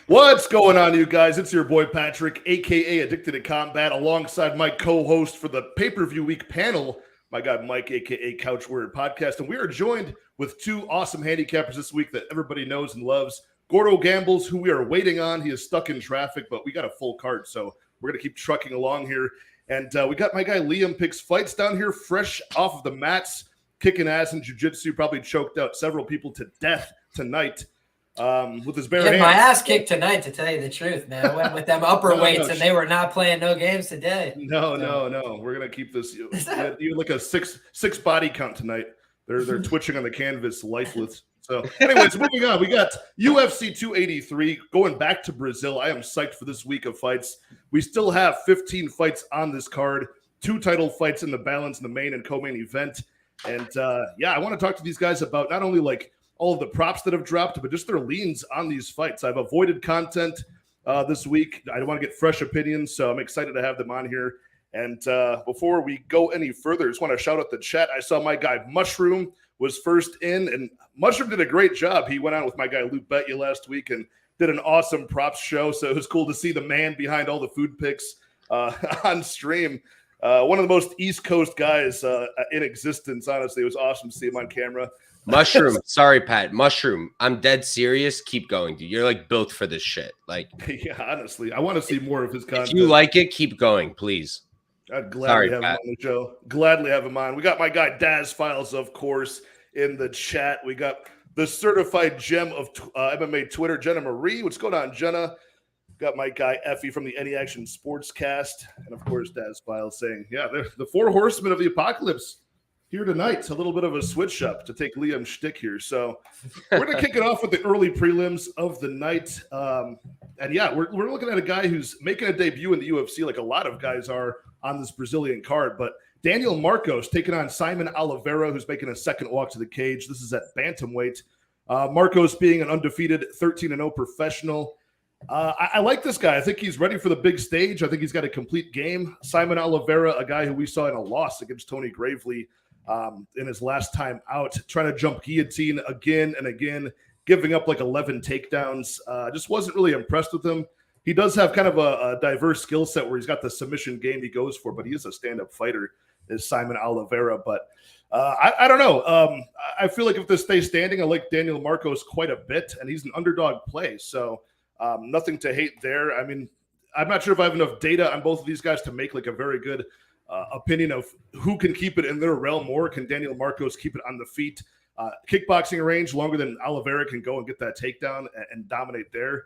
What's going on, you guys? It's your boy Patrick, aka Addicted to Combat, alongside my co-host for the pay-per-view week panel, my guy Mike, aka CouchWarriorPodcast, and we are joined with two awesome handicappers this week that everybody knows and loves. GordoGambles, who we are waiting on. He is stuck in traffic, but we got a full card, so we're gonna keep trucking along here. And we got my guy LiamPicksFights down here, fresh off of the mats, kicking ass in jiu-jitsu. Probably choked out several people to death tonight. With his bare hands. My ass kicked tonight, to tell you the truth, man. I went with them upper weights, and they were not playing no games today. No. We're gonna keep this. You like a six body count tonight. They're twitching on the canvas, lifeless. So, anyways, moving on. We got UFC 283 going back to Brazil. I am psyched for this week of fights. We still have 15 fights on this card, 2 title fights in the balance in the main and co-main event. And I want to talk to these guys about not only like all of the props that have dropped, but just their leans on these fights. I've avoided content this week. I want to get fresh opinions, so I'm excited to have them on here. And before we go any further, I just want to shout out the chat. I saw my guy Mushroom was first in, and Mushroom did a great job. He went on with my guy Luke Betya last week and did an awesome props show, so it was cool to see the man behind all the food picks on stream. One of the most East Coast guys in existence, honestly. It was awesome to see him on camera. Mushroom, sorry, Pat. Mushroom, I'm dead serious. Keep going, dude. You're like built for this shit. Like, yeah, honestly, I want to see more of his content. If you like it, keep going, please. I'd gladly have him on the show. Gladly have him on. We got my guy Daz Files, of course, in the chat. We got the certified gem of MMA Twitter, Jenna Marie. What's going on, Jenna? Got my guy Effie from the Any Action Sportscast, and of course Daz Files saying, "Yeah, they're the 4 horsemen of the apocalypse." Here tonight, it's a little bit of a switch up to take Liam's shtick here. So we're going to kick it off with the early prelims of the night. We're looking at a guy who's making a debut in the UFC like a lot of guys are on this Brazilian card. But Daniel Marcos taking on Simon Oliveira, who's making a second walk to the cage. This is at bantamweight. Marcos being an undefeated 13-0 professional. I like this guy. I think he's ready for the big stage. I think he's got a complete game. Simon Oliveira, a guy who we saw in a loss against Tony Gravely in his last time out, trying to jump guillotine again and again, giving up like 11 takedowns. Just wasn't really impressed with him. He does have kind of a diverse skill set where he's got the submission game he goes for, but he is a stand-up fighter, is Simon Oliveira. But I don't know. I feel like if this stays standing, I like Daniel Marcos quite a bit, and he's an underdog play. So nothing to hate there. I mean, I'm not sure if I have enough data on both of these guys to make like a very good opinion of who can keep it in their realm more. Can Daniel Marcos keep it on the feet? Kickboxing range longer than Oliveira can go and get that takedown and dominate there.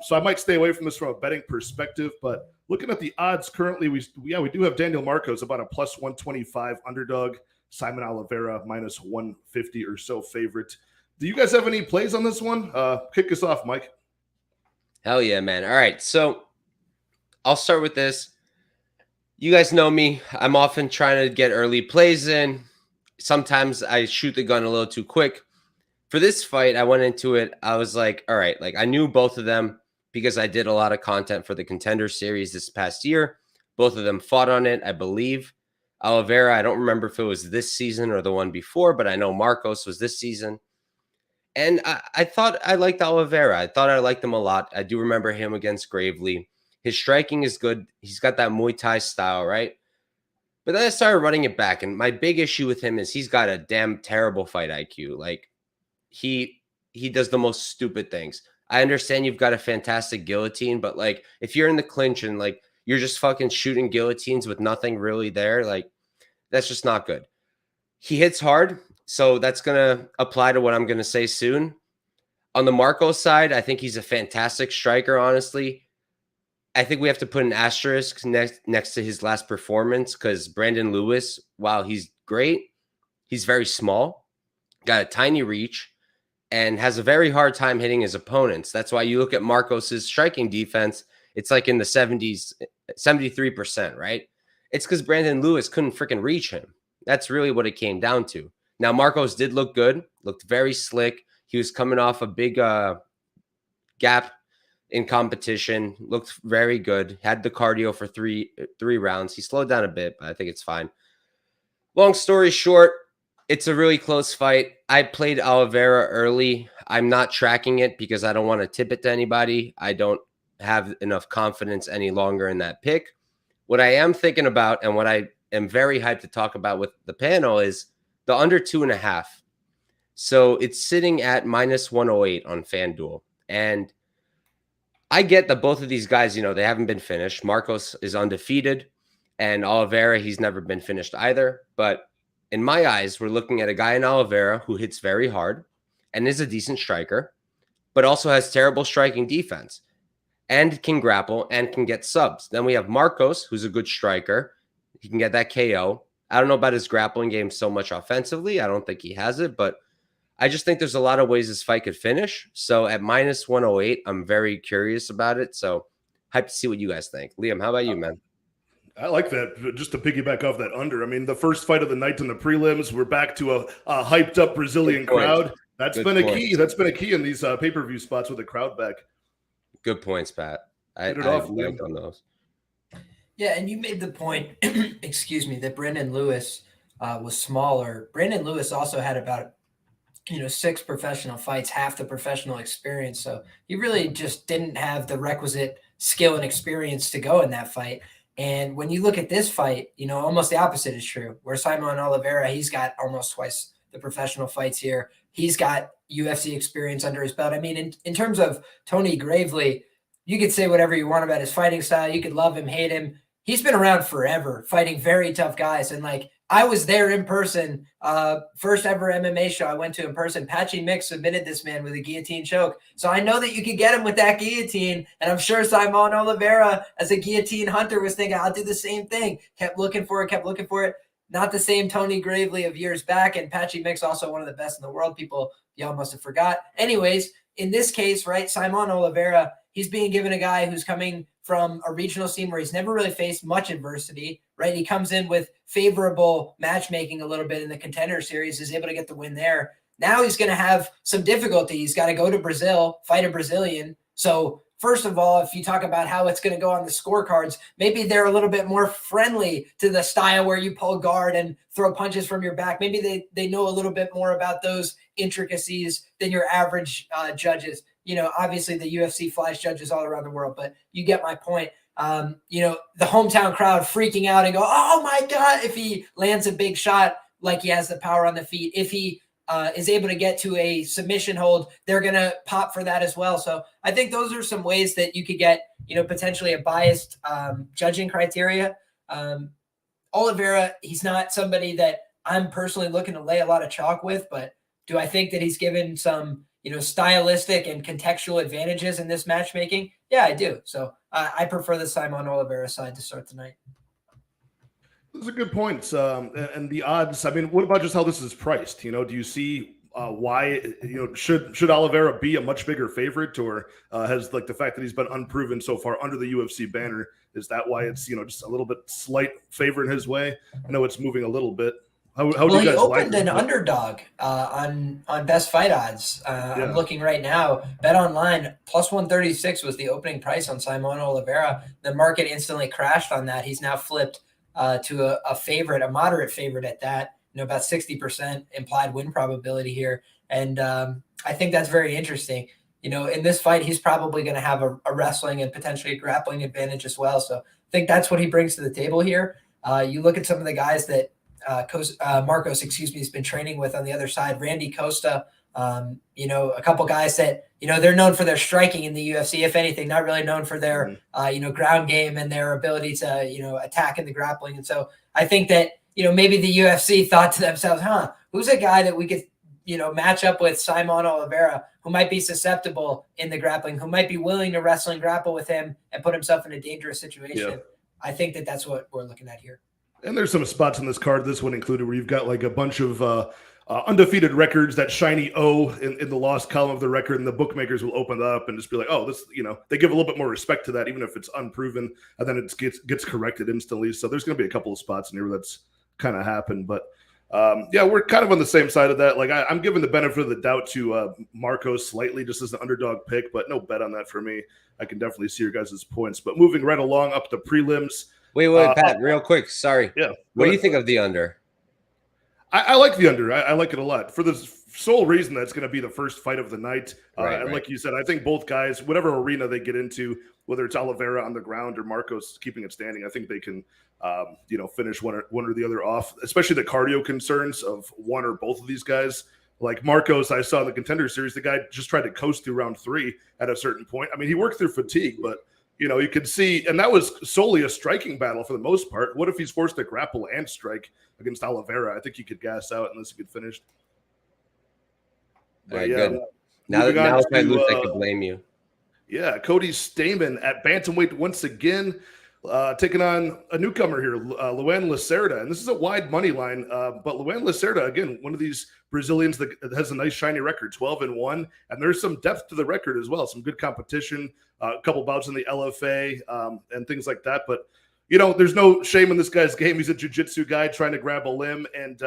So I might stay away from this from a betting perspective, but looking at the odds currently, we do have Daniel Marcos about a plus 125 underdog, Simon Oliveira minus 150 or so favorite. Do you guys have any plays on this one? Kick us off, Mike. Hell yeah, man. All right, so I'll start with this. You guys know me. I'm often trying to get early plays in. Sometimes I shoot the gun a little too quick. For this fight, I went into it. I was like, all right, like I knew both of them because I did a lot of content for the Contender Series this past year. Both of them fought on it, I believe. Oliveira, I don't remember if it was this season or the one before, but I know Marcos was this season. And I thought I liked Oliveira. I thought I liked him a lot. I do remember him against Gravely. His striking is good. He's got that Muay Thai style, right? But then I started running it back, and my big issue with him is he's got a damn terrible fight IQ. Like, he does the most stupid things. I understand you've got a fantastic guillotine, but, like, if you're in the clinch and, like, you're just fucking shooting guillotines with nothing really there, like, that's just not good. He hits hard, so that's going to apply to what I'm going to say soon. On the Marcos side, I think he's a fantastic striker, honestly. I think we have to put an asterisk next to his last performance because Brandon Lewis, while he's great, he's very small, got a tiny reach, and has a very hard time hitting his opponents. That's why you look at Marcos's striking defense, it's like in the 70s, 73%, right? It's because Brandon Lewis couldn't freaking reach him. That's really what it came down to. Now, Marcos did look good, looked very slick. He was coming off a big gap in competition, looked very good, had the cardio for three rounds. He slowed down a bit, but I think it's fine. Long story short, It's a really close fight. I played Oliveira early. I'm not tracking it because I don't want to tip it to anybody. I don't have enough confidence any longer in that pick. What I am thinking about and what I am very hyped to talk about with the panel is the under 2.5. So it's sitting at minus 108 on FanDuel. And I get that both of these guys, they haven't been finished. Marcos is undefeated, and Oliveira, he's never been finished either. But in my eyes, we're looking at a guy in Oliveira who hits very hard and is a decent striker, but also has terrible striking defense and can grapple and can get subs. Then we have Marcos, who's a good striker. He can get that KO. I don't know about his grappling game so much offensively. I don't think he has it, but I just think there's a lot of ways this fight could finish. So at minus 108, I'm very curious about it. So hyped to see what you guys think. Liam, how about you, man? I like that. Just to piggyback off that under, I mean, the first fight of the night in the prelims, we're back to a hyped up Brazilian crowd. That's been a key. That's been a key in these pay-per-view spots with the crowd back. Good points, Pat. I liked on those. Yeah, and you made the point, excuse me, that Brandon Lewis was smaller. Brandon Lewis also had about 6 professional fights, half the professional experience. So he really just didn't have the requisite skill and experience to go in that fight. And when you look at this fight, almost the opposite is true. Where Simon Oliveira, he's got almost twice the professional fights here. He's got UFC experience under his belt. I mean, in terms of Tony Gravely, you could say whatever you want about his fighting style. You could love him, hate him. He's been around forever, fighting very tough guys. And I was there in person, first ever MMA show I went to in person. Patchy Mix submitted this man with a guillotine choke. So I know that you could get him with that guillotine. And I'm sure Simon Oliveira, as a guillotine hunter, was thinking, I'll do the same thing. Kept looking for it. Not the same Tony Gravely of years back. And Patchy Mix, also one of the best in the world. People, y'all must have forgot. Anyways, in this case, right, Simon Oliveira, he's being given a guy who's coming from a regional scene where he's never really faced much adversity, right? He comes in with favorable matchmaking a little bit in the Contender Series, is able to get the win there. Now he's going to have some difficulty. He's got to go to Brazil, fight a Brazilian. So first of all, if you talk about how it's going to go on the scorecards, maybe they're a little bit more friendly to the style where you pull guard and throw punches from your back. Maybe they know a little bit more about those intricacies than your average judges. Obviously the UFC flies judges all around the world, but you get my point. The hometown crowd freaking out and go, oh my God, if he lands a big shot, like he has the power on the feet. If he is able to get to a submission hold, they're going to pop for that as well. So I think those are some ways that you could get, potentially a biased judging criteria. Oliveira, he's not somebody that I'm personally looking to lay a lot of chalk with, but do I think that he's given some, stylistic and contextual advantages in this matchmaking? Yeah, I do. So I prefer the Simon Oliveira side to start tonight. Those are good points. And the odds, I mean, what about just how this is priced? Do you see why, should Oliveira be a much bigger favorite, or has the fact that he's been unproven so far under the UFC banner, is that why it's, just a little bit slight favor in his way? I know it's moving a little bit. How do you guys opened an underdog on best fight odds. I'm looking right now. Bet Online plus 136 was the opening price on Simon Oliveira. The market instantly crashed on that. He's now flipped to a favorite, a moderate favorite at that. About 60% implied win probability here, and I think that's very interesting. In this fight, he's probably going to have a wrestling and potentially a grappling advantage as well. So I think that's what he brings to the table here. You look at some of the guys that Marcos, has been training with on the other side. Randy Costa, a couple guys that, they're known for their striking in the UFC, if anything, not really known for their, ground game and their ability to, attack in the grappling. And so I think that, maybe the UFC thought to themselves, who's a guy that we could, match up with Simon Oliveira, who might be susceptible in the grappling, who might be willing to wrestle and grapple with him and put himself in a dangerous situation. Yeah. I think that that's what we're looking at here. And there's some spots in this card, this one included, where you've got a bunch of undefeated records, that shiny O in the lost column of the record, and the bookmakers will open it up and just be like, oh, this, they give a little bit more respect to that, even if it's unproven, and then it gets corrected instantly. So there's going to be a couple of spots in here where that's kind of happened. But we're kind of on the same side of that. I'm giving the benefit of the doubt to Marcos slightly, just as an underdog pick, but no bet on that for me. I can definitely see your guys' points. But moving right along up the prelims. Wait, Pat, real quick. Sorry. Yeah. What do you think of the under? I like the under. I like it a lot for the sole reason that it's going to be the first fight of the night. And like you said, I think both guys, whatever arena they get into, whether it's Oliveira on the ground or Marcos keeping it standing, I think they can, finish one or the other off, especially the cardio concerns of one or both of these guys. Like Marcos, I saw in the Contender Series, the guy just tried to coast through round 3 at a certain point. I mean, he worked through fatigue, but you could see, and that was solely a striking battle for the most part. What if he's forced to grapple and strike against Oliveira? I think he could gas out unless he could finish. All right, good. Now if I lose, I can blame you. Yeah, Cody Stamann at bantamweight once again, taking on a newcomer here, Luan Lacerda. And this is a wide money line, but Luan Lacerda, again, one of these Brazilians that has a nice shiny record, 12-1, and there's some depth to the record as well, some good competition, a couple bouts in the LFA and things like that. But, there's no shame in this guy's game. He's a jiu-jitsu guy trying to grab a limb and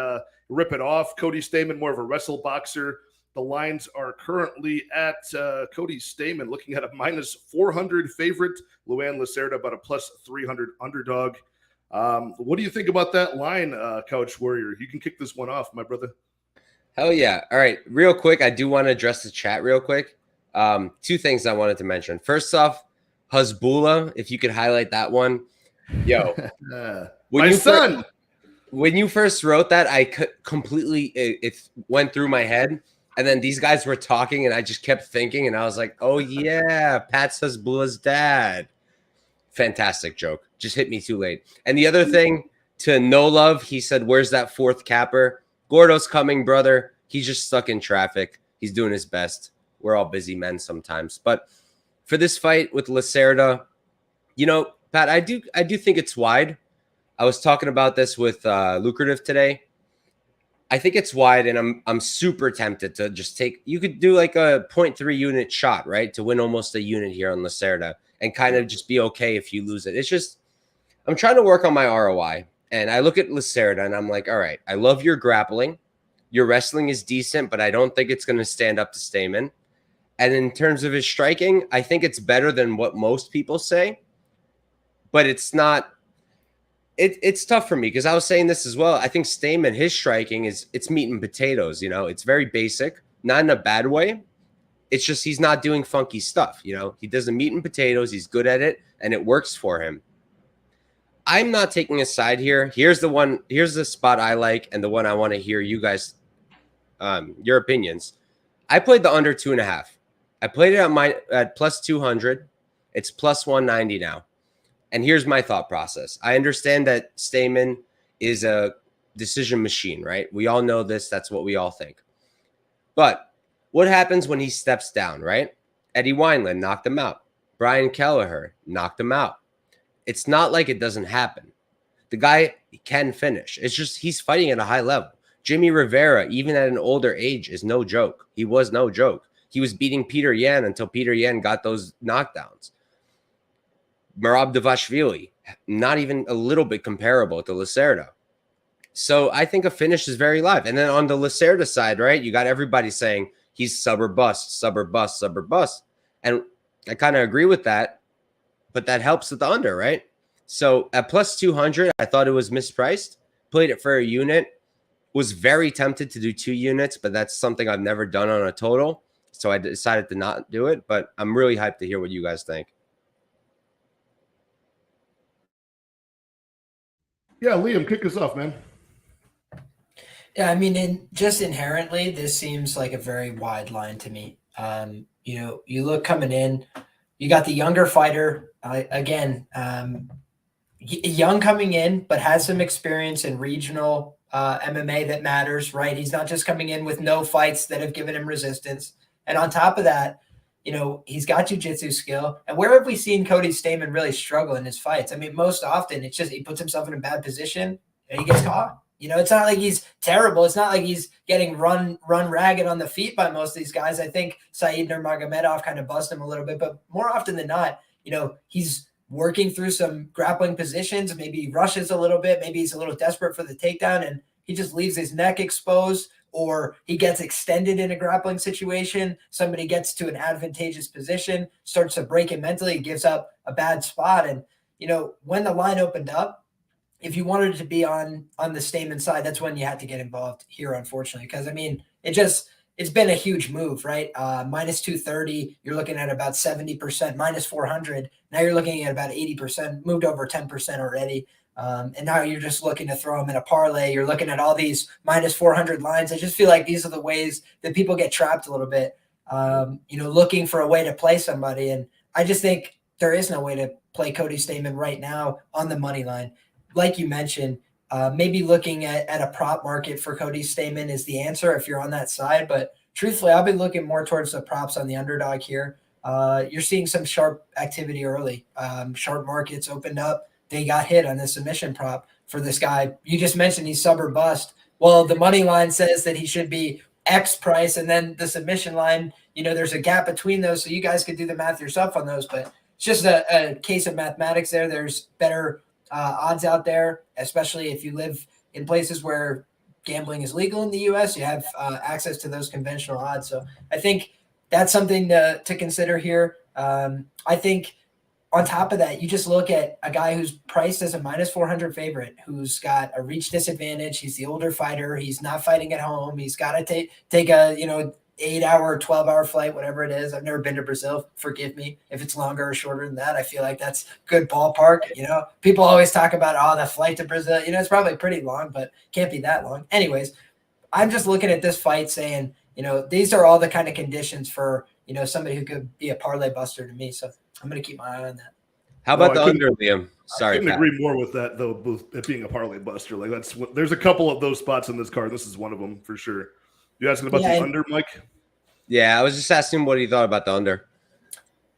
rip it off. Cody Stamann, more of a wrestle boxer. The lines are currently at Cody Stamann looking at a -400 favorite, Luan Lacerda about a +300 underdog. What do you think about that line, Couch Warrior? You can kick this one off, my brother. Hell yeah. All right. Real quick, I do want to address the chat real quick. 2 things I wanted to mention. First off, Hezbollah, if you could highlight that one. Yo. My son. When you first wrote that, I completely it went through my head. And then these guys were talking, and I just kept thinking, and I was like, oh, yeah, Pat Hezbollah's dad. Fantastic joke. Just hit me too late. And the other thing, to No Love, he said, where's that 4th capper? Gordo's coming, brother. He's just stuck in traffic. He's doing his best. We're all busy men sometimes. But for this fight with Lacerda, Pat, I do think it's wide. I was talking about this with Lucrative today. I think it's wide, and I'm super tempted to just take. You could do like a 0.3 unit shot, right, to win almost a unit here on Lacerda, and kind of just be okay if you lose it. It's just I'm trying to work on my ROI, and I look at Lacerda, and I'm like, all right, I love your grappling, your wrestling is decent, but I don't think it's going to stand up to Stamann. And in terms of his striking, I think it's better than what most people say, but it's not. It's tough for me because I was saying this as well. I think Stamann, his striking it's meat and potatoes. It's very basic, not in a bad way. It's just he's not doing funky stuff. He does the meat and potatoes. He's good at it, and it works for him. I'm not taking a side here. Here's the spot I like, and the one I want to hear you guys, your opinions. I played the under 2.5. I played it at +200. It's +190 now. And here's my thought process. I understand that Stamann is a decision machine, right? We all know this. That's what we all think. But what happens when he steps down, right? Eddie Wineland knocked him out. Brian Kelleher knocked him out. It's not like it doesn't happen. The guy can finish. It's just he's fighting at a high level. Jimmy Rivera, even at an older age, is no joke. He was no joke. He was beating Peter Yan until Peter Yan got those knockdowns. Merab Dvalishvili, not even a little bit comparable to Lacerda. So I think a finish is very live. And then on the Lacerda side, right, you got everybody saying he's sub or bust, sub or bust, sub or bust. And I kind of agree with that, but that helps with the under, right? So at +200, I thought it was mispriced. Played it for a unit. Was very tempted to do 2 units, but that's something I've never done on a total. So I decided to not do it, but I'm really hyped to hear what you guys think. Yeah, Liam, kick us off, man. Yeah, I mean, just inherently, this seems like a very wide line to me. You look coming in, you got the younger fighter, young coming in, but has some experience in regional MMA that matters, right? He's not just coming in with no fights that have given him resistance. And on top of that, he's got jiu-jitsu skill. And where have we seen Cody Stamann really struggle in his fights? I mean, most often it's just he puts himself in a bad position and he gets caught. It's not like he's terrible. It's not like he's getting run ragged on the feet by most of these guys. I think Said Nurmagomedov kind of bust him a little bit, but more often than not, he's working through some grappling positions. Maybe he rushes a little bit. Maybe he's a little desperate for the takedown and he just leaves his neck exposed, or he gets extended in a grappling situation. Somebody gets to an advantageous position, starts to break it mentally, gives up a bad spot. And, when the line opened up, if you wanted to be on the Stamann side, that's when you had to get involved here, unfortunately, because I mean, it's been a huge move, right? Minus 230, you're looking at about 70%, minus 400. Now you're looking at about 80%, moved over 10% already. And now you're just looking to throw them in a parlay. You're looking at all these minus 400 lines. I just feel like these are the ways that people get trapped a little bit, looking for a way to play somebody. And I just think there is no way to play Cody Stamann right now on the money line. Like you mentioned, maybe looking at a prop market for Cody Stamann is the answer if you're on that side. But truthfully, I'll be looking more towards the props on the underdog here. You're seeing some sharp activity early. Sharp markets opened up. They got hit on the submission prop for this guy. You just mentioned he's sub or bust. Well, the money line says that he should be X price, and then the submission line, there's a gap between those. So you guys could do the math yourself on those, but it's just a case of mathematics there. There's better odds out there, especially if you live in places where gambling is legal in the U.S. You have access to those conventional odds. So I think that's something to consider here. I think on top of that, you just look at a guy who's priced as a minus 400 favorite, who's got a reach disadvantage. He's the older fighter. He's not fighting at home. He's got to take a 8-hour, 12-hour flight, whatever it is. I've never been to Brazil. Forgive me if it's longer or shorter than that. I feel like that's good ballpark. People always talk about, the flight to Brazil. It's probably pretty long, but can't be that long. Anyways, I'm just looking at this fight saying, these are all the kind of conditions for, somebody who could be a parlay buster to me. So I'm going to keep my eye on that. How about the under, Liam? Sorry, I couldn't agree more with that, though. It being a parlay buster, there's a couple of those spots in this card. This is one of them for sure. You asking about the under, Mike? Yeah, I was just asking what he thought about the under.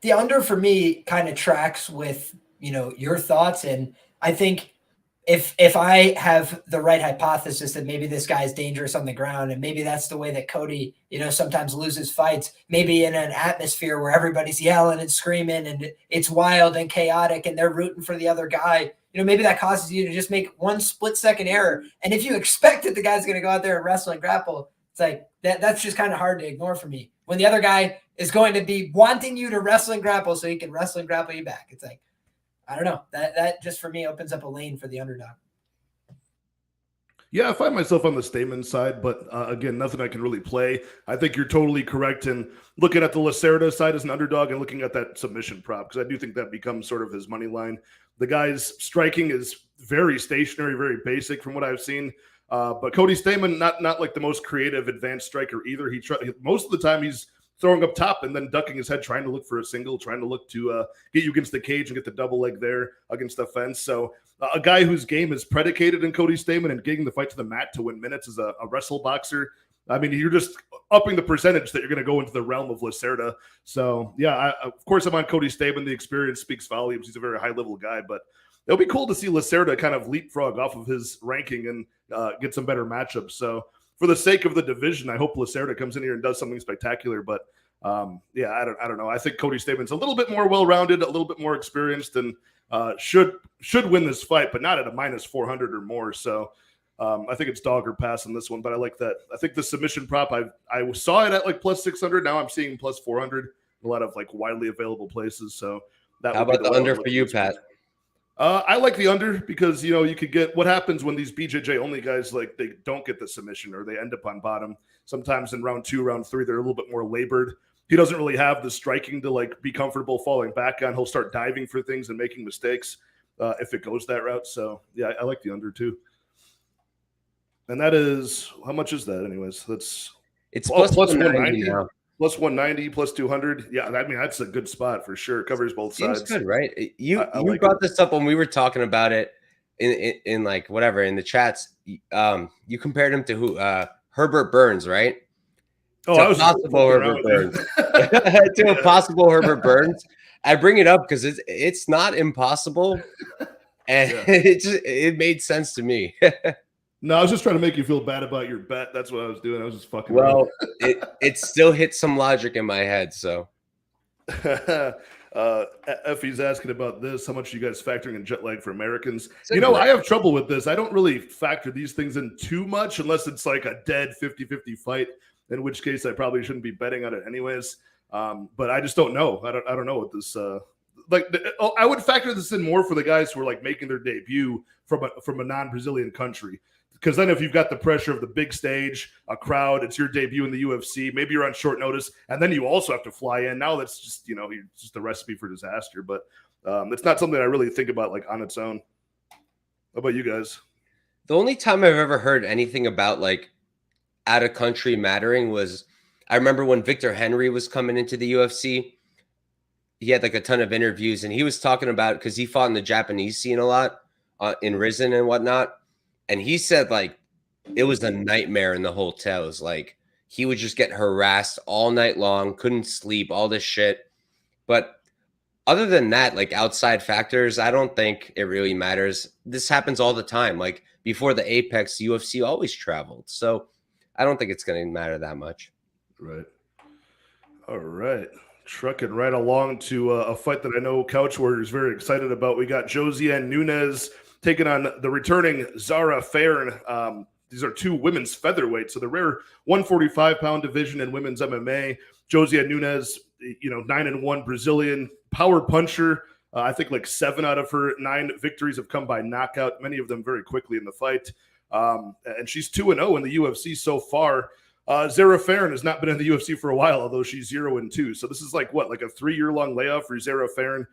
The under for me kind of tracks with your thoughts, and I think if I have the right hypothesis that maybe this guy is dangerous on the ground, and maybe that's the way that Cody, sometimes loses fights, maybe in an atmosphere where everybody's yelling and screaming and it's wild and chaotic and they're rooting for the other guy, maybe that causes you to just make one split-second error. And if you expect that the guy's going to go out there and wrestle and grapple, it's like that's just kind of hard to ignore for me. When the other guy is going to be wanting you to wrestle and grapple so he can wrestle and grapple you back, it's like, I don't know. That just for me opens up a lane for the underdog. Yeah, I find myself on the Stamann side, but again, nothing I can really play. I think you're totally correct in looking at the Lacerda side as an underdog and looking at that submission prop, because I do think that becomes sort of his money line. The guy's striking is very stationary, very basic from what I've seen. But Cody Stamann, not like the most creative advanced striker either. Most of the time he's throwing up top and then ducking his head, trying to look for a single, trying to look to get you against the cage and get the double leg there against the fence. So a guy whose game is predicated in Cody Stamann and getting the fight to the mat to win minutes as a wrestle boxer. I mean, you're just upping the percentage that you're going to go into the realm of Lacerda. So, yeah, of course I'm on Cody Stamann. The experience speaks volumes. He's a very high-level guy, but it'll be cool to see Lacerda kind of leapfrog off of his ranking and get some better matchups. So, for the sake of the division, I hope Lacerda comes in here and does something spectacular. But yeah, I don't know. I think Cody Stamann's a little bit more well-rounded, a little bit more experienced, and should win this fight, but not at a minus 400 or more. So I think it's dog or pass on this one. But I like that. I think the submission prop, I saw it at like plus 600. Now I'm seeing plus 400 in a lot of like widely available places. So how about the under for you, Pat? I like the under because, you could get what happens when these BJJ only guys, like they don't get the submission or they end up on bottom. Sometimes in round 2, round 3, they're a little bit more labored. He doesn't really have the striking to like be comfortable falling back on. He'll start diving for things and making mistakes if it goes that route. So yeah, I like the under too. And that is, how much is that anyways? It's plus 190 now. Plus 190, plus 200. Yeah, I mean, that's a good spot for sure. It covers both sides. Seems good, right? You brought this up when we were talking about it in like whatever in the chats. You compared him to who? Herbert Burns, right? Oh, I was possible Herbert Burns. To a possible Herbert Burns. I bring it up because it's not impossible, and it made sense to me. No, I was just trying to make you feel bad about your bet. That's what I was doing. I was just fucking. Well, it still hits some logic in my head. So, Effie's asking about this. How much are you guys factoring in jet lag for Americans? I have trouble with this. I don't really factor these things in too much unless it's like a dead 50-50 fight, in which case I probably shouldn't be betting on it anyways. But I just don't know. I don't know what this like I would factor this in more for the guys who are like making their debut from a non-Brazilian country. Because then if you've got the pressure of the big stage, a crowd, it's your debut in the UFC, maybe you're on short notice, and then you also have to fly in. Now that's just, it's just a recipe for disaster. But it's not something I really think about like on its own. How about you guys? The only time I've ever heard anything about like out of country mattering was I remember when Victor Henry was coming into the UFC. He had like a ton of interviews, and he was talking about, because he fought in the Japanese scene a lot in Risen and whatnot. And he said like it was a nightmare in the hotels. Like he would just get harassed all night long, couldn't sleep, all this shit. But other than that, like outside factors, I don't think it really matters. This happens all the time. Like before the Apex, UFC always traveled. So I don't think it's going to matter that much. Right. All right. Trucking right along to a fight that I know Couch Warrior is very excited about. We got Josiane Nunes taking on the returning Zara Fairn. These are two women's featherweights, so the rare 145-pound division in women's MMA. Josiane Nunes, 9-1 Brazilian power puncher. I think like 7 out of her 9 victories have come by knockout, many of them very quickly in the fight. And she's 2-0 in the UFC so far. Zara Fairn has not been in the UFC for a while, although she's 0-2. So this is like a 3-year-long layoff for Zara Fairn.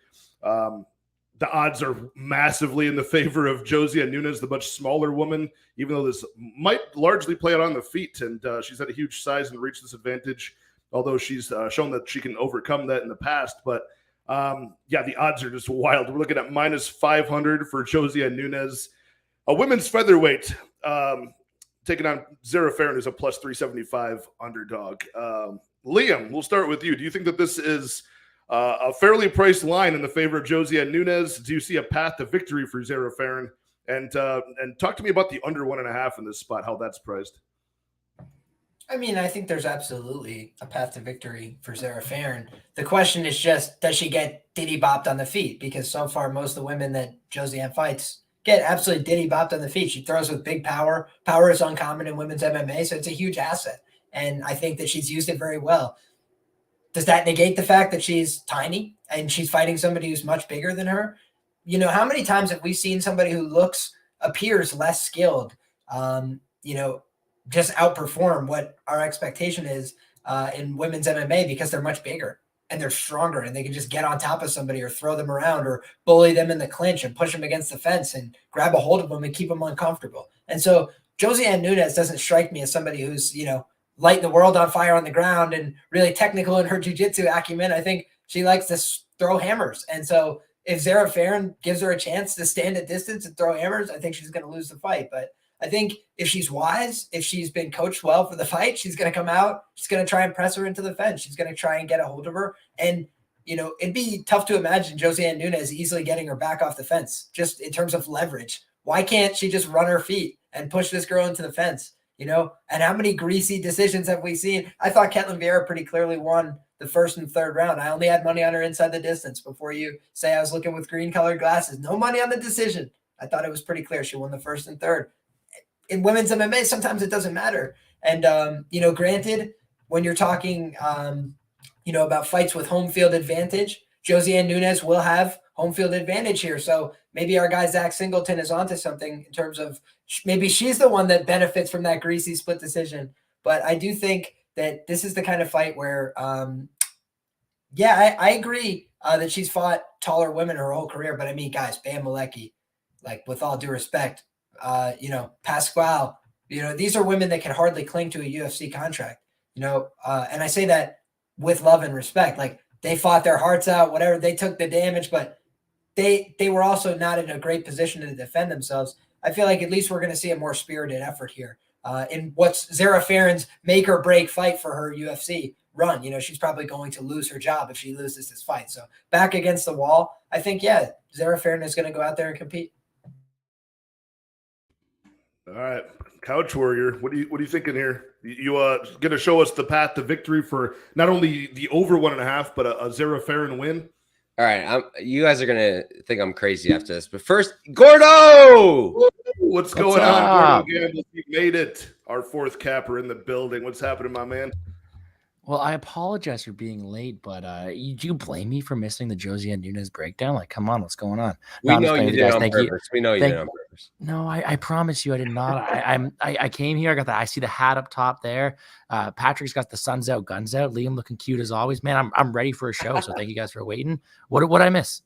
The odds are massively in the favor of Josiane Nunes, the much smaller woman, even though this might largely play out on the feet. And she's had a huge size and reach disadvantage, although she's shown that she can overcome that in the past. But the odds are just wild. We're looking at -500 for Josiane Nunes. A women's featherweight taking on Zara Fairn, who's a +375 underdog. Liam, we'll start with you. Do you think that this is a fairly priced line in the favor of Josiane Nunes? Do you see a path to victory for Zara Fairn? And talk to me about the under 1.5 in this spot, how that's priced. I mean, I think there's absolutely a path to victory for Zara Fairn. The question is just, does she get diddy bopped on the feet? Because so far, most of the women that Josiane fights get absolutely diddy bopped on the feet. She throws with big power. Power is uncommon in women's MMA, so it's a huge asset. And I think that she's used it very well. Does that negate the fact that she's tiny and she's fighting somebody who's much bigger than her? How many times have we seen somebody who appears less skilled, just outperform what our expectation is in women's MMA because they're much bigger and they're stronger and they can just get on top of somebody or throw them around or bully them in the clinch and push them against the fence and grab a hold of them and keep them uncomfortable. And so Josiane Nunes doesn't strike me as somebody who's, lighting the world on fire on the ground and really technical in her jiu-jitsu acumen. I think she likes to throw hammers. And so if Zara Fairn gives her a chance to stand at distance and throw hammers, I think she's going to lose the fight. But I think if she's wise, if she's been coached well for the fight, she's going to come out. She's going to try and press her into the fence. She's going to try and get a hold of her. And, it'd be tough to imagine Josiane Nunes easily getting her back off the fence, just in terms of leverage. Why can't she just run her feet and push this girl into the fence? And how many greasy decisions have we seen? I thought Ketlen Vieira pretty clearly won the first and third round. I only had money on her inside the distance before you say I was looking with green colored glasses. No money on the decision. I thought it was pretty clear. She won the first and third. In women's MMA, sometimes it doesn't matter. And, granted, when you're talking, about fights with home field advantage, Josiane Nunes will have home field advantage here. So maybe our guy Zach Singleton is onto something in terms of maybe she's the one that benefits from that greasy split decision. But I do think that this is the kind of fight where, I agree that she's fought taller women her whole career. But I mean, guys, Bam Malecki, like with all due respect, Pasquale, these are women that can hardly cling to a UFC contract, and I say that with love and respect. Like they fought their hearts out, whatever, they took the damage, but they were also not in a great position to defend themselves. I feel like at least we're going to see a more spirited effort here in what's Zara Fairn's make or break fight for her UFC run. She's probably going to lose her job if she loses this fight. So back against the wall, I think, Zara Fairn is going to go out there and compete. All right, Couch Warrior, what are you thinking here? You going to show us the path to victory for not only the over 1.5, but a Zara Fairn win? All right, you guys are gonna think I'm crazy after this, but first, Gordo, what's going on? GordoGambles, we made it. Our fourth capper in the building. What's happening, my man? Well, I apologize for being late, but do you blame me for missing the Josie and Nunes breakdown? Like, come on, what's going on? We know you did it on purpose. We know you did it on purpose. No, I promise you I did not. I came here. I see the hat up top there. Patrick's got the suns out, guns out. Liam looking cute as always. Man, I'm ready for a show. So thank you guys for waiting. What I miss?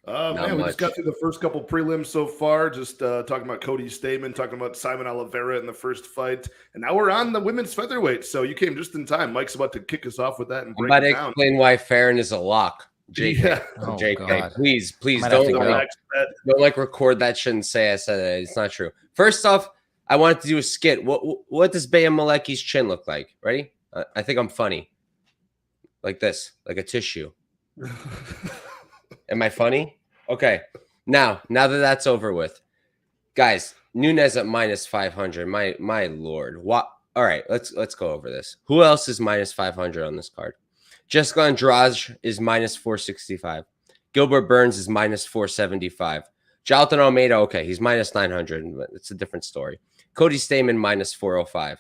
Man, we just got through the first couple prelims so far, just talking about Cody Stamann, talking about Simon Oliveira in the first fight, and now we're on the women's featherweight. So you came just in time. Mike's about to kick us off with that and break I'm about it to down. explain why Fairn is a lock. JK, Yeah. JK, please don't record that shit and say I said it. It's not true. First off, I wanted to do a skit. What does Bea Maleki's chin look like? Ready? I think I'm funny. Like this, like a tissue. Am I funny? Okay. Now that that's over with, guys, Nunes at minus 500. My lord. What? All right, let's go over this. Who else is minus 500 on this card? Jessica Andrade is minus 465. Gilbert Burns is minus 475. Jonathan Almeida, okay, he's minus 900, but it's a different story. Cody Stamann minus 405.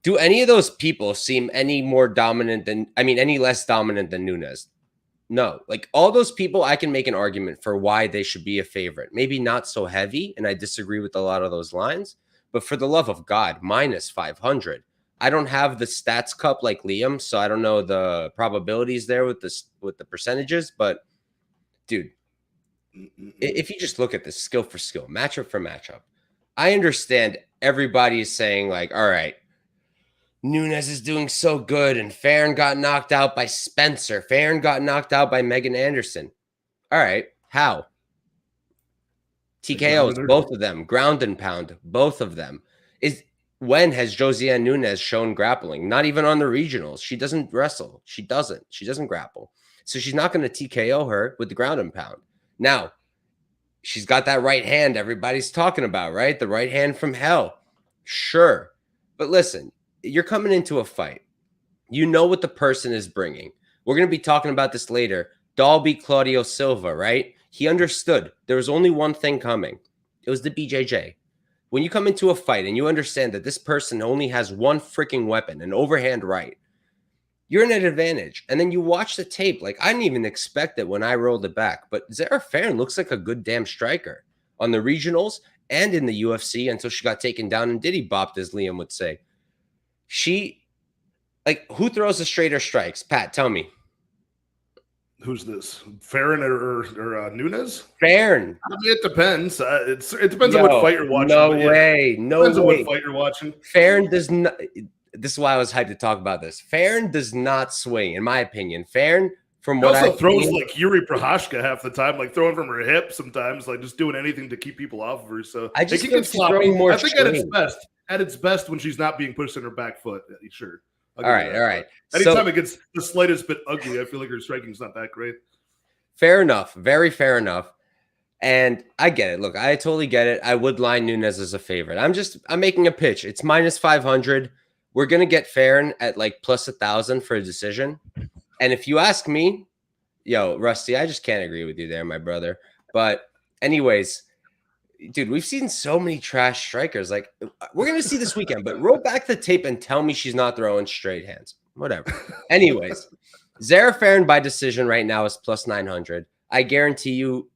Do any of those people seem any less dominant than Nunes? No, like all those people, I can make an argument for why they should be a favorite. Maybe not so heavy, and I disagree with a lot of those lines, but for the love of God, minus 500. I don't have the stats cup like Liam, so I don't know the probabilities there with the percentages, but dude, if you just look at this skill for skill, matchup for matchup, I understand everybody is saying like, all right, Nunes is doing so good, and Fairn got knocked out by Spencer. Fairn got knocked out by Megan Anderson. All right, how? TKOs, both of them. Ground and pound, both of them. When has Josiane Nunes shown grappling? Not even on the regionals. She doesn't wrestle. She doesn't grapple. So she's not going to TKO her with the ground and pound. Now, she's got that right hand everybody's talking about, right? The right hand from hell. Sure. But listen, you're coming into a fight. You know what the person is bringing. We're going to be talking about this later. Dalby Claudio Silva, right? He understood there was only one thing coming. It was the BJJ. When you come into a fight and you understand that this person only has one freaking weapon, an overhand right, you're in an advantage. And then you watch the tape. Like, I didn't even expect it when I rolled it back. But Zara Fairn looks like a good damn striker on the regionals and in the UFC until she got taken down and diddy bopped, as Liam would say. Who throws the straighter strikes? Pat, tell me. Who's this? Fairn or Nunes? Fairn. I mean, it depends. It depends on what fight you're watching. No way. Depends on what fight you're watching. Fairn does not. This is why I was hyped to talk about this. Fairn does not swing, in my opinion. Fairn, from what I throws like Yuri Prohashka half the time, like throwing from her hip sometimes, like just doing anything to keep people off of her. So I just think throwing more. I think at its best when she's not being pushed in her back foot. Sure. All right. Anytime it gets the slightest bit ugly, I feel like her striking's not that great. Fair enough. Very fair enough. And I get it. Look, I totally get it. I would line Nunes as a favorite. I'm making a pitch. It's minus 500. We're going to get Fairn at like plus 1,000 for a decision. And if you ask me, yo, Rusty, I just can't agree with you there, my brother. But anyways, dude, we've seen so many trash strikers. Like, we're going to see this weekend, but roll back the tape and tell me she's not throwing straight hands. Whatever. Anyways, Zara Fairn by decision right now is plus 900. I guarantee you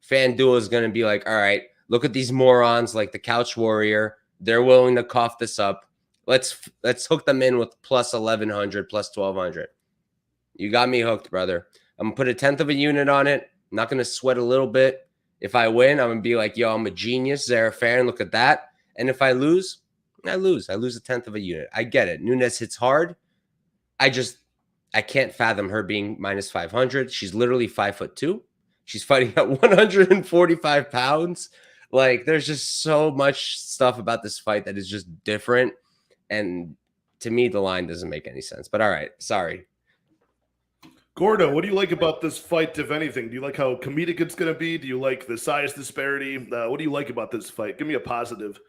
FanDuel is going to be like, all right, look at these morons like the Couch Warrior. They're willing to cough this up. Let's hook them in with plus 1,100, plus 1,200. You got me hooked, brother. I'm going to put a tenth of a unit on it. I'm not going to sweat a little bit. If I win, I'm going to be like, yo, I'm a genius. Zara Fairn, look at that. And if I lose, I lose. I lose a tenth of a unit. I get it. Nunes hits hard. I can't fathom her being minus 500. She's literally 5'2". She's fighting at 145 pounds. Like, there's just so much stuff about this fight that is just different. And to me, the line doesn't make any sense. But all right, sorry. Gordo, what do you like about this fight, if anything? Do you like how comedic it's going to be? Do you like the size disparity? What do you like about this fight? Give me a positive.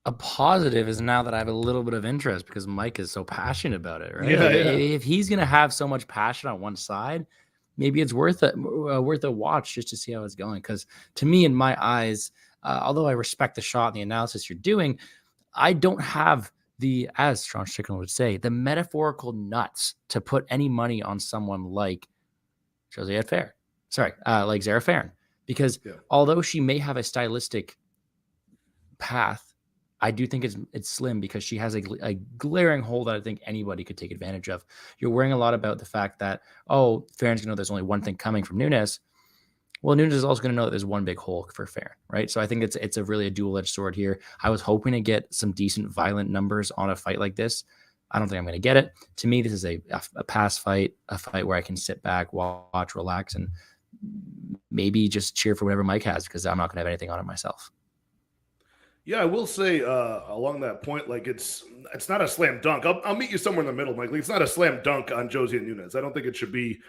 A positive is now that I have a little bit of interest because Mike is so passionate about it, right? Yeah, If he's going to have so much passion on one side, maybe it's worth a watch just to see how it's going. Because to me, in my eyes, although I respect the shot and the analysis you're doing, I don't have as Sean Strickland would say, the metaphorical nuts to put any money on someone like Fairn. Like Zara Fairn. Because although she may have a stylistic path, I do think it's slim because she has a glaring hole that I think anybody could take advantage of. You're worrying a lot about the fact that, Fairn's going to know there's only one thing coming from Nunes. Well, Nunes is also going to know that there's one big hole for Fairn, right? So I think it's a really a dual-edged sword here. I was hoping to get some decent violent numbers on a fight like this. I don't think I'm going to get it. To me, this is a pass fight, a fight where I can sit back, watch, relax, and maybe just cheer for whatever Mike has because I'm not going to have anything on it myself. Yeah, I will say along that point, like it's not a slam dunk. I'll meet you somewhere in the middle, Mike. Like, it's not a slam dunk on Josie and Nunes. I don't think it should be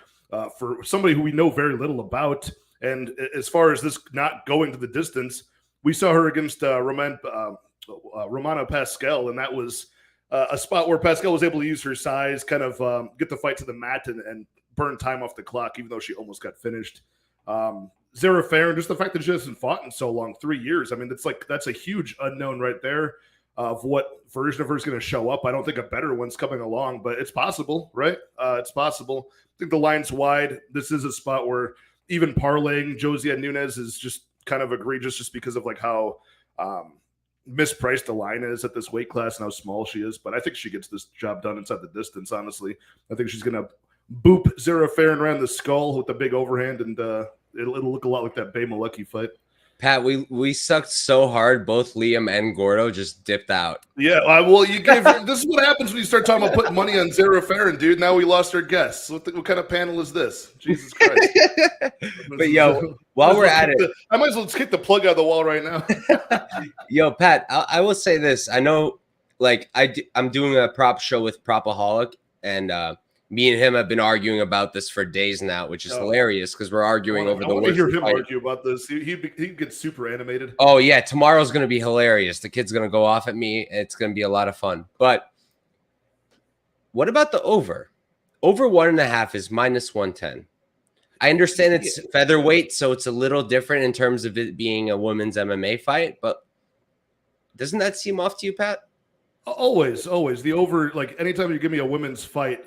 for somebody who we know very little about. And as far as this not going to the distance, we saw her against Romana Pascal, and that was a spot where Pascal was able to use her size, kind of get the fight to the mat and burn time off the clock, even though she almost got finished. Zara Fairn, just the fact that she hasn't fought in so long, 3 years. I mean, that's a huge unknown right there of what version of her is going to show up. I don't think a better one's coming along, but it's possible, right? It's possible. I think the line's wide. This is a spot where even parlaying Josie and Nunes is just kind of egregious just because of like how mispriced the line is at this weight class and how small she is. But I think she gets this job done inside the distance, honestly. I think she's going to boop Zara Fairn around the skull with the big overhand, and it'll look a lot like that Bay Malecki fight. Pat, we sucked so hard. Both Liam and Gordo just dipped out. Yeah, well, you gave. This is what happens when you start talking about putting money on Zara Fairn, dude. Now we lost our guests. What kind of panel is this? Jesus Christ! But yo, while we're at it, I might as well just kick the plug out of the wall right now. Yo, Pat, I will say this. I know, like, I'm doing a prop show with Propaholic, and me and him have been arguing about this for days now, which is hilarious because we're arguing over the worst. I hear him argue about this. He gets super animated. Oh yeah, tomorrow's going to be hilarious. The kid's going to go off at me. It's going to be a lot of fun. But what about the over? Over 1.5 is -110. I understand it's featherweight, so it's a little different in terms of it being a women's MMA fight. But doesn't that seem off to you, Pat? Always. The over, like anytime you give me a women's fight,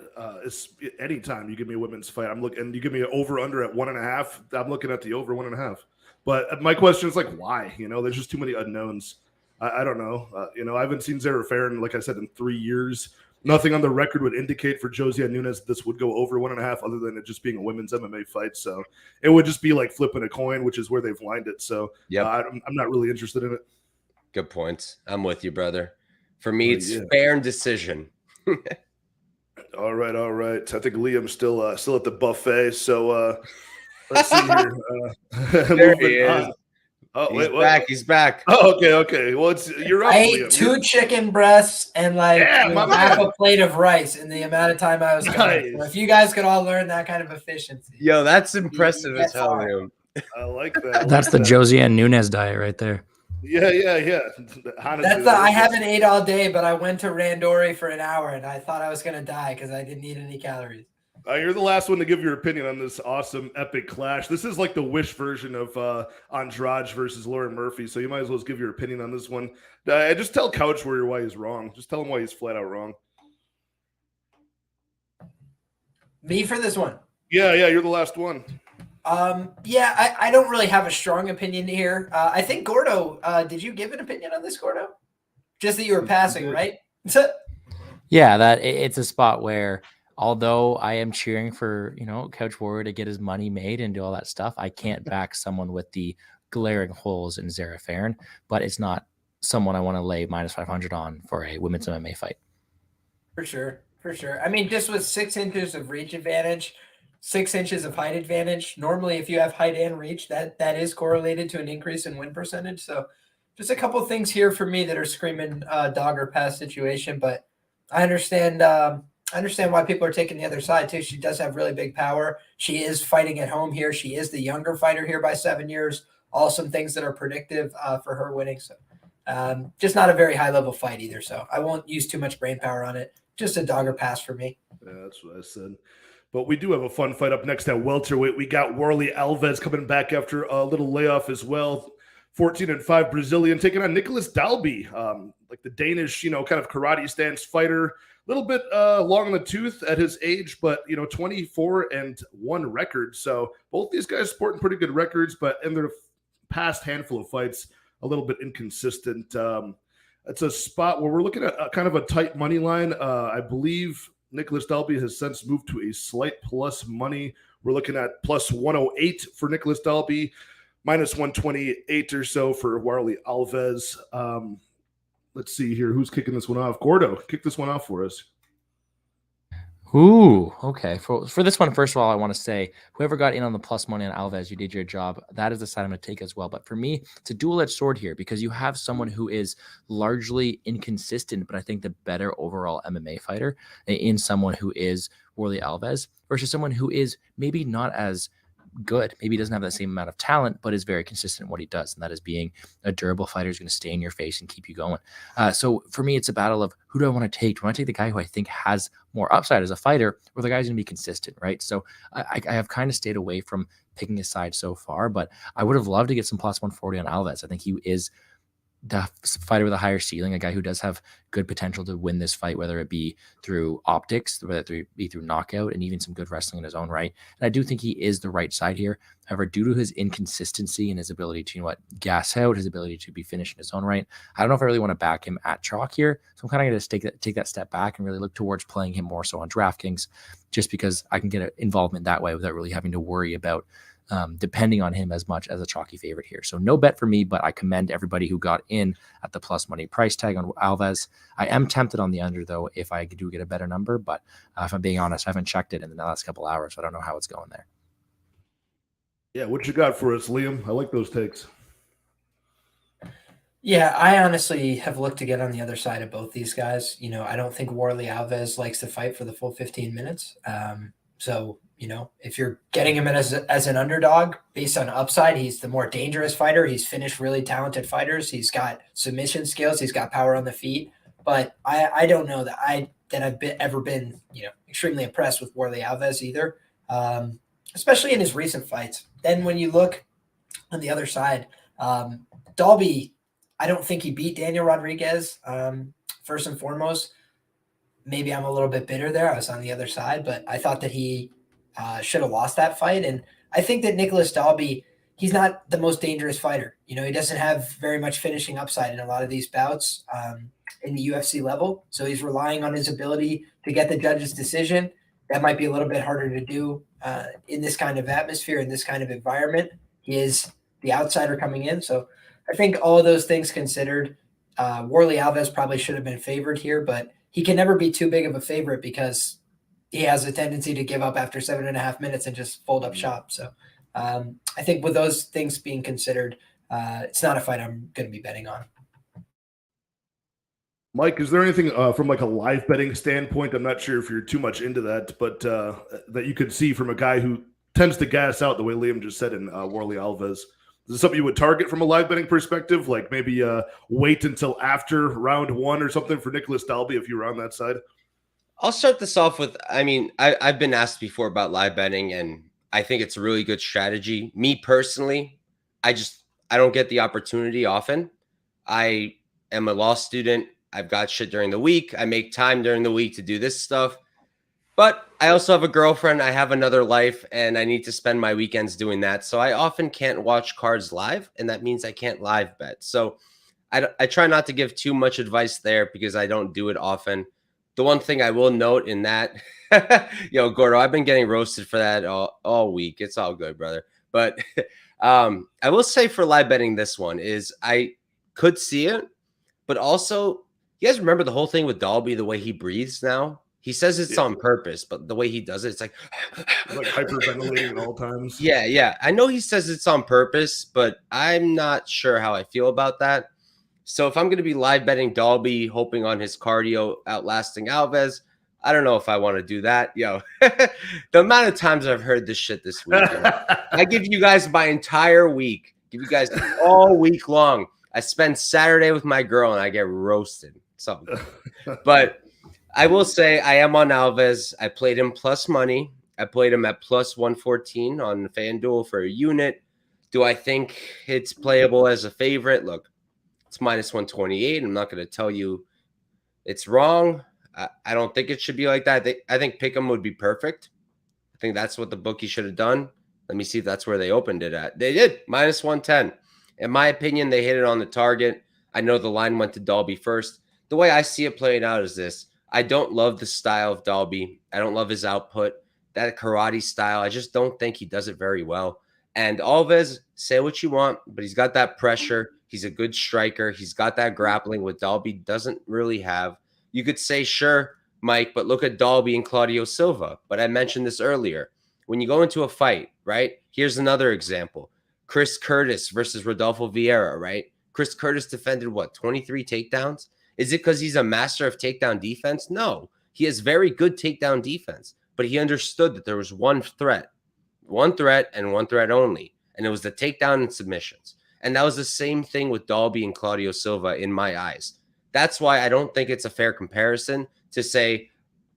anytime you give me a women's fight, I'm looking, and you give me an over under at 1.5, I'm looking at the over 1.5. But my question is like, why? There's just too many unknowns. I don't know. I haven't seen Zara Fairn, like I said, in 3 years. Nothing on the record would indicate for Josie and Nunes this would go over 1.5, other than it just being a women's MMA fight. So it would just be like flipping a coin, which is where they've lined it. So I'm not really interested in it. Good points. I'm with you, brother. For me, it's fair decision. All right. I think Liam's still at the buffet. So let's see here. There he is. He's back. Oh, okay. Well, you're up. I ate Liam. 2 chicken breasts and half a plate of rice in the amount of time I was gone. So if you guys could all learn that kind of efficiency. Yo, that's impressive as hell, Liam. I like that. That's the Josie and Nunes diet right there. Yeah. Honestly, I haven't ate all day, but I went to Randori for an hour, and I thought I was going to die because I didn't eat any calories. You're the last one to give your opinion on this awesome epic clash. This is like the Wish version of Andrade versus Lauren Murphy, so you might as well just give your opinion on this one. Just tell CouchWarrior why he's wrong. Just tell him why he's flat out wrong. Me for this one? Yeah, you're the last one. I don't really have a strong opinion here. I think Gordo, did you give an opinion on this, Gordo? Just that you were passing, right? Yeah, that it's a spot where, although I am cheering for, CouchWarrior to get his money made and do all that stuff, I can't back someone with the glaring holes in Zara Fairn, but it's not someone I want to lay -500 on for a women's MMA fight. For sure. I mean, just with 6 inches of reach advantage, 6 inches of height advantage. Normally, if you have height and reach, that is correlated to an increase in win percentage. So just a couple things here for me that are screaming dog or pass situation, but I understand why people are taking the other side too. She does have really big power. She is fighting at home here. She is the younger fighter here by 7 years. All some things that are predictive for her winning. So just not a very high level fight either. So I won't use too much brain power on it. Just a dog or pass for me. Yeah, that's what I said. But we do have a fun fight up next at welterweight. We got Warlley Alves coming back after a little layoff as well. 14-5 Brazilian, taking on Nicholas Dalby, like the Danish, kind of karate stance fighter. A little bit long in the tooth at his age, but 24-1 record. So both these guys sporting pretty good records, but in their past handful of fights, a little bit inconsistent. It's a spot where we're looking at kind of a tight money line. I believe Nicholas Dalby has since moved to a slight plus money. We're looking at plus 108 for Nicholas Dalby, minus 128 or so for Warlley Alves. Let's see here. Who's kicking this one off? Gordo, kick this one off for us. Ooh, okay. For this one, first of all, I want to say whoever got in on the plus money on Alves, you did your job. That is the side I'm going to take as well. But for me, it's a dual-edged sword here because you have someone who is largely inconsistent, but I think the better overall MMA fighter in someone who is Warlley Alves versus someone who is maybe not as good. Maybe he doesn't have the same amount of talent, but is very consistent in what he does. And that is being a durable fighter who's going to stay in your face and keep you going. So for me, it's a battle of who do I want to take? Do I want to take the guy who I think has more upside as a fighter or the guy who's going to be consistent, right? So I have kind of stayed away from picking a side so far, but I would have loved to get some plus 140 on Alves. I think he is the fighter with a higher ceiling, a guy who does have good potential to win this fight, whether it be through optics, whether it be through knockout, and even some good wrestling in his own right. And I do think he is the right side here. However, due to his inconsistency and his ability to, gas out, his ability to be finished in his own right, I don't know if I really want to back him at chalk here. So I'm kind of going to take that step back and really look towards playing him more so on DraftKings, just because I can get an involvement that way without really having to worry about depending on him as much as a chalky favorite here. So no bet for me, but I commend everybody who got in at the plus money price tag on Alves. I am tempted on the under though, if I do get a better number, but if I'm being honest, I haven't checked it in the last couple hours, so I don't know how it's going there. Yeah, what you got for us, Liam? I like those takes. Yeah, I honestly have looked to get on the other side of both these guys. I don't think Warlley Alves likes to fight for the full 15 minutes. So if you're getting him in as an underdog based on upside, he's the more dangerous fighter. He's finished really talented fighters. He's got submission skills. He's got power on the feet. But I don't know that I've ever been extremely impressed with Warlley Alves either, especially in his recent fights. Then when you look on the other side, Dalby, I don't think he beat Daniel Rodrigues. First and foremost, maybe I'm a little bit bitter there. I was on the other side, but I thought that he should have lost that fight. And I think that Nicholas Dalby, he's not the most dangerous fighter. He doesn't have very much finishing upside in a lot of these bouts in the UFC level. So he's relying on his ability to get the judge's decision. That might be a little bit harder to do in this kind of atmosphere, in this kind of environment. He is the outsider coming in. So I think all of those things considered, Warlley Alves probably should have been favored here, but he can never be too big of a favorite because he has a tendency to give up after 7.5 minutes and just fold up shop. So I think with those things being considered, it's not a fight I'm going to be betting on. Mike, is there anything from like a live betting standpoint? I'm not sure if you're too much into that, but that you could see from a guy who tends to gas out the way Liam just said in Warlley Alves. Is this something you would target from a live betting perspective? Like maybe wait until after round one or something for Nicholas Dalby if you were on that side? I'll start this off with, I've been asked before about live betting, and I think it's a really good strategy. Me personally, I don't get the opportunity often. I am a law student. I've got shit during the week. I make time during the week to do this stuff. But I also have a girlfriend. I have another life, and I need to spend my weekends doing that. So I often can't watch cards live, and that means I can't live bet. So I try not to give too much advice there because I don't do it often. The one thing I will note in that, Gordo, I've been getting roasted for that all week. It's all good, brother. But I will say for live betting this one is I could see it, but also you guys remember the whole thing with Dalby, the way he breathes now? He says it's on purpose, but the way he does it, it's like hyperventilating at all times. Yeah. I know he says it's on purpose, but I'm not sure how I feel about that. So if I'm going to be live betting Dalby, hoping on his cardio outlasting Alves, I don't know if I want to do that. The amount of times I've heard this shit this week. I give you guys my entire week. Give you guys all week long. I spend Saturday with my girl and I get roasted. Something. But I will say I am on Alves. I played him plus money. I played him at plus 114 on FanDuel for a unit. Do I think it's playable as a favorite? Look, it's minus 128. I'm not going to tell you it's wrong. I don't think it should be like that. I think Pick'em would be perfect. I think that's what the bookie should have done. Let me see if that's where they opened it at. They did, minus 110. In my opinion, they hit it on the target. I know the line went to Dalby first. The way I see it playing out is this. I don't love the style of Dalby. I don't love his output. That karate style, I just don't think he does it very well. And Alves, say what you want, but he's got that pressure. He's a good striker. He's got that grappling, what Dalby doesn't really have. You could say, sure, Mike, but look at Dalby and Claudio Silva. But I mentioned this earlier. When you go into a fight, right? Here's another example. Chris Curtis versus Rodolfo Vieira, right? Chris Curtis defended, 23 takedowns? Is it because he's a master of takedown defense? No. He has very good takedown defense, but he understood that there was one threat and one threat only, and it was the takedown and submissions. And that was the same thing with Dalby and Claudio Silva in my eyes. That's why I don't think it's a fair comparison to say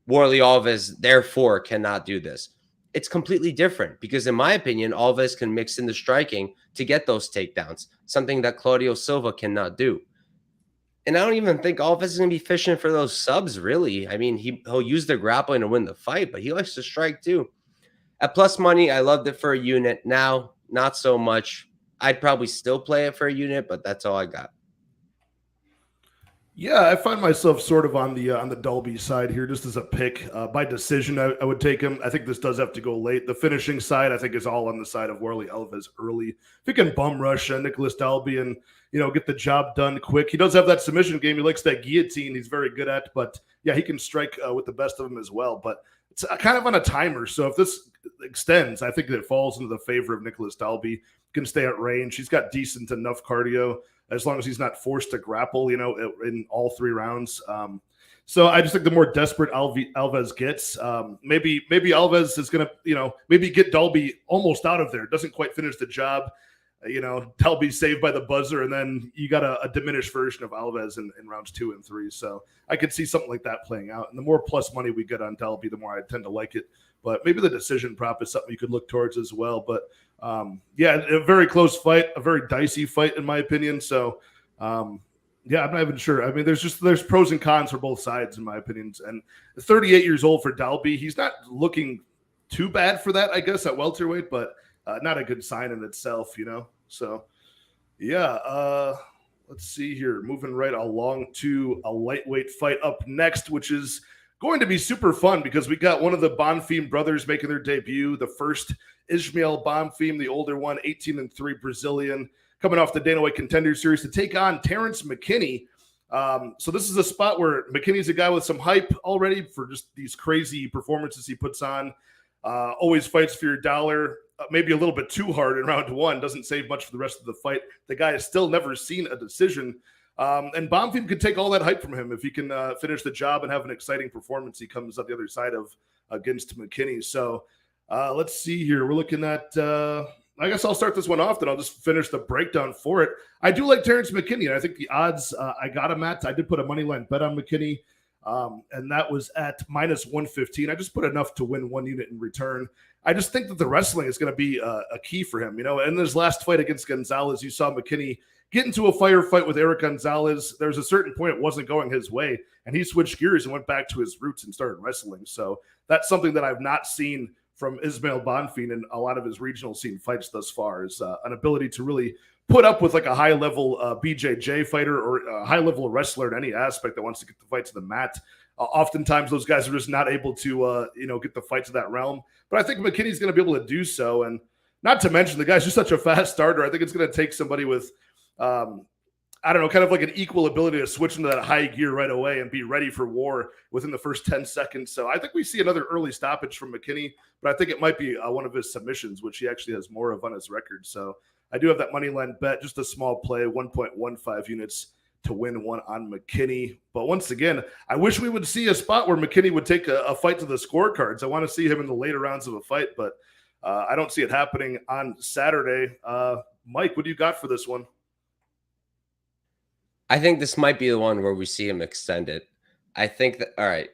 Warlley Alves, therefore, cannot do this. It's completely different because, in my opinion, Alves can mix in the striking to get those takedowns, something that Claudio Silva cannot do. And I don't even think Alves is going to be fishing for those subs, really. I mean, he'll use the grappling to win the fight, but he likes to strike too. At plus money, I loved it for a unit. Now, not so much. I'd probably still play it for a unit, but that's all I got. Yeah, I find myself sort of on the Dalby side here, just as a pick. By decision, I would take him. I think this does have to go late. The finishing side, I think, is all on the side of Warlley Alves early. If he can bum rush Nicholas Dalby and get the job done quick. He does have that submission game. He likes that guillotine. He's very good at. But yeah, he can strike with the best of them as well. But it's kind of on a timer. So if this extends, I think it falls into the favor of Nicholas Dalby. Can stay at range. He's got decent enough cardio, as long as he's not forced to grapple, in all 3 rounds. So I just think the more desperate Alves gets, maybe Alves is going to, maybe get Dalby almost out of there. Doesn't quite finish the job. Dalby saved by the buzzer, and then you got a diminished version of Alves in rounds 2 and 3. So I could see something like that playing out. And the more plus money we get on Dalby, the more I tend to like it. But maybe the decision prop is something you could look towards as well. But yeah, a very close fight, a very dicey fight in my opinion. So yeah, I'm not even sure. I mean, there's pros and cons for both sides in my opinions. And 38 years old for Dalby, he's not looking too bad for that, I guess, at welterweight, but not a good sign in itself, So yeah, let's see here. Moving right along to a lightweight fight up next, which is going to be super fun because we got one of the Bonfim brothers making their debut. The first Ismael Bonfim, the older one, 18-3 Brazilian, coming off the Dana White Contender Series to take on Terrence Mckinney. So this is a spot where McKinney's a guy with some hype already for just these crazy performances he puts on. Always fights for your dollar, maybe a little bit too hard in round 1. Doesn't save much for the rest of the fight. The guy has still never seen a decision. And Bonfim could take all that hype from him if he can finish the job and have an exciting performance. He comes up the other side of against McKinney. So let's see here. We're looking at, I guess I'll start this one off, then I'll just finish the breakdown for it. I do like Terrence McKinney, and I think the odds I got him at, I did put a money line bet on McKinney, and that was at minus 115. I just put enough to win 1 unit in return. I just think that the wrestling is going to be a key for him. In his last fight against Gonzalez, you saw McKinney get into a firefight with Eric Gonzalez. There was a certain point it wasn't going his way, and he switched gears and went back to his roots and started wrestling. So that's something that I've not seen from Ismael Bonfim in a lot of his regional scene fights thus far, is an ability to really put up with like a high-level BJJ fighter or a high-level wrestler in any aspect that wants to get the fight to the mat. Oftentimes, those guys are just not able to, get the fight to that realm. But I think McKinney's going to be able to do so. And not to mention, the guy's just such a fast starter. I think it's going to take somebody with, kind of like an equal ability to switch into that high gear right away and be ready for war within the first 10 seconds. So I think we see another early stoppage from McKinney, but I think it might be one of his submissions, which he actually has more of on his record. So I do have that money line bet, just a small play, 1.15 units to win one on McKinney. But once again, I wish we would see a spot where McKinney would take a fight to the scorecards. I want to see him in the later rounds of a fight, but I don't see it happening on Saturday. Mike, what do you got for this one? I think this might be the one where we see him extend it. I think that, all right,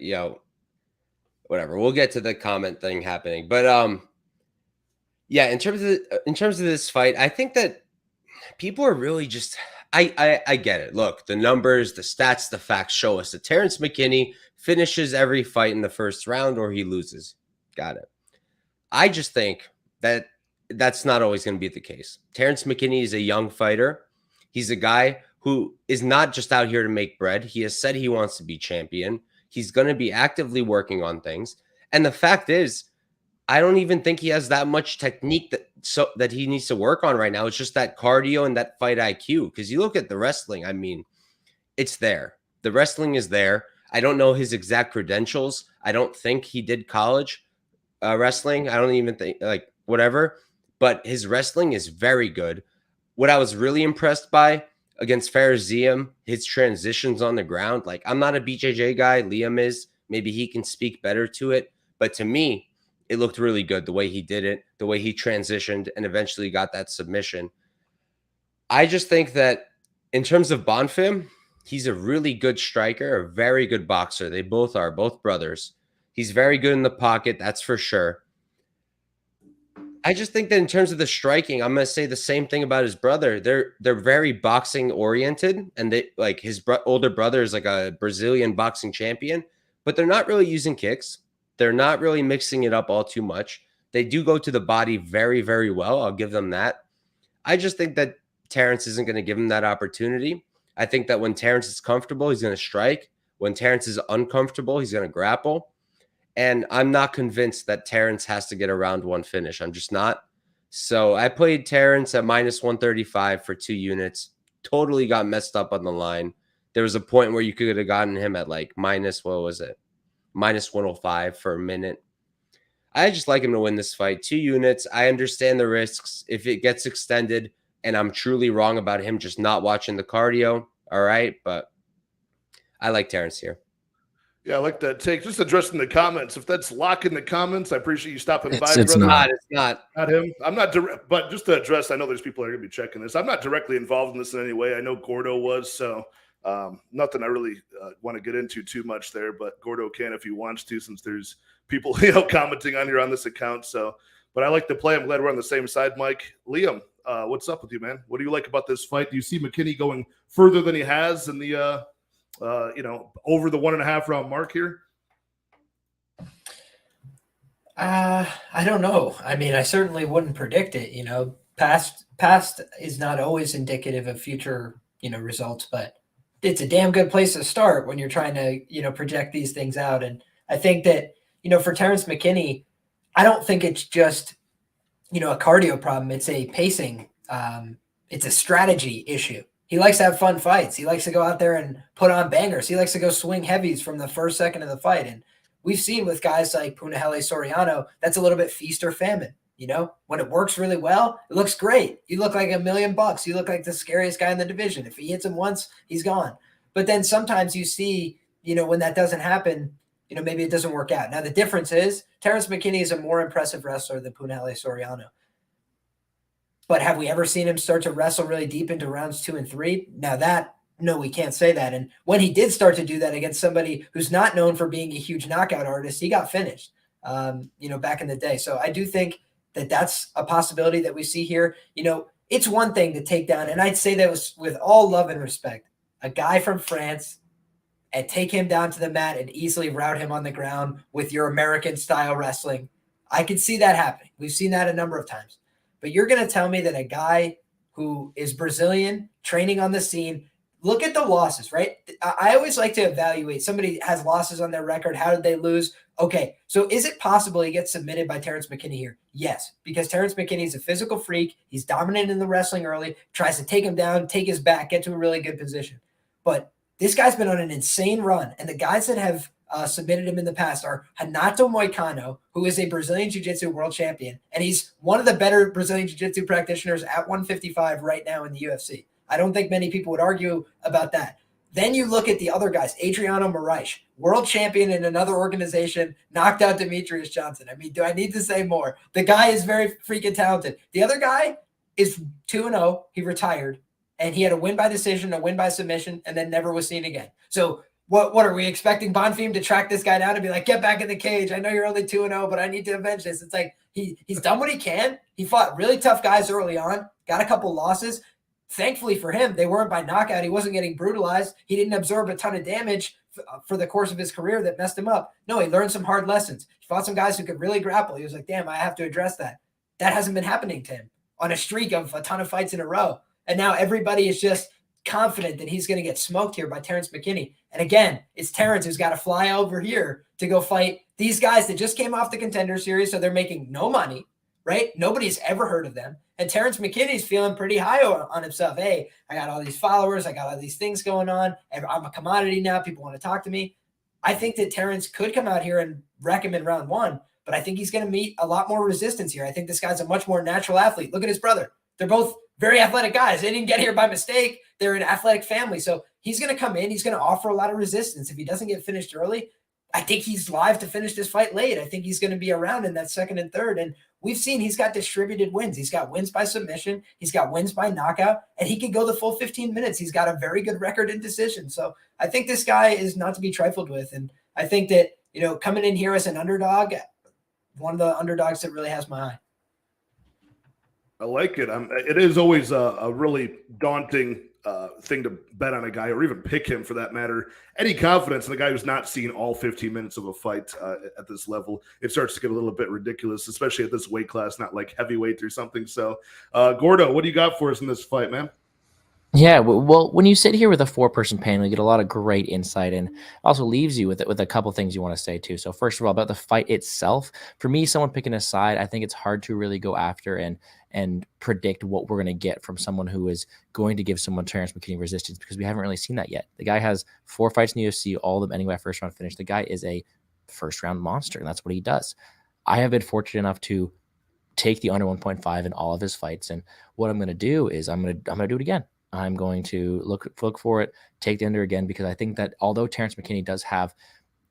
whatever. We'll get to the comment thing happening. But Yeah, in terms of this fight, I think that people are really just I get it. Look, the numbers, the stats, the facts show us that Terrence McKinney finishes every fight in the first round or he loses. Got it. I just think that that's not always going to be the case. Terrence McKinney is a young fighter. He's a guy who is not just out here to make bread. He has said he wants to be champion. He's going to be actively working on things. And the fact is, I don't even think he has that much technique that he needs to work on right now. It's just that cardio and that fight IQ. Because you look at the wrestling, I mean, it's there. The wrestling is there. I don't know his exact credentials. I don't think he did college wrestling. I don't even think whatever. But his wrestling is very good. What I was really impressed by against Fairn, his transitions on the ground. Like, I'm not a BJJ guy. Liam is. Maybe he can speak better to it. But to me, it looked really good, the way he did it, the way he transitioned and eventually got that submission. I just think that in terms of Bonfim, he's a really good striker, a very good boxer. They both are, both brothers. He's very good in the pocket, that's for sure. I just think that in terms of the striking, I'm going to say the same thing about his brother. They're very boxing oriented, and they like his older brother is like a Brazilian boxing champion, but they're not really using kicks. They're not really mixing it up all too much. They do go to the body very, very well. I'll give them that. I just think that Terrence isn't going to give him that opportunity. I think that when Terrence is comfortable, he's going to strike. When Terrence is uncomfortable, he's going to grapple. And I'm not convinced that Terrence has to get a round one finish. I'm just not. So I played Terrence at minus 135 for 2 units. Totally got messed up on the line. There was a point where you could have gotten him at like minus, what was it? Minus 105 for a minute. I just like him to win this fight. 2 units. I understand the risks. If it gets extended and I'm truly wrong about him just not watching the cardio, all right. But I like Terrence here. Yeah, I like that take. Just addressing the comments. If that's Lock in the comments, I appreciate you stopping by. It's brother. Not him. I'm not direct, but just to address, I know there's people that are going to be checking this. I'm not directly involved in this in any way. I know Gordo was, so nothing I really want to get into too much there, but Gordo can if he wants to, since there's people commenting on here on this account. So, but I like to play. I'm glad we're on the same side, Mike. Liam, what's up with you, man? What do you like about this fight? Do you see McKinney going further than he has in the over the 1.5 round mark here? I don't know. I mean, I certainly wouldn't predict it. Past is not always indicative of future, results, but it's a damn good place to start when you're trying to, project these things out. And I think that, for Terrence McKinney, I don't think it's just, a cardio problem. It's a pacing. It's a strategy issue. He likes to have fun fights. He likes to go out there and put on bangers. He likes to go swing heavies from the first second of the fight. And we've seen with guys like Punahele Soriano, that's a little bit feast or famine. When it works really well, it looks great. You look like $1 million. You look like the scariest guy in the division. If he hits him once, he's gone. But then sometimes you see, when that doesn't happen, maybe it doesn't work out. Now, the difference is Terrence McKinney is a more impressive wrestler than Punahele Soriano. But have we ever seen him start to wrestle really deep into rounds 2 and 3? No, we can't say that. And when he did start to do that against somebody who's not known for being a huge knockout artist, he got finished, back in the day. So I do think that that's a possibility that we see here. It's one thing to take down, and I'd say that was with all love and respect, a guy from France and take him down to the mat and easily rout him on the ground with your American style wrestling. I could see that happening. We've seen that a number of times. But you're going to tell me that a guy who is Brazilian, training on the scene, look at the losses, right? I always like to evaluate. Somebody has losses on their record. How did they lose? Okay, so is it possible he gets submitted by Terrence McKinney here? Yes, because Terrence McKinney is a physical freak. He's dominant in the wrestling early, tries to take him down, take his back, get to a really good position. But this guy's been on an insane run, and the guys that have submitted him in the past are Renato Moicano, who is a Brazilian Jiu-Jitsu world champion, and he's one of the better Brazilian Jiu-Jitsu practitioners at 155 right now in the UFC. I don't think many people would argue about that. Then you look at the other guys, Adriano Moraes, world champion in another organization, knocked out Demetrius Johnson. I mean, do I need to say more? The guy is very freaking talented. The other guy is 2-0. He retired, and he had a win by decision, a win by submission, and then never was seen again. So what are we expecting Bonfim to track this guy down and be like, get back in the cage? I know you're only 2-0, but I need to avenge this. It's like, He's done what he can. He fought really tough guys early on, got a couple losses. Thankfully for him, they weren't by knockout. He wasn't getting brutalized. He didn't absorb a ton of damage for the course of his career that messed him up. No, he learned some hard lessons. He fought some guys who could really grapple. He was like, damn, I have to address that. That hasn't been happening to him on a streak of a ton of fights in a row. And now everybody is just confident that he's going to get smoked here by Terrence McKinney. And again, it's Terrence who's got to fly over here to go fight these guys that just came off the Contender Series, so they're making no money, right? Nobody's ever heard of them. And Terrence McKinney's feeling pretty high on himself. Hey, I got all these followers. I got all these things going on. I'm a commodity now. People want to talk to me. I think that Terrence could come out here and wreck him in round one, but I think he's going to meet a lot more resistance here. I think this guy's a much more natural athlete. Look at his brother. They're both very athletic guys. They didn't get here by mistake. They're an athletic family. So he's going to come in. He's going to offer a lot of resistance. If he doesn't get finished early, I think he's live to finish this fight late. I think he's going to be around in that second and third. And we've seen he's got distributed wins. He's got wins by submission. He's got wins by knockout. And he can go the full 15 minutes. He's got a very good record in decision. So I think this guy is not to be trifled with. And I think that, coming in here as an underdog, one of the underdogs that really has my eye. I like it. It is always a really daunting thing to bet on a guy or even pick him for that matter. Any confidence in a guy who's not seen all 15 minutes of a fight at this level, it starts to get a little bit ridiculous, especially at this weight class, not like heavyweight or something. So, Gordo, what do you got for us in this fight, man? Yeah, well, when you sit here with a 4-person panel, you get a lot of great insight, and also leaves you with a couple things you want to say too. So first of all, about the fight itself, for me, someone picking a side, I think it's hard to really go after and predict what we're going to get from someone who is going to give someone Terrence McKinney resistance, because we haven't really seen that yet. The guy has 4 fights in the UFC, all of them ending by first round finish. The guy is a first round monster, and that's what he does. I have been fortunate enough to take the under 1.5 in all of his fights, and what I'm going to do is I'm going to do it again. I'm going to look for it, take the under again, because I think that although Terrence McKinney does have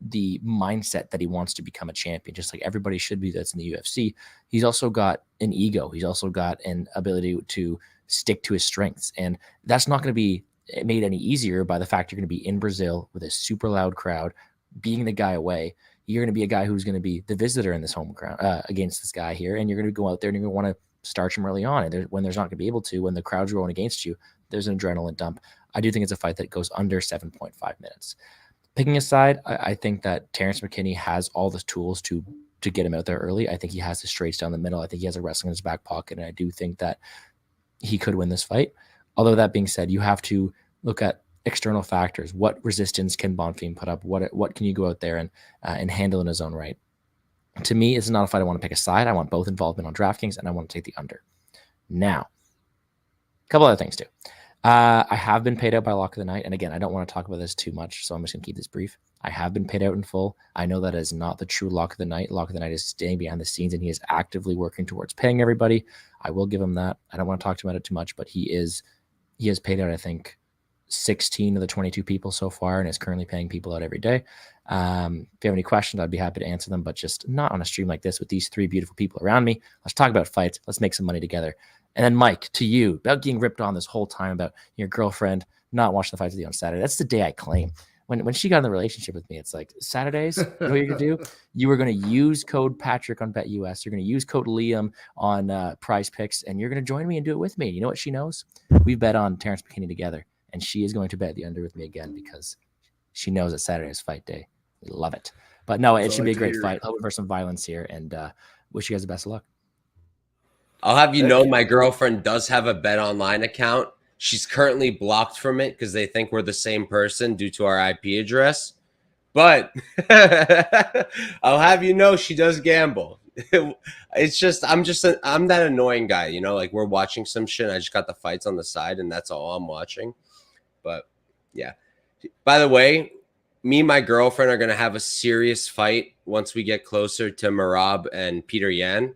the mindset that he wants to become a champion, just like everybody should be that's in the UFC, he's also got an ego. He's also got an ability to stick to his strengths. And that's not going to be made any easier by the fact you're going to be in Brazil with a super loud crowd, being the guy away. You're going to be a guy who's going to be the visitor in this home ground against this guy here. And you're going to go out there and you're going to want to starch him early on. And when there's not going to be able to, when the crowd's going against you, there's an adrenaline dump. I do think it's a fight that goes under 7.5 minutes. Picking a side, I think that Terrence McKinney has all the tools to get him out there early. I think he has the straights down the middle. I think he has a wrestling in his back pocket, and I do think that he could win this fight. Although that being said, you have to look at external factors. What resistance can Bonfim put up? What can you go out there and handle in his own right? To me, it's not a fight I want to pick a side. I want both involvement on DraftKings, and I want to take the under. Now, a couple other things too. I have been paid out by Lock of the Night. And again, I don't want to talk about this too much, so I'm just going to keep this brief. I have been paid out in full. I know that is not the true Lock of the Night. Lock of the Night is staying behind the scenes, and he is actively working towards paying everybody. I will give him that. I don't want to talk to him about it too much, but he has paid out, I think, 16 of the 22 people so far, and is currently paying people out every day. If you have any questions, I'd be happy to answer them, but just not on a stream like this with these 3 beautiful people around me. Let's talk about fights. Let's make some money together. And then, Mike, to you, about getting ripped on this whole time about your girlfriend not watching the fights with you on Saturday. That's the day I claim. When she got in the relationship with me, it's like, Saturdays, you know what you're going to do? You were going to use code Patrick on BetUS. You're going to use code Liam on Prize Picks, and you're going to join me and do it with me. You know what she knows? We've bet on Terrence McKinney together, and she is going to bet the under with me again because she knows that Saturday is fight day. We love it. But no, it should be a great fight. Hoping for some violence here, and wish you guys the best of luck. I'll have you know my girlfriend does have a Bet Online account. She's currently blocked from it because they think we're the same person due to our IP address. But I'll have you know she does gamble. It's just I'm that annoying guy, like we're watching some shit and I just got the fights on the side and that's all I'm watching. But yeah. By the way, me and my girlfriend are going to have a serious fight once we get closer to Merab and Peter Yan,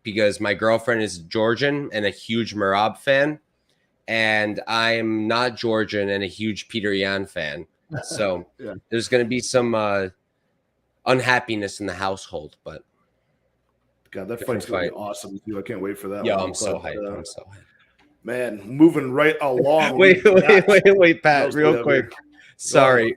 because my girlfriend is Georgian and a huge Merab fan, and I'm not Georgian and a huge Peter Yan fan. So yeah. There's going to be some unhappiness in the household. But God, that fight's going to be awesome too. I can't wait for that. Yeah, I'm so hyped. I'm so hyped. Man, moving right along. wait, Pat, real quick. Sorry.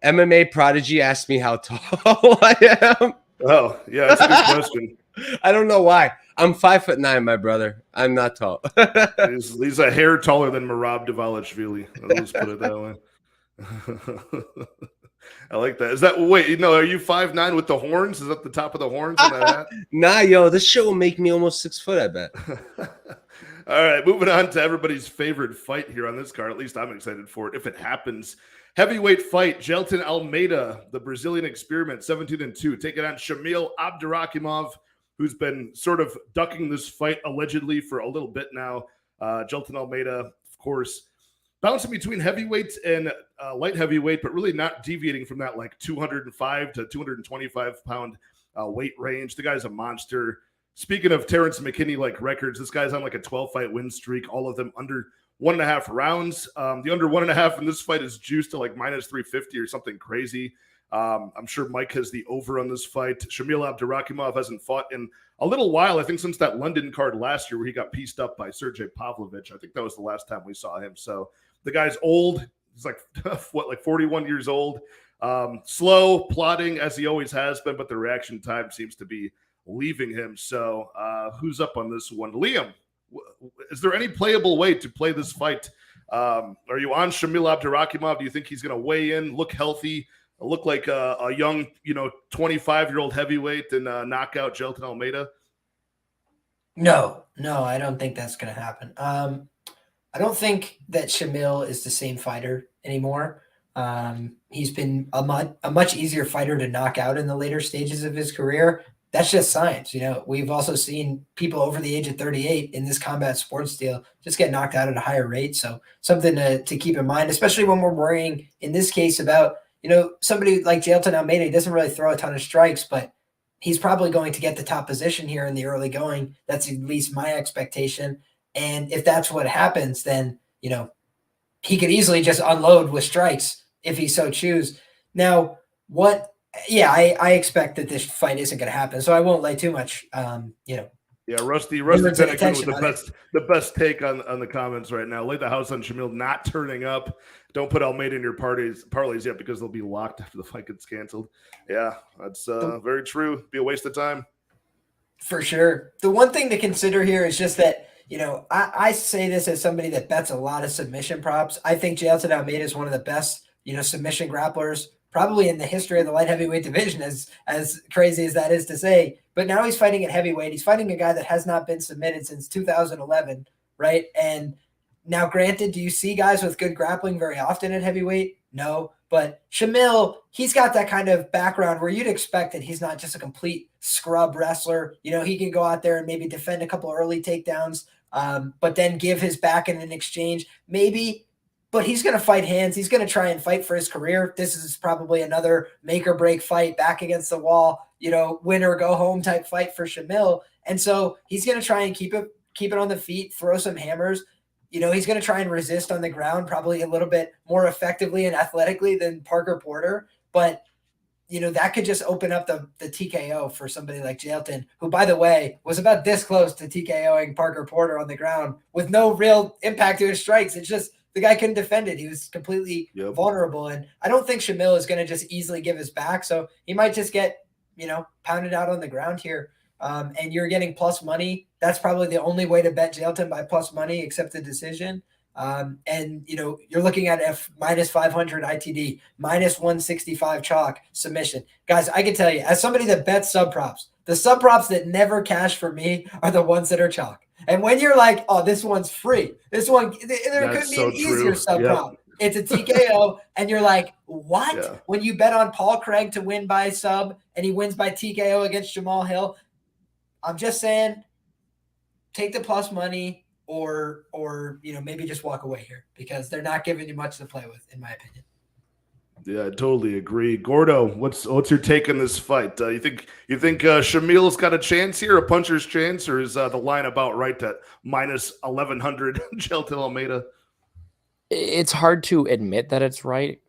MMA Prodigy asked me how tall I am. Oh, yeah, that's a good question. I don't know why. I'm 5'9", my brother. I'm not tall. He's a hair taller than Merab Dvalishvili. Let's put it that way. I like that. Is that wait? No, are you 5'9" with the horns? Is that the top of the horns on that hat? Nah, yo, this show will make me almost 6 foot. I bet. All right, moving on to everybody's favorite fight here on this card. At least I'm excited for it if it happens. Heavyweight fight: Jailton Almeida, the Brazilian experiment, 17-2, taking on Shamil Abdurakhimov, who's been sort of ducking this fight allegedly for a little bit now. Jailton Almeida, of course, bouncing between heavyweight and light heavyweight, but really not deviating from that like 205 to 225 pound weight range. The guy's a monster. Speaking of Terrence McKinney like records, this guy's on like a 12-fight win streak, all of them under 1.5 rounds. The under 1.5 in this fight is juiced to like minus 350 or something crazy. I'm sure Mike has the over on this fight. Shamil Abdurakhimov hasn't fought in a little while, I think since that London card last year where he got pieced up by Sergey Pavlovich. I think that was the last time we saw him. So the guy's old. He's like, what, like 41 years old. Slow, plodding as he always has been, but the reaction time seems to be leaving him. So who's up on this one? Liam, is there any playable way to play this fight? Are you on Shamil Abdurakhimov? Do you think he's going to weigh in, look healthy, look like a young, 25-year-old heavyweight and knock out Jailton Almeida? No, I don't think that's going to happen. I don't think that Shamil is the same fighter anymore. He's been a much easier fighter to knock out in the later stages of his career. That's just science. We've also seen people over the age of 38 in this combat sports deal just get knocked out at a higher rate. So something to keep in mind, especially when we're worrying in this case about, somebody like Jailton Almeida. He doesn't really throw a ton of strikes, but he's probably going to get the top position here in the early going. That's at least my expectation. And if that's what happens, then, he could easily just unload with strikes if he so choose. Now, I expect that this fight isn't going to happen, so I won't lay too much, Yeah, Rusty with the best take on the comments right now. Lay the house on Shamil not turning up. Don't put Almeida in your parlays yet because they'll be locked after the fight gets canceled. Yeah, that's very true. Be a waste of time. For sure. The one thing to consider here is just that, I say this as somebody that bets a lot of submission props. I think Jailton Almeida is one of the best, submission grapplers probably in the history of the light heavyweight division, as crazy as that is to say. But now he's fighting at heavyweight. He's fighting a guy that has not been submitted since 2011, right? And now, granted, do you see guys with good grappling very often at heavyweight? No. But Shamil, he's got that kind of background where you'd expect that he's not just a complete scrub wrestler. He can go out there and maybe defend a couple early takedowns, but then give his back in an exchange. Maybe. But he's going to fight hands. He's going to try and fight for his career. This is probably another make or break fight, back against the wall, win or go home type fight for Shamil. And so he's going to try and keep it on the feet, throw some hammers. He's going to try and resist on the ground probably a little bit more effectively and athletically than Parker Porter. But, that could just open up the TKO for somebody like Jailton, who, by the way, was about this close to TKOing Parker Porter on the ground with no real impact to his strikes. It's just, the guy couldn't defend it. He was completely vulnerable. And I don't think Shamil is going to just easily give his back. So he might just get, pounded out on the ground here. And you're getting plus money. That's probably the only way to bet Jailton by plus money, except the decision. And you're looking at minus 500 ITD, minus 165 chalk submission. Guys, I can tell you, as somebody that bets sub props, the sub props that never cash for me are the ones that are chalk. And when you're like, oh, this one's free, this one, there could be an easier sub prop. It's a TKO, and you're like, what? Yeah. When you bet on Paul Craig to win by sub, and he wins by TKO against Jamal Hill, I'm just saying, take the plus money, or maybe just walk away here, because they're not giving you much to play with, in my opinion. Yeah, I totally agree. Gordo, what's your take on this fight? You think Shamil's got a chance here, a puncher's chance, or is the line about right at minus 1,100 Jailton Almeida? It's hard to admit that it's right.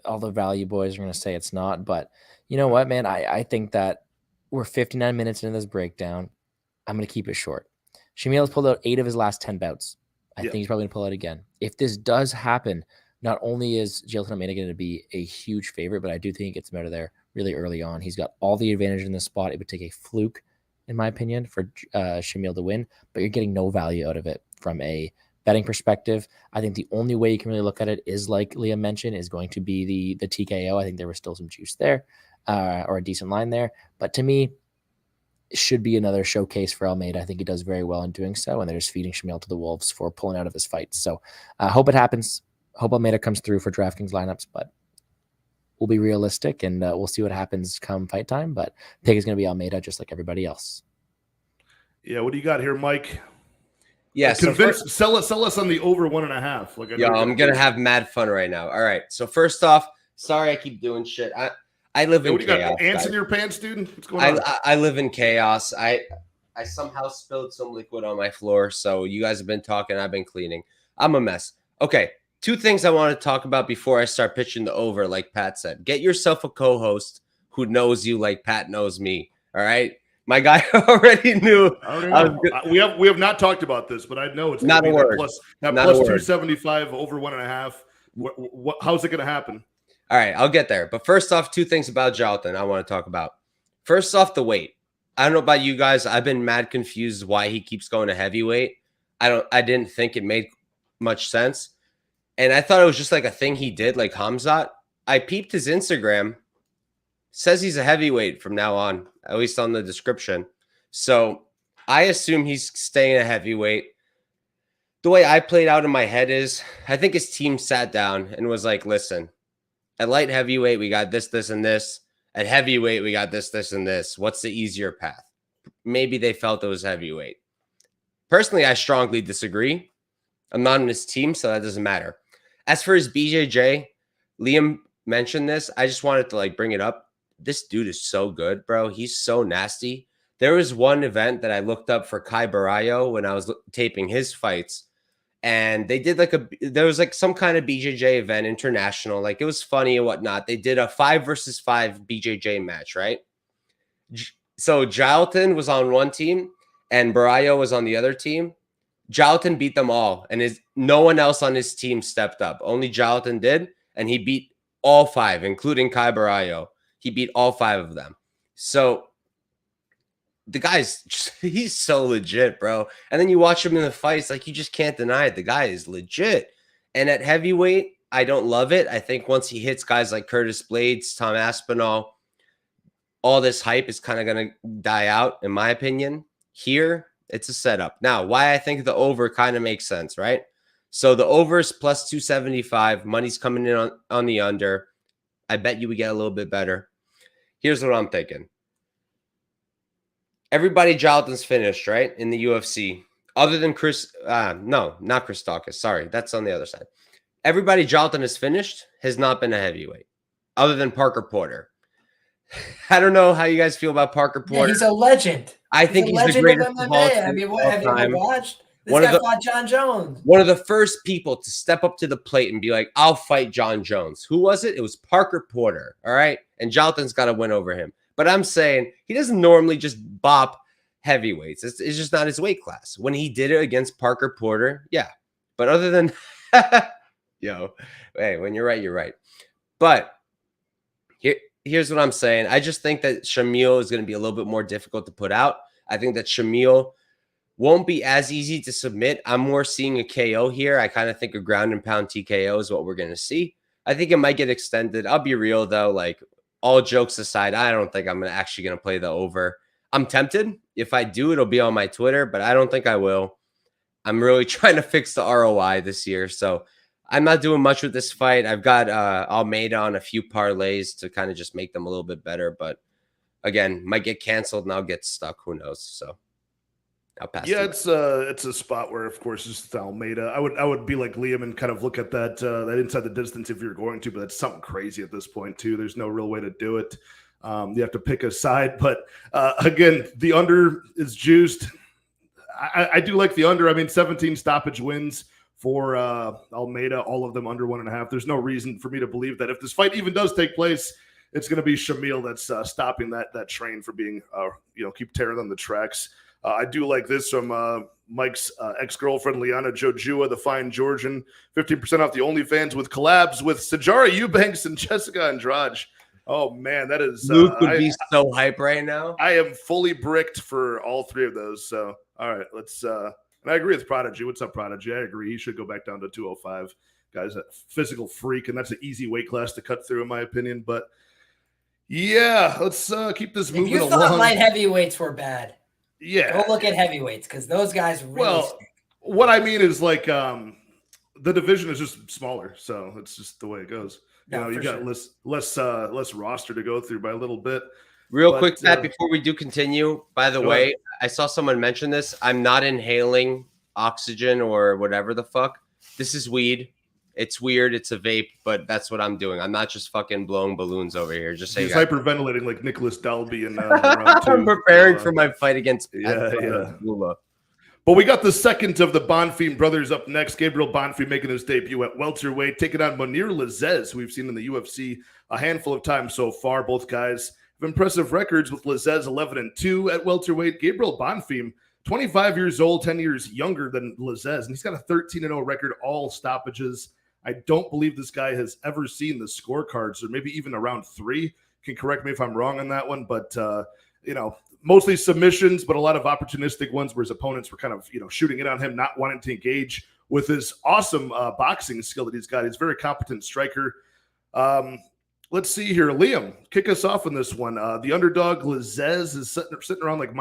All the value boys are going to say it's not, but you know what, man? I think that we're 59 minutes into this breakdown. I'm going to keep it short. Shamil's pulled out 8 of his last 10 bouts. I think he's probably going to pull out again. If this does happen, not only is Jailton Almeida going to be a huge favorite, but I do think he gets him out of there really early on. He's got all the advantage in this spot. It would take a fluke in my opinion, for Shamil to win, but you're getting no value out of it from a betting perspective. I think the only way you can really look at it is, like Liam mentioned, is going to be the TKO. I think there was still some juice there, or a decent line there. But to me, it should be another showcase for Almeida. I think he does very well in doing so, and they're just feeding Shamil to the wolves for pulling out of his fights. So I hope it happens. Hope Almeida comes through for DraftKings lineups, but we'll be realistic, and we'll see what happens come fight time. But pick is going to be Almeida, just like everybody else. Yeah, what do you got here, Mike? Yeah, sell us on the over 1.5. Like, I'm gonna have mad fun right now. All right, so first off, sorry I keep doing shit. I live in chaos. You got ants in your pants, dude? What's going on? I live in chaos. I somehow spilled some liquid on my floor, so you guys have been talking. I've been cleaning. I'm a mess. Okay, 2 things I want to talk about before I start pitching the over. Like Pat said, get yourself a co-host who knows you like Pat knows me. All right. My guy already knew. We have not talked about this, but I know it's not a word. Plus 275 over 1.5. How's it going to happen? All right, I'll get there. But first off, 2 things about Jonathan I want to talk about. First off, the weight. I don't know about you guys. I've been mad confused why he keeps going to heavyweight. I didn't think it made much sense. And I thought it was just like a thing he did, like Hamzat. I peeped his Instagram. Says he's a heavyweight from now on, at least on the description. So I assume he's staying a heavyweight. The way I played out in my head is, I think his team sat down and was like, listen, at light heavyweight, we got this, this, and this. At heavyweight, we got this, this, and this. What's the easier path? Maybe they felt it was heavyweight. Personally, I strongly disagree. I'm not on his team, so that doesn't matter. As for his BJJ, Liam mentioned this. I just wanted to bring it up. This dude is so good, bro. He's so nasty. There was one event that I looked up for Kai Barrayo when I was taping his fights, and they did there was some kind of BJJ event, international. It was funny and whatnot. They did a 5 versus 5 BJJ match, right? So Jalton was on one team and Barrayo was on the other team. Jalton beat them all, and no one else on his team stepped up. Only Jalton did, and he beat all 5, including Kai Barrayo. He beat all 5 of them. So the he's so legit, bro. And then you watch him in the fights, you just can't deny it. The guy is legit. And at heavyweight, I don't love it. I think once he hits guys like Curtis Blades, Tom Aspinall, all this hype is kind of going to die out, in my opinion. Here, it's a setup. Now, why I think the over kind of makes sense, right? So the over is plus 275. Money's coming in on the under. I bet you we get a little bit better. Here's what I'm thinking. Everybody Jalton's finished, right, in the UFC, other than not Chris Dawkins. Sorry, that's on the other side. Everybody Jalton has finished has not been a heavyweight, other than Parker Porter. I don't know how you guys feel about Parker Porter. Yeah, he's a legend. I think he's the greatest of all time. I mean, what have you ever watched? This guy fought John Jones. One of the first people to step up to the plate and be like, I'll fight John Jones. Who was it? It was Parker Porter. All right. And Jalton's got to win over him. But I'm saying he doesn't normally just bop heavyweights. It's just not his weight class. When he did it against Parker Porter, yeah. But other than, hey, when you're right, you're right. But here's what I'm saying. I just think that Shamil is going to be a little bit more difficult to put out. I think that Shamil won't be as easy to submit. I'm more seeing a KO here. I kind of think a ground and pound TKO is what we're going to see. I think it might get extended. I'll be real, though. All jokes aside, I don't think I'm actually going to play the over. I'm tempted. If I do, it'll be on my Twitter, but I don't think I will. I'm really trying to fix the ROI this year, so I'm not doing much with this fight. I've got Almeida on a few parlays to kind of just make them a little bit better, but again, might get canceled and I'll get stuck. Who knows? So I'll pass. Yeah, it's a spot where, of course, it's Almeida. I would be like Liam and kind of look at that inside the distance if you're going to, but that's something crazy at this point too. There's no real way to do it. You have to pick a side, but again, the under is juiced. I do like the under. I mean, 17 stoppage wins for Almeida, all of them under 1.5. There's no reason for me to believe that if this fight even does take place, it's going to be Shamil that's stopping that train for being, keep tearing on the tracks. I do like this from Mike's ex-girlfriend, Liana Jojua, the fine Georgian. 15% off the OnlyFans with collabs with Sajara Eubanks and Jessica Andrade. Oh man, that is Luke would be so hype right now. I am fully bricked for all three of those. So all right, let's and I agree with Prodigy. What's up, Prodigy? I agree. He should go back down to 205. Guy's a physical freak, and that's an easy weight class to cut through, in my opinion. But yeah, let's keep this moving along. If you thought light heavyweights were bad, yeah, go look at heavyweights because those guys really stink. What I mean is like the division is just smaller, so it's just the way it goes. You got less roster to go through by a little bit. Real quick, Pat, before we do continue, by the way, I saw someone mention this. I'm not inhaling oxygen or whatever the fuck. This is weed. It's weird. It's a vape, but that's what I'm doing. I'm not just fucking blowing balloons over here. Just saying. He's hyperventilating like Nicholas Dalby in round 2. I'm preparing for my fight against Lula. But we got the second of the Bonfim brothers up next. Gabriel Bonfim making his debut at welterweight, taking on Mounir Lazzez, who we've seen in the UFC a handful of times so far. Both guys have impressive records, with Lazzez 11-2 at welterweight. Gabriel Bonfim, 25 years old, 10 years younger than Lazzez, and he's got a 13-0 record, all stoppages. I don't believe this guy has ever seen the scorecards, or maybe even around 3. Can correct me if I'm wrong on that one, but mostly submissions, but a lot of opportunistic ones where his opponents were kind of, shooting it on him, not wanting to engage with his awesome boxing skill that he's got. He's a very competent striker. Let's see here. Liam, kick us off on this one. The underdog Lazzez is sitting around like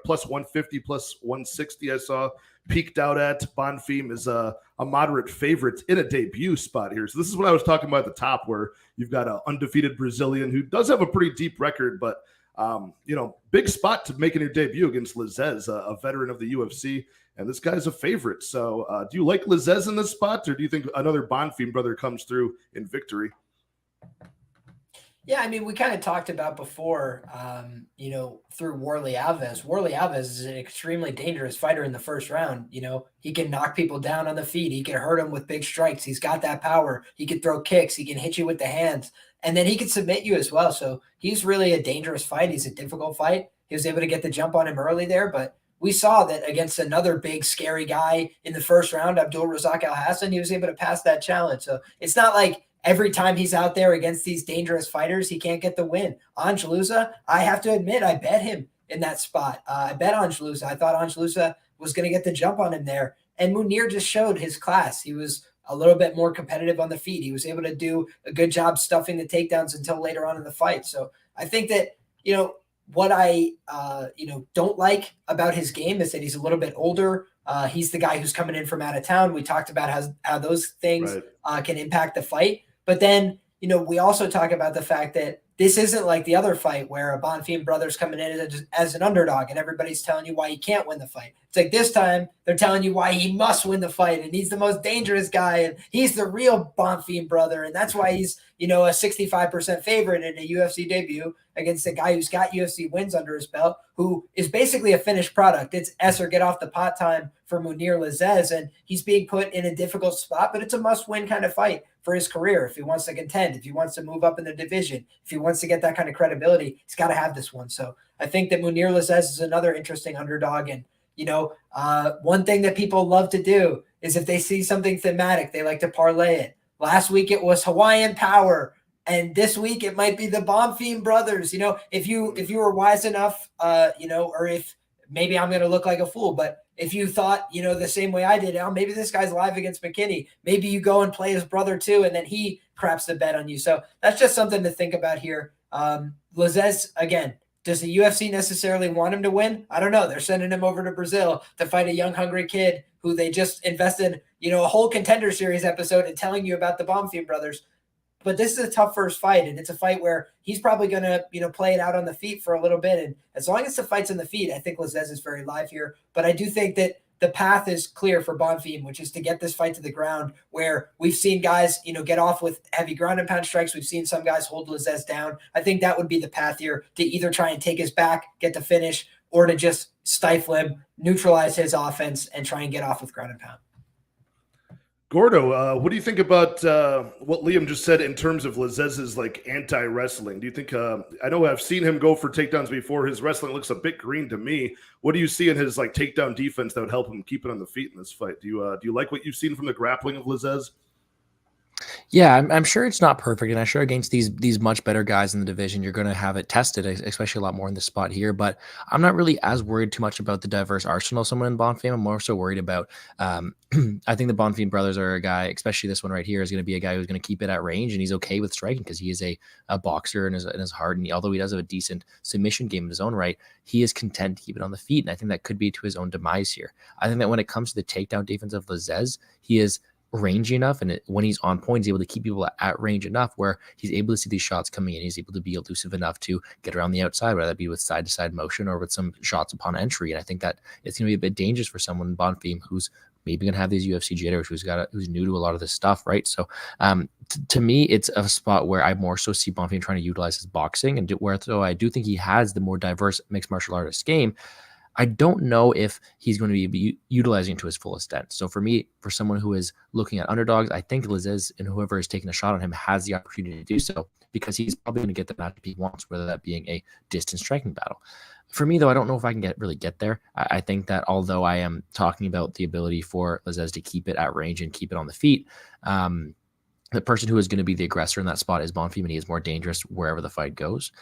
plus 150, plus 160 I saw peaked out at. Bonfim is a moderate favorite in a debut spot here. So this is what I was talking about at the top, where you've got an undefeated Brazilian who does have a pretty deep record, but big spot to making your debut against Lazzez, a veteran of the UFC, and this guy's a favorite. So do you like Lazzez in this spot, or do you think another Bonfim brother comes through in victory? Yeah, I mean, we kind of talked about before, through Warley Alves. Warley Alves is an extremely dangerous fighter in the first round. He can knock people down on the feet. He can hurt them with big strikes. He's got that power. He can throw kicks. He can hit you with the hands. And then he can submit you as well. So he's really a dangerous fight. He's a difficult fight. He was able to get the jump on him early there, but we saw that against another big, scary guy in the first round, Abdul Razak Al Hassan, he was able to pass that challenge. So it's not like every time he's out there against these dangerous fighters, he can't get the win. Angelusa, I have to admit, I bet him in that spot. I bet Angelusa. I thought Angelusa was going to get the jump on him there. And Mounir just showed his class. He was a little bit more competitive on the feet. He was able to do a good job stuffing the takedowns until later on in the fight. So I think that, what I, don't like about his game is that he's a little bit older. He's the guy who's coming in from out of town. We talked about how those things can impact the fight. But then, we also talk about the fact that this isn't like the other fight where a Bonfim brother's coming in as an underdog and everybody's telling you why he can't win the fight. It's like this time they're telling you why he must win the fight and he's the most dangerous guy and he's the real Bonfim brother. And that's why he's, a 65% favorite in a UFC debut against a guy who's got UFC wins under his belt, who is basically a finished product. It's S or get off the pot time for Mounir Lazzez, and he's being put in a difficult spot, but it's a must-win kind of fight for his career. If he wants to contend, if he wants to move up in the division, if he wants to get that kind of credibility, he's got to have this one. So I think that Mounir Lazzez is another interesting underdog. And, one thing that people love to do is if they see something thematic, they like to parlay it. Last week it was Hawaiian Power, and this week it might be the Bonfim brothers. If you were wise enough, or if maybe I'm going to look like a fool, but if you thought, the same way I did, maybe this guy's live against McKinney, maybe you go and play his brother too, and then he craps the bet on you. So that's just something to think about here. Lazzez, again, does the UFC necessarily want him to win? I don't know. They're sending him over to Brazil to fight a young, hungry kid who they just invested, a whole Contender Series episode in telling you about the Bonfim brothers. But this is a tough first fight, and it's a fight where he's probably going to, play it out on the feet for a little bit. And as long as the fight's on the feet, I think Lazzez is very live here. But I do think that the path is clear for Bonfim, which is to get this fight to the ground, where we've seen guys, get off with heavy ground and pound strikes. We've seen some guys hold Lazzez down. I think that would be the path here, to either try and take his back, get the finish, or to just stifle him, neutralize his offense, and try and get off with ground and pound. Gordo, what do you think about what Liam just said in terms of Lazzez's anti-wrestling? Do you think I know I've seen him go for takedowns before. His wrestling looks a bit green to me. What do you see in his takedown defense that would help him keep it on the feet in this fight? Do you like what you've seen from the grappling of Lazzez? Yeah, I'm sure it's not perfect, and I'm sure against these much better guys in the division, you're going to have it tested, especially a lot more in this spot here. But I'm not really as worried too much about the diverse arsenal of someone in Bonfim. I'm more so worried about. I think the Bonfim brothers are a guy, especially this one right here, is going to be a guy who's going to keep it at range, and he's okay with striking because he is a boxer in his heart, and although he does have a decent submission game in his own right, he is content to keep it on the feet, and I think that could be to his own demise here. I think that when it comes to the takedown defense of Lazzez, he is rangy enough, and when he's on point, he's able to keep people at range enough where he's able to see these shots coming in. He's able to be elusive enough to get around the outside, whether that be with side-to-side motion or with some shots upon entry. And I think that it's going to be a bit dangerous for someone in Bonfim who's maybe going to have these UFC jitters, who's new to a lot of this stuff, right? So to me, it's a spot where I more so see Bonfim trying to utilize his boxing, and where though I do think he has the more diverse mixed martial artist game, I don't know if he's going to be utilizing it to his full extent. So for me, for someone who is looking at underdogs, I think Lazzez and whoever is taking a shot on him has the opportunity to do so because he's probably going to get the matchup he wants, whether that being a distance striking battle. For me, though, I don't know if I can really get there. I think that although I am talking about the ability for Lazzez to keep it at range and keep it on the feet, the person who is going to be the aggressor in that spot is Bonfim, and he is more dangerous wherever the fight goes.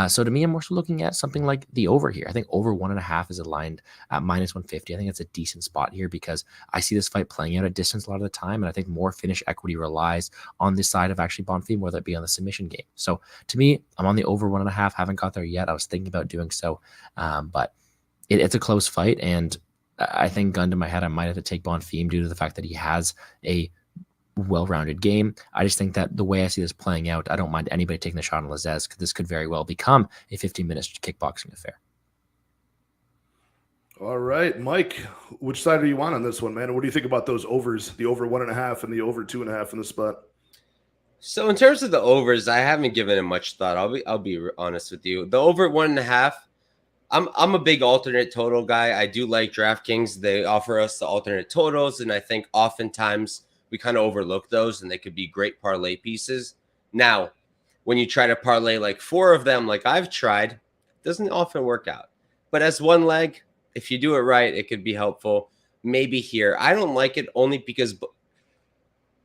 So to me, I'm more so looking at something like the over here. I think over 1.5 is aligned at -150. I think it's a decent spot here because I see this fight playing out at distance a lot of the time, and I think more finish equity relies on the side of actually Bonfim, whether it be on the submission game. So to me, I'm on the over 1.5. Haven't got there yet. I was thinking about doing so, but it's a close fight, and I think gun to my head, I might have to take Bonfim due to the fact that he has a well-rounded game. I just think that the way I see this playing out, I don't mind anybody taking the shot on Lazzez because this could very well become a 15-minute kickboxing affair. All right, Mike, which side are you on this one, man? What do you think about those overs, the over 1.5 and the over 2.5 in the spot? So in terms of the overs, I haven't given it much thought. I'll be honest with you. The over 1.5, I'm a big alternate total guy. I do like DraftKings. They offer us the alternate totals, and I think oftentimes we kind of overlook those, and they could be great parlay pieces. Now, when you try to parlay like 4 of them, like I've tried, it doesn't often work out. But as one leg, if you do it right, it could be helpful. Maybe here. I don't like it only because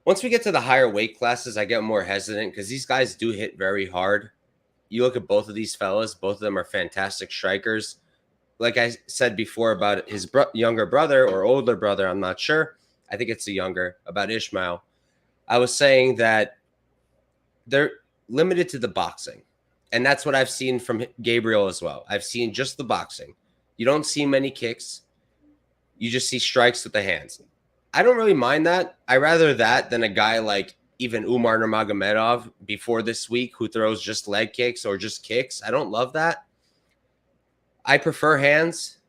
once we get to the higher weight classes, I get more hesitant because these guys do hit very hard. You look at both of these fellas, both of them are fantastic strikers. Like I said before about his younger brother or older brother, I'm not sure. I think it's the younger, about Ishmael. I was saying that they're limited to the boxing. And that's what I've seen from Gabriel as well. I've seen just the boxing. You don't see many kicks. You just see strikes with the hands. I don't really mind that. I rather that than a guy like even Umar Nurmagomedov before this week who throws just leg kicks or just kicks. I don't love that. I prefer hands.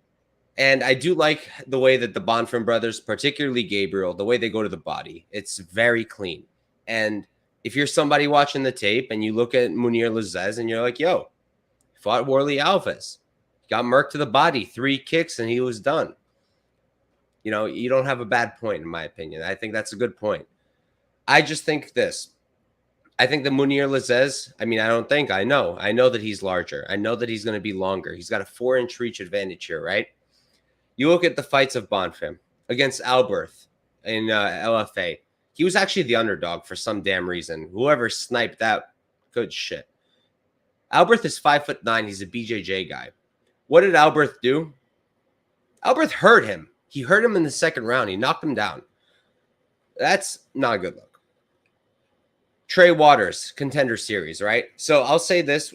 And I do like the way that the Bonfim brothers, particularly Gabriel, the way they go to the body. It's very clean. And if you're somebody watching the tape and you look at Munir Lazzez and you're like, yo, fought Warley Alves, got murked to the body, 3 kicks, and he was done. You know, you don't have a bad point, in my opinion. I think that's a good point. I just think this. I think the Munir Lazzez, I know that he's larger. I know that he's going to be longer. He's got a 4-inch reach advantage here, right? You look at the fights of Bonfim against Alberth in LFA. He was actually the underdog for some damn reason. Whoever sniped that, good shit. Alberth is 5'9". He's a BJJ guy. What did Alberth do? Alberth hurt him. He hurt him in the second round. He knocked him down. That's not a good look. Trey Waters, Contender Series, right? So I'll say this.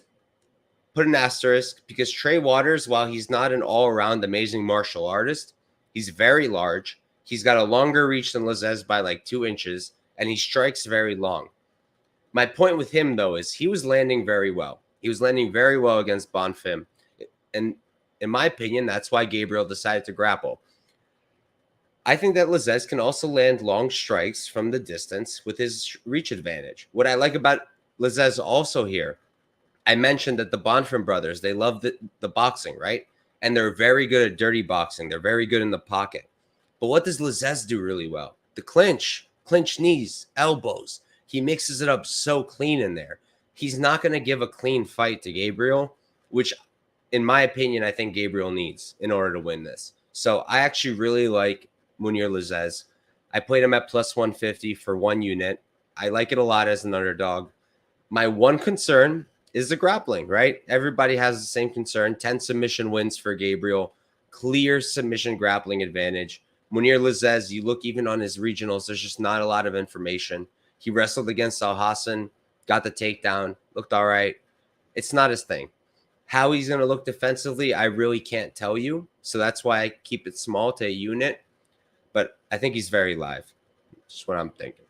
Put an asterisk because Trey Waters, while he's not an all-around amazing martial artist, he's very large. He's got a longer reach than Lazzez by like 2 inches, and he strikes very long. My point with him, though, is he was landing very well. He was landing very well against Bonfim. And in my opinion, that's why Gabriel decided to grapple. I think that Lazzez can also land long strikes from the distance with his reach advantage. What I like about Lazzez also here, I mentioned that the Bonfim brothers, they love the boxing, right? And they're very good at dirty boxing. They're very good in the pocket. But what does Lazzez do really well? The clinch knees, elbows. He mixes it up so clean in there. He's not going to give a clean fight to Gabriel, which, in my opinion, I think Gabriel needs in order to win this. So I actually really like Munir Lazzez. I played him at plus 150 for 1 unit. I like it a lot as an underdog. My one concern is the grappling, right? Everybody has the same concern. 10 submission wins for Gabriel. Clear submission grappling advantage. Munir Lazzez, you look even on his regionals, there's just not a lot of information. He wrestled against Al Hassan, got the takedown, looked all right. It's not his thing. How he's going to look defensively, I really can't tell you. So that's why I keep it small to a unit. But I think he's very live. Just what I'm thinking.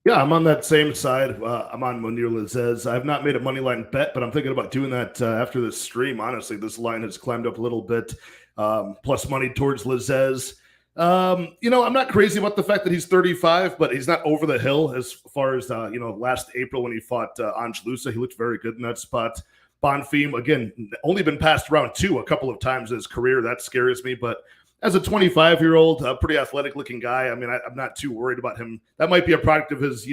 Yeah, I'm on that same side. I'm on Munir Lazzez. I've not made a money line bet, but I'm thinking about doing that after this stream. Honestly, this line has climbed up a little bit, plus money towards Lazzez. I'm not crazy about the fact that he's 35, but he's not over the hill as far as, last April when he fought Angelusa. He looked very good in that spot. Bonfim, again, only been past round 2 a couple of times in his career. That scares me, but as a 25-year-old, pretty athletic-looking guy, I mean, I'm not too worried about him. That might be a product of his,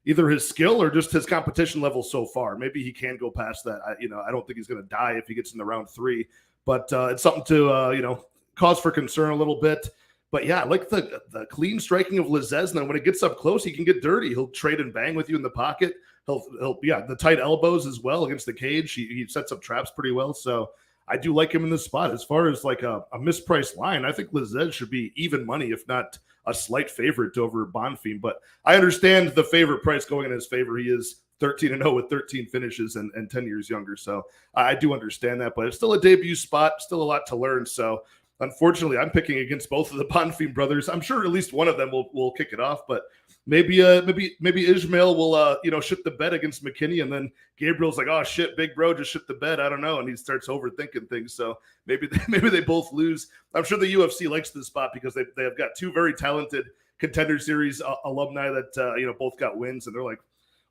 either his skill or just his competition level so far. Maybe he can go past that. I don't think he's going to die if he gets into round 3, but it's something to, cause for concern a little bit. But yeah, I like the clean striking of Lazzez. And then when it gets up close, he can get dirty. He'll trade and bang with you in the pocket. He'll the tight elbows as well against the cage. He sets up traps pretty well. So I do like him in this spot. As far as like a mispriced line, I think Lazzez should be even money, if not a slight favorite over Bonfim. But I understand the favorite price going in his favor. He is 13-0 with 13 finishes and 10 years younger. So I do understand that. But it's still a debut spot, still a lot to learn. So unfortunately, I'm picking against both of the Bonfim brothers. I'm sure at least one of them will kick it off, but maybe Ismail will shit the bed against McKinney, and then Gabriel's like, oh shit, big bro just shit the bed. I don't know, and he starts overthinking things. So maybe they both lose. I'm sure the UFC likes this spot because they have got 2 very talented Contender Series alumni that both got wins, and they're like,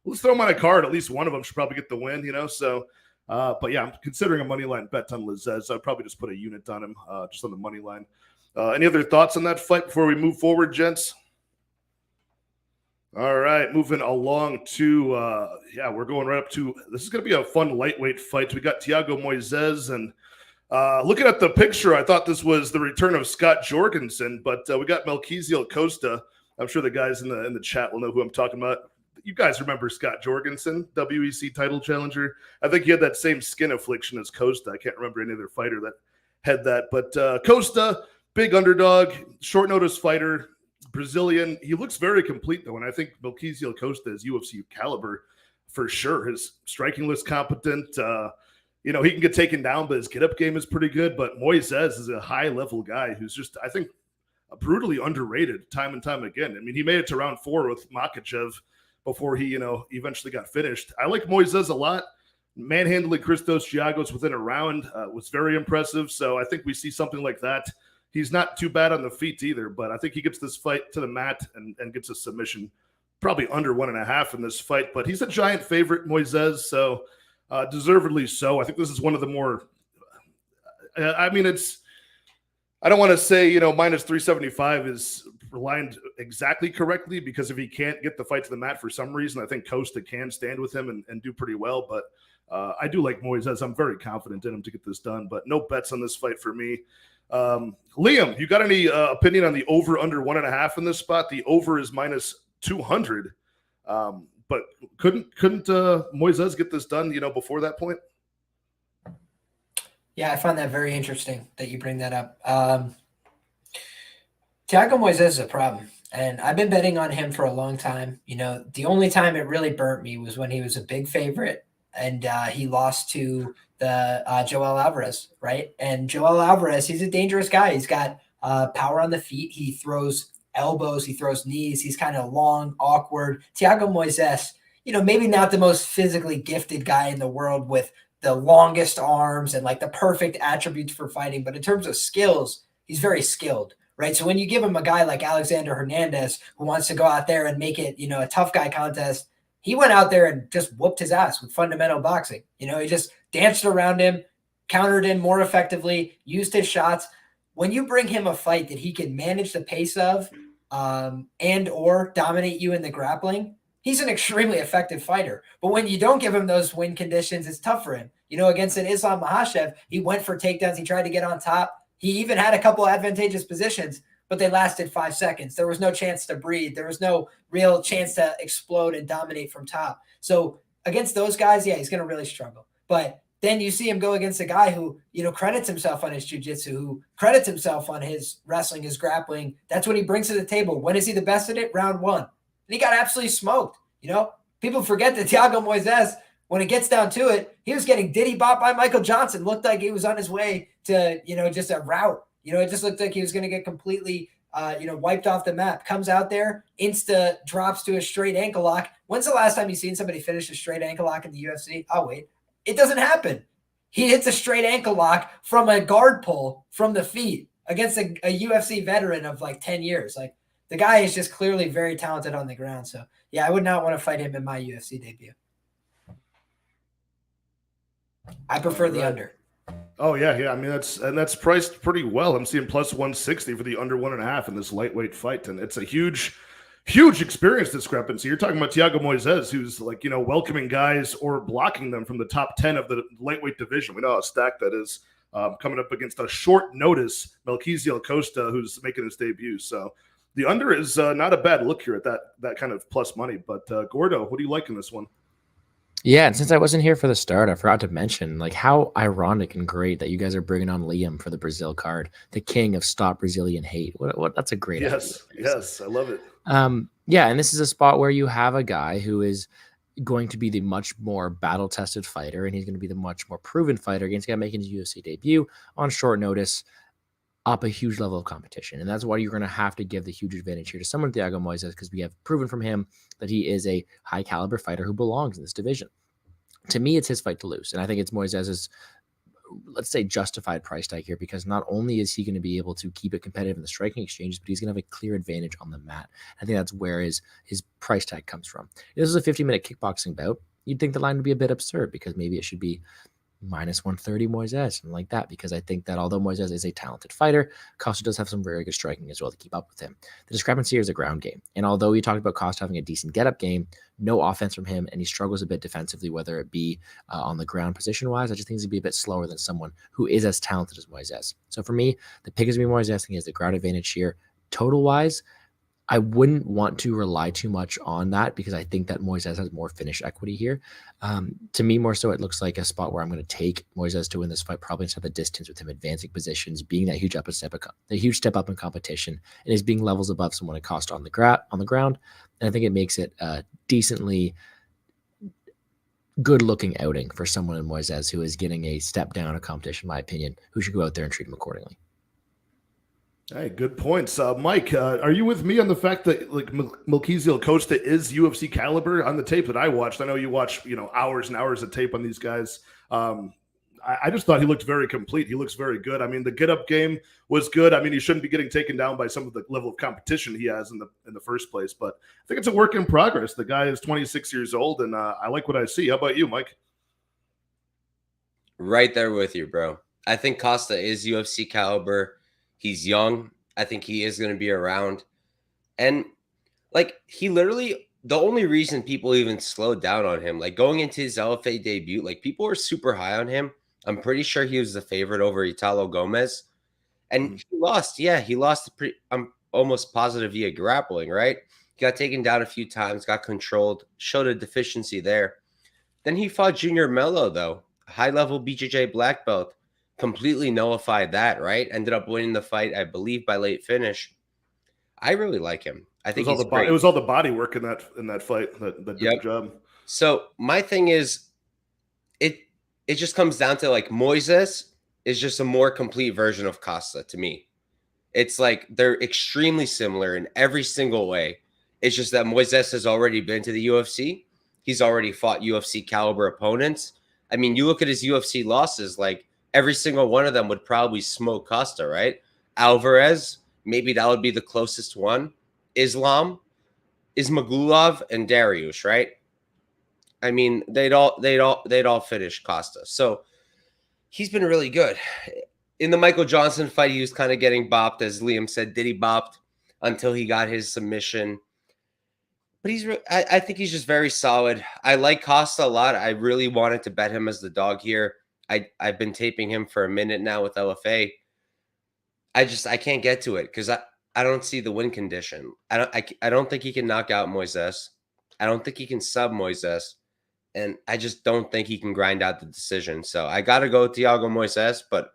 let's throw them on a card. At least one of them should probably get the win, So. But yeah, I'm considering a money line bet on Lazzez. I'd probably just put a unit on him, just on the money line. Any other thoughts on that fight before we move forward, gents? All right, moving along to we're going right up to this is going to be a fun lightweight fight. We got Thiago Moises, and looking at the picture, I thought this was the return of Scott Jorgensen, but we got Melquizael Costa. I'm sure the guys in the chat will know who I'm talking about. You guys remember Scott Jorgensen, WEC title challenger? I think he had that same skin affliction as Costa. I can't remember any other fighter that had that. But Costa, big underdog, short notice fighter, Brazilian. He looks very complete, though, and I think Melquizael Costa is UFC caliber for sure. His striking looks competent. He can get taken down, but his get-up game is pretty good. But Moises is a high-level guy who's just, I think, brutally underrated time and time again. I mean, he made it to round 4 with Makhachev before he, eventually got finished. I like Moises a lot. Manhandling Christos Giagos within a round was very impressive. So I think we see something like that. He's not too bad on the feet either, but I think he gets this fight to the mat and gets a submission, probably under 1.5 in this fight. But he's a giant favorite, Moises, so deservedly so. I think this is one of the more I don't want to say, minus 375 is aligned exactly correctly, because if he can't get the fight to the mat for some reason, I think Costa can stand with him and do pretty well. But I do like Moises. I'm very confident in him to get this done, but no bets on this fight for me. Liam, you got any opinion on the over under 1.5 in this spot? The over is minus 200. But couldn't Moises get this done, before that point? Yeah, I find that very interesting that you bring that up. Thiago Moises is a problem, and I've been betting on him for a long time. The only time it really burnt me was when he was a big favorite, and he lost to the Joel Alvarez, right? And Joel Alvarez, he's a dangerous guy. He's got power on the feet. He throws elbows. He throws knees. He's kind of long, awkward. Thiago Moises, maybe not the most physically gifted guy in the world with the longest arms and like the perfect attributes for fighting. But in terms of skills, he's very skilled, right? So when you give him a guy like Alexander Hernandez who wants to go out there and make it, a tough guy contest, he went out there and just whooped his ass with fundamental boxing. He just danced around him, countered in more effectively, used his shots. When you bring him a fight that he can manage the pace of and or dominate you in the grappling, he's an extremely effective fighter. But when you don't give him those win conditions, it's tough for him. Against an Islam Makhachev, he went for takedowns. He tried to get on top. He even had a couple advantageous positions. but they lasted 5 seconds. There was no chance to breathe. There was no real chance to explode and dominate from top. So against those guys, yeah, he's going to really struggle. But then you see him go against a guy who, credits himself on his jiu-jitsu, who credits himself on his wrestling, his grappling. That's what he brings to the table. When is he the best at it? Round 1. And he got absolutely smoked. People forget that Thiago Moises, when it gets down to it, he was getting diddy-bopped by Michael Johnson. Looked like he was on his way to, just a rout. It just looked like he was going to get completely, wiped off the map. Comes out there, insta drops to a straight ankle lock. When's the last time you've seen somebody finish a straight ankle lock in the UFC? Oh, wait. It doesn't happen. He hits a straight ankle lock from a guard pull from the feet against a UFC veteran of like 10 years. Like, the guy is just clearly very talented on the ground. So, yeah, I would not want to fight him in my UFC debut. I prefer the under. Oh, yeah. I mean, that's priced pretty well. I'm seeing plus 160 for the under 1.5 in this lightweight fight. And it's a huge experience discrepancy. You're talking about Thiago Moises, who's like, welcoming guys or blocking them from the top 10 of the lightweight division. We know how stacked that is, coming up against a short notice Costa, who's making his debut. So the under is not a bad look here at that kind of plus money. But Gordo, what do you like in this one? Yeah, and since I wasn't here for the start, I forgot to mention like how ironic and great that you guys are bringing on Liam for the Brazil card, the king of stop Brazilian hate. What that's a great idea. Yes, I love it. Yeah, and this is a spot where you have a guy who is going to be the much more battle-tested fighter, and he's going to be the much more proven fighter against a guy making his UFC debut on short notice, up a huge level of competition. And that's why you're going to have to give the huge advantage here to someone like Thiago Moises, because we have proven from him that he is a high caliber fighter who belongs in this division. To me, it's his fight to lose. And I think it's Moises's, let's say, justified price tag here, because not only is he going to be able to keep it competitive in the striking exchanges, but he's going to have a clear advantage on the mat. I think that's where his price tag comes from. If this is a 50-minute kickboxing bout, you'd think the line would be a bit absurd, because maybe it should be minus 130 Moises, something like that, because I think that although Moises is a talented fighter, Costa does have some very good striking as well to keep up with him. The discrepancy here is a ground game. And although we talked about Costa having a decent get-up game, no offense from him, and he struggles a bit defensively, whether it be on the ground position-wise. I just think he's going to be a bit slower than someone who is as talented as Moises. So for me, the pick is going to be Moises. I think he has the ground advantage here. Total-wise, I wouldn't want to rely too much on that, because I think that Moises has more finish equity here. To me, more so, it looks like a spot where I'm going to take Moises to win this fight, probably instead of the distance, with him advancing positions, being that huge step up in competition, and is being levels above someone at Costa on the ground. And I think it makes it a decently good looking outing for someone in Moises who is getting a step down in competition, in my opinion, who should go out there and treat him accordingly. Hey, good points. Mike, are you with me on the fact that like Costa is UFC caliber on the tape that I watched? I know you watch, hours and hours of tape on these guys. I just thought he looked very complete. He looks very good. I mean, the get-up game was good. I mean, he shouldn't be getting taken down by some of the level of competition he has in the first place. But I think it's a work in progress. The guy is 26 years old, and I like what I see. How about you, Mike? Right there with you, bro. I think Costa is UFC caliber. He's young. I think he is going to be around. And, like, he literally, the only reason people even slowed down on him, like, going into his LFA debut, like, people were super high on him. I'm pretty sure he was the favorite over Italo Gomez. And he lost. Yeah, he lost. I'm almost positive via grappling, right? He got taken down a few times, got controlled, showed a deficiency there. Then he fought Junior Melo, though, high-level BJJ black belt. Completely nullified that, right? Ended up winning the fight, I believe, by late finish. I really like him. I think he's great. It was all the body work in that fight that did the job. So my thing is, it just comes down to, like, Moises is just a more complete version of Costa to me. It's like they're extremely similar in every single way. It's just that Moises has already been to the UFC. He's already fought UFC caliber opponents. I mean, you look at his UFC losses, like, every single one of them would probably smoke Costa, right? Alvarez, maybe that would be the closest one. Islam, Ismagulov, and Dariush, right? I mean, they'd all finish Costa. So he's been really good. In the Michael Johnson fight, he was kind of getting bopped, as Liam said, diddy bopped until he got his submission. But I think he's just very solid. I like Costa a lot. I really wanted to bet him as the dog here. I've been taping him for a minute now with LFA. I can't get to it because I don't see the win condition. I don't think he can knock out Moises. I don't think he can sub Moises. And I just don't think he can grind out the decision. So I got to go with Thiago Moises, but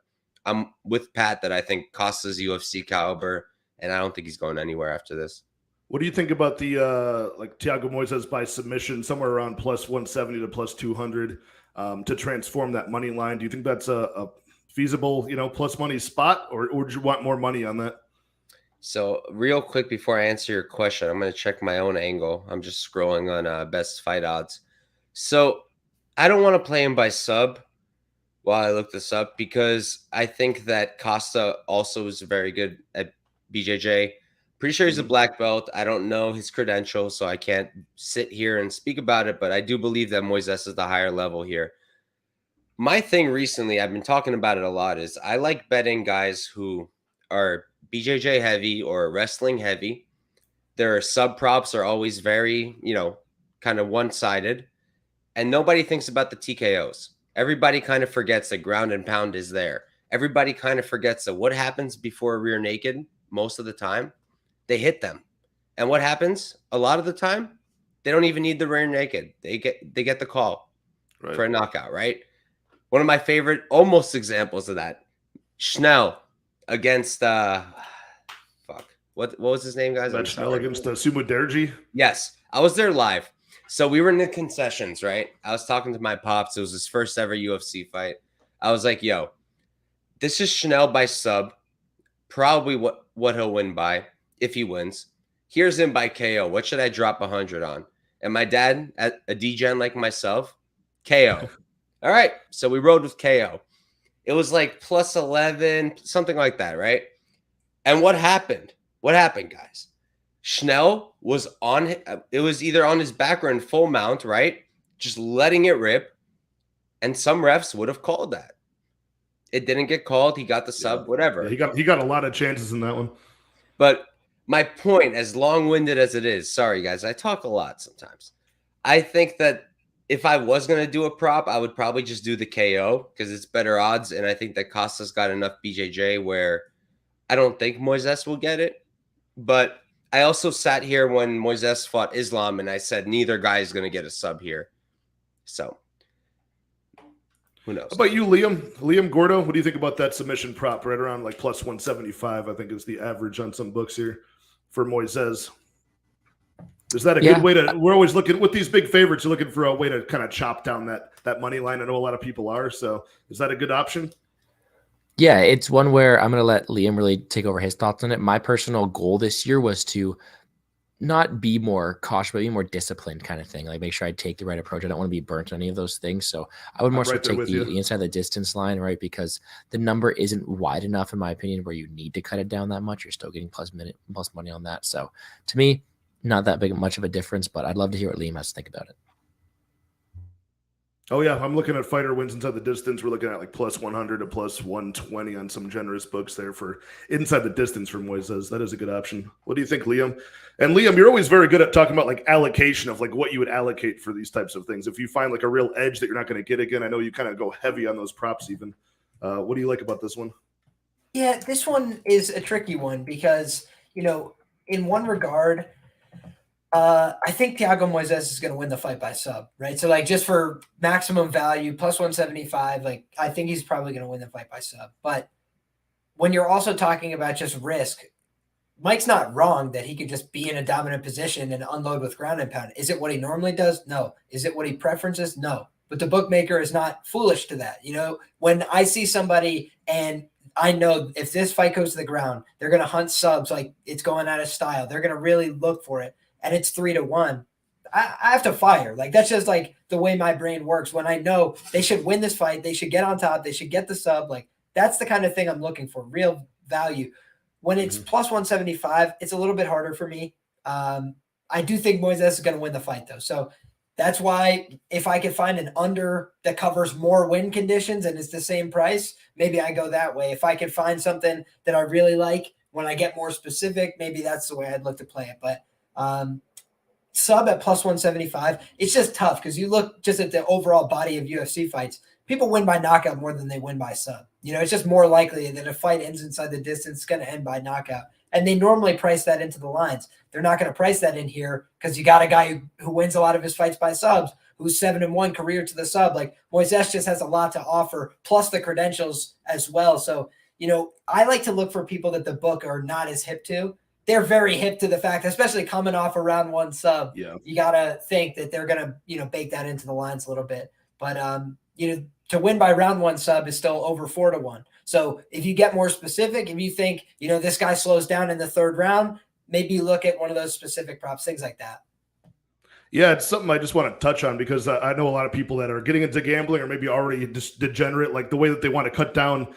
I'm with Pat that I think Costa's UFC caliber, and I don't think he's going anywhere after this. What do you think about the like Thiago Moises by submission, somewhere around plus 170 to plus 200 to transform that money line? Do you think that's a feasible, plus money spot, or would you want more money on that? So real quick before I answer your question, I'm going to check my own angle. I'm just scrolling on best fight odds. So I don't want to play him by sub while I look this up because I think that Costa also is very good at BJJ. Pretty sure he's a black belt. I don't know his credentials, so I can't sit here and speak about it, but I do believe that Moises is the higher level here. My thing recently, I've been talking about it a lot, is I like betting guys who are BJJ heavy or wrestling heavy. Their sub props are always very, kind of one-sided. And nobody thinks about the TKOs. Everybody kind of forgets that ground and pound is there. Everybody kind of forgets that what happens before a rear naked most of the time, they hit them. And what happens a lot of the time, they don't even need the rear naked. They get the call for a knockout, right? One of my favorite almost examples of that, Schnell against what was his name, guys? Schnell against Sumo Derji? Yes, I was there live. So we were in the concessions, right? I was talking to my pops. It was his first ever UFC fight. I was like, yo, this is Schnell by sub. Probably what he'll win by if he wins. Here's him by KO. What should I drop 100 on? And my dad, a degen like myself, KO. All right. So we rode with KO. It was like plus 11, something like that, right? And what happened? What happened, guys? Schnell was it was either on his back or in full mount, right? Just letting it rip. And some refs would have called that. It didn't get called. He got the sub, whatever. Yeah, he got a lot of chances in that one. But my point, as long-winded as it is, sorry, guys, I talk a lot sometimes. I think that if I was going to do a prop, I would probably just do the KO because it's better odds. And I think that Costa's got enough BJJ where I don't think Moises will get it. But I also sat here when Moises fought Islam, and I said neither guy is going to get a sub here. So, who knows? How about you, Liam? Liam Gordo, what do you think about that submission prop? Right around like plus 175, I think is the average on some books here for Moises. Is that a good way to – we're always looking – with these big favorites, you're looking for a way to kind of chop down that money line. I know a lot of people are. So is that a good option? Yeah, it's one where I'm going to let Liam really take over his thoughts on it. My personal goal this year was to not be more cautious, but be more disciplined kind of thing. Like make sure I take the right approach. I don't want to be burnt on any of those things. So I would more so take the inside the distance line, right? Because the number isn't wide enough, in my opinion, where you need to cut it down that much. You're still getting plus money on that. So to me, not that much of a difference, but I'd love to hear what Liam has to think about it. Oh, yeah. I'm looking at fighter wins inside the distance. We're looking at like plus 100 to plus 120 on some generous books there for inside the distance for Moises. That is a good option. What do you think, Liam? And Liam, you're always very good at talking about like allocation of like what you would allocate for these types of things. If you find like a real edge that you're not going to get again, I know you kind of go heavy on those props even. What do you like about this one? Yeah, this one is a tricky one because, in one regard, I think Thiago Moises is going to win the fight by sub, right? So, like, just for maximum value, plus 175, like, I think he's probably going to win the fight by sub. But when you're also talking about just risk, Mike's not wrong that he could just be in a dominant position and unload with ground and pound. Is it what he normally does? No. Is it what he preferences? No. But the bookmaker is not foolish to that. When I see somebody and I know if this fight goes to the ground, they're going to hunt subs like it's going out of style. They're going to really look for it. And it's 3-1, I have to fire. Like, that's just like the way my brain works. When I know they should win this fight, they should get on top, they should get the sub. Like, that's the kind of thing I'm looking for, real value. When it's plus 175, it's a little bit harder for me. I do think Moises is going to win the fight, though. So that's why if I could find an under that covers more win conditions and it's the same price, maybe I go that way. If I could find something that I really like, when I get more specific, maybe that's the way I'd look to play it. But sub at plus 175, it's just tough because you look just at the overall body of UFC fights. People win by knockout more than they win by sub. It's just more likely that a fight ends inside the distance, it's going to end by knockout And they normally price that into the lines. They're not going to price that in here because you got a guy who wins a lot of his fights by subs, who's 7-1 career to the sub. Like Moises just has a lot to offer, plus the credentials as well. So, I like to look for people that the book are not as hip to. They're very hip to the fact, especially coming off a round 1 sub. Yeah. You got to think that they're going to, bake that into the lines a little bit. But, to win by round 1 sub is still over 4-1. So if you get more specific, if you think, this guy slows down in the 3rd round, maybe look at one of those specific props, things like that. Yeah, it's something I just want to touch on because I know a lot of people that are getting into gambling or maybe already just degenerate, like the way that they want to cut down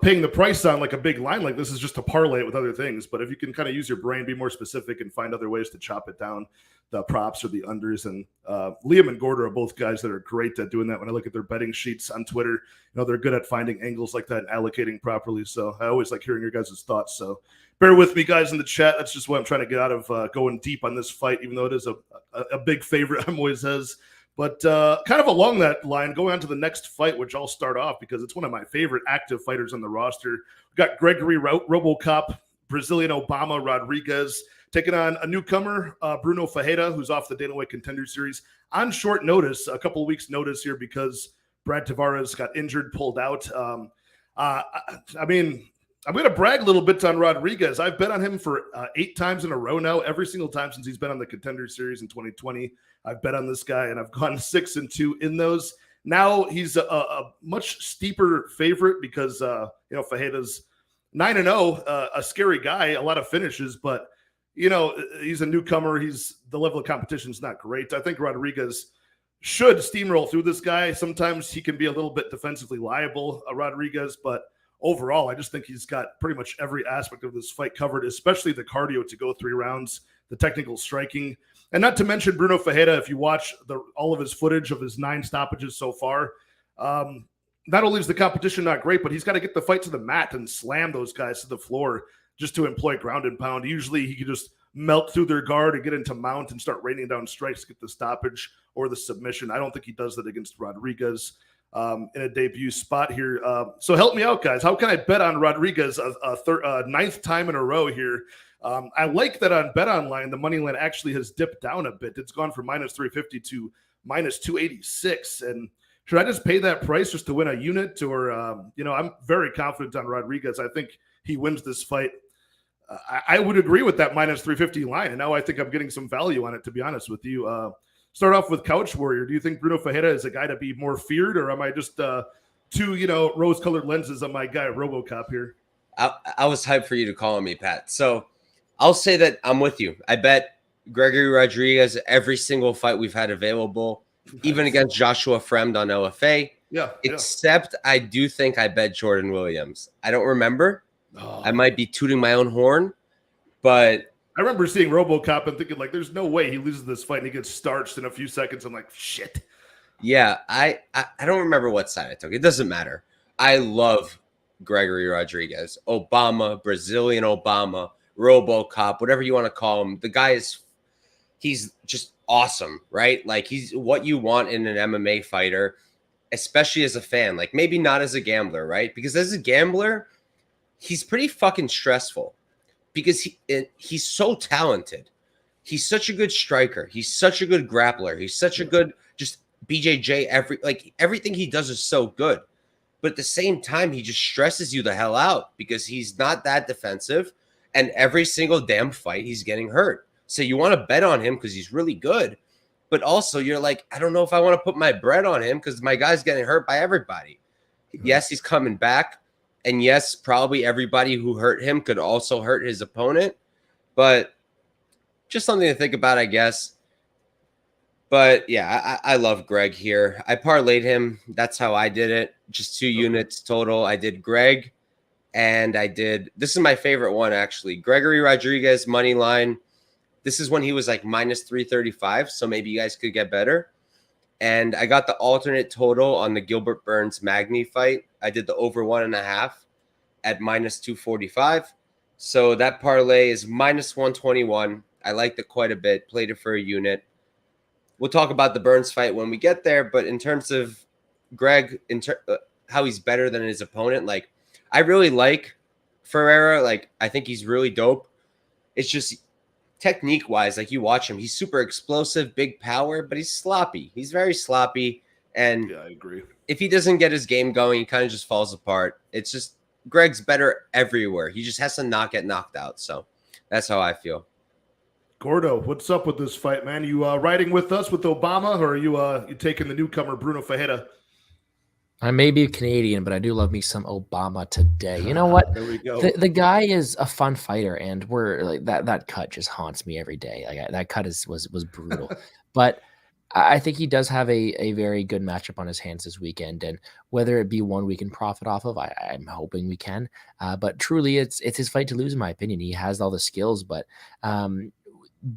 paying the price on like a big line like this is just to parlay it with other things. But if you can kind of use your brain, be more specific and find other ways to chop it down, the props or the unders. And Liam and Gordo are both guys that are great at doing that. When I look at their betting sheets on Twitter, they're good at finding angles like that and allocating properly. So I always like hearing your guys' thoughts. So bear with me, guys, in the chat. That's just what I'm trying to get out of going deep on this fight, even though it is a big favorite Moises. But kind of along that line, going on to the next fight, which I'll start off because it's one of my favorite active fighters on the roster. We've got Gregory Robocop, Brazilian Obama Rodrigues, taking on a newcomer, Bruno Ferreira, who's off the Dana White Contender Series on short notice, a couple of weeks' notice here because Brad Tavares got injured, pulled out. I mean, I'm going to brag a little bit on Rodrigues. I've bet on him for 8 times in a row now, every single time since he's been on the Contender Series in 2020. I've bet on this guy, and I've gone 6-2 in those. Now he's a much steeper favorite because, Ferreira's 9-0, a scary guy, a lot of finishes, but, he's a newcomer. The level of competition is not great. I think Rodrigues should steamroll through this guy. Sometimes he can be a little bit defensively liable, Rodrigues, but overall, I just think he's got pretty much every aspect of this fight covered, especially the cardio to go 3 rounds, the technical striking, and not to mention Bruno Ferreira. If you watch all of his footage of his 9 stoppages so far, not only is the competition not great, but he's got to get the fight to the mat and slam those guys to the floor just to employ ground and pound. Usually he can just melt through their guard and get into mount and start raining down strikes to get the stoppage or the submission. I don't think he does that against Rodrigues in a debut spot here. So help me out, guys. How can I bet on Rodrigues a 9th time in a row here? I like that on BetOnline, the money line actually has dipped down a bit. It's gone from -350 to -286. And should I just pay that price just to win a unit? Or, I'm very confident on Rodrigues. I think he wins this fight. I would agree with that -350 line. And now I think I'm getting some value on it, to be honest with you. Start off with CouchWarrior. Do you think Bruno Ferreira is a guy to be more feared, or am I just two, rose-colored lenses on my guy RoboCop here? I was hyped for you to call on me, Pat. So I'll say that I'm with you. I bet Gregory Rodrigues every single fight we've had available, even against Joshua Fremd on OFA. Yeah. Except I do think I bet Jordan Williams. I don't remember. I might be tooting my own horn, but I remember seeing RoboCop and thinking, like, there's no way he loses this fight and he gets starched in a few seconds. I'm like, shit. Yeah, I don't remember what side I took. It doesn't matter. I love Gregory Rodrigues. Obama, Brazilian Obama, RoboCop, whatever you want to call him. The guy he's just awesome, right? Like, he's what you want in an MMA fighter, especially as a fan. Like, maybe not as a gambler, right? Because as a gambler, he's pretty fucking stressful. Because he's so talented. He's such a good striker. He's such a good grappler. He's such a good just BJJ. Everything he does is so good. But at the same time, he just stresses you the hell out because he's not that defensive. And every single damn fight, he's getting hurt. So you want to bet on him because he's really good. But also, you're like, I don't know if I want to put my bread on him because my guy's getting hurt by everybody. Yes, he's coming back. And yes, probably everybody who hurt him could also hurt his opponent. But just something to think about, I guess. But yeah, I love Greg here. I parlayed him. That's how I did it. Just 2 units total. I did Greg and this is my favorite one, actually. Gregory Rodrigues money line. This is when he was like -335. So maybe you guys could get better. And I got the alternate total on the Gilbert Burns Magny fight. I did the over 1.5 at -245. So that parlay is -121. I liked it quite a bit. Played it for a unit. We'll talk about the Burns fight when we get there. But in terms of Greg, how he's better than his opponent, like, I really like Ferreira. Like, I think he's really dope. It's just technique wise, like you watch him, he's super explosive, big power, but he's sloppy. He's very sloppy. And yeah, I agree. If he doesn't get his game going, he kind of just falls apart. It's just Greg's better everywhere. He just has to not get knocked out. So that's how I feel. Gordo, what's up with this fight, man? You riding with us with Obama, or are you taking the newcomer Bruno Ferreira? I may be Canadian, but I do love me some Obama today. You know what? There we go. The guy is a fun fighter, and we're like that cut just haunts me every day. Like that cut was brutal, but I think he does have a very good matchup on his hands this weekend, and whether it be one we can profit off of, I'm hoping we can. But truly, it's his fight to lose, in my opinion. He has all the skills, but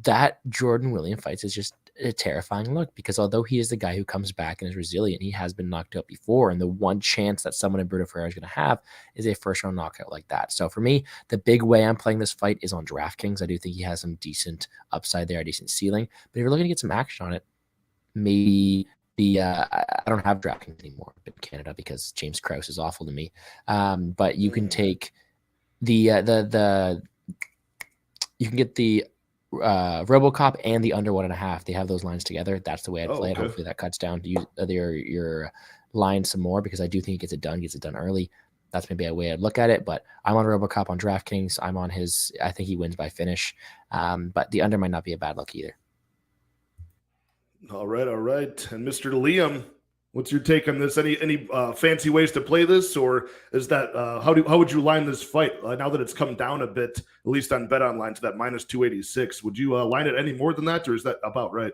that Jordan William fights is just a terrifying look, because although he is the guy who comes back and is resilient, he has been knocked out before, and the one chance that someone in Bruno Ferreira is going to have is a first round knockout like that. So for me, the big way I'm playing this fight is on DraftKings. I do think he has some decent upside there, a decent ceiling, but if you're looking to get some action on it, maybe I don't have DraftKings anymore in Canada because James Krause is awful to me. But you can take you can get the RoboCop and the under 1.5. They have those lines together. That's the way I'd play it. Hopefully that cuts down to your line some more, because I do think he gets it done early. That's maybe a way I'd look at it, but I'm on RoboCop on DraftKings. I'm on his. I think he wins by finish, but the under might not be a bad look either. All right. And Mr. Liam, what's your take on this? Any fancy ways to play this, or is that how would you line this fight now that it's come down a bit, at least on BetOnline, to that minus 286? Would you line it any more than that, or is that about right?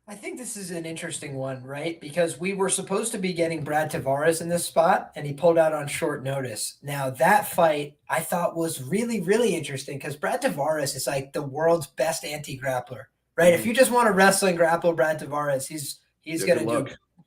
I think this is an interesting one, right? Because we were supposed to be getting Brad Tavares in this spot, and he pulled out on short notice. Now, that fight I thought was really, really interesting, because Brad Tavares is like the world's best anti-grappler, right? If you just want to wrestle and grapple Brad Tavares, he's going to do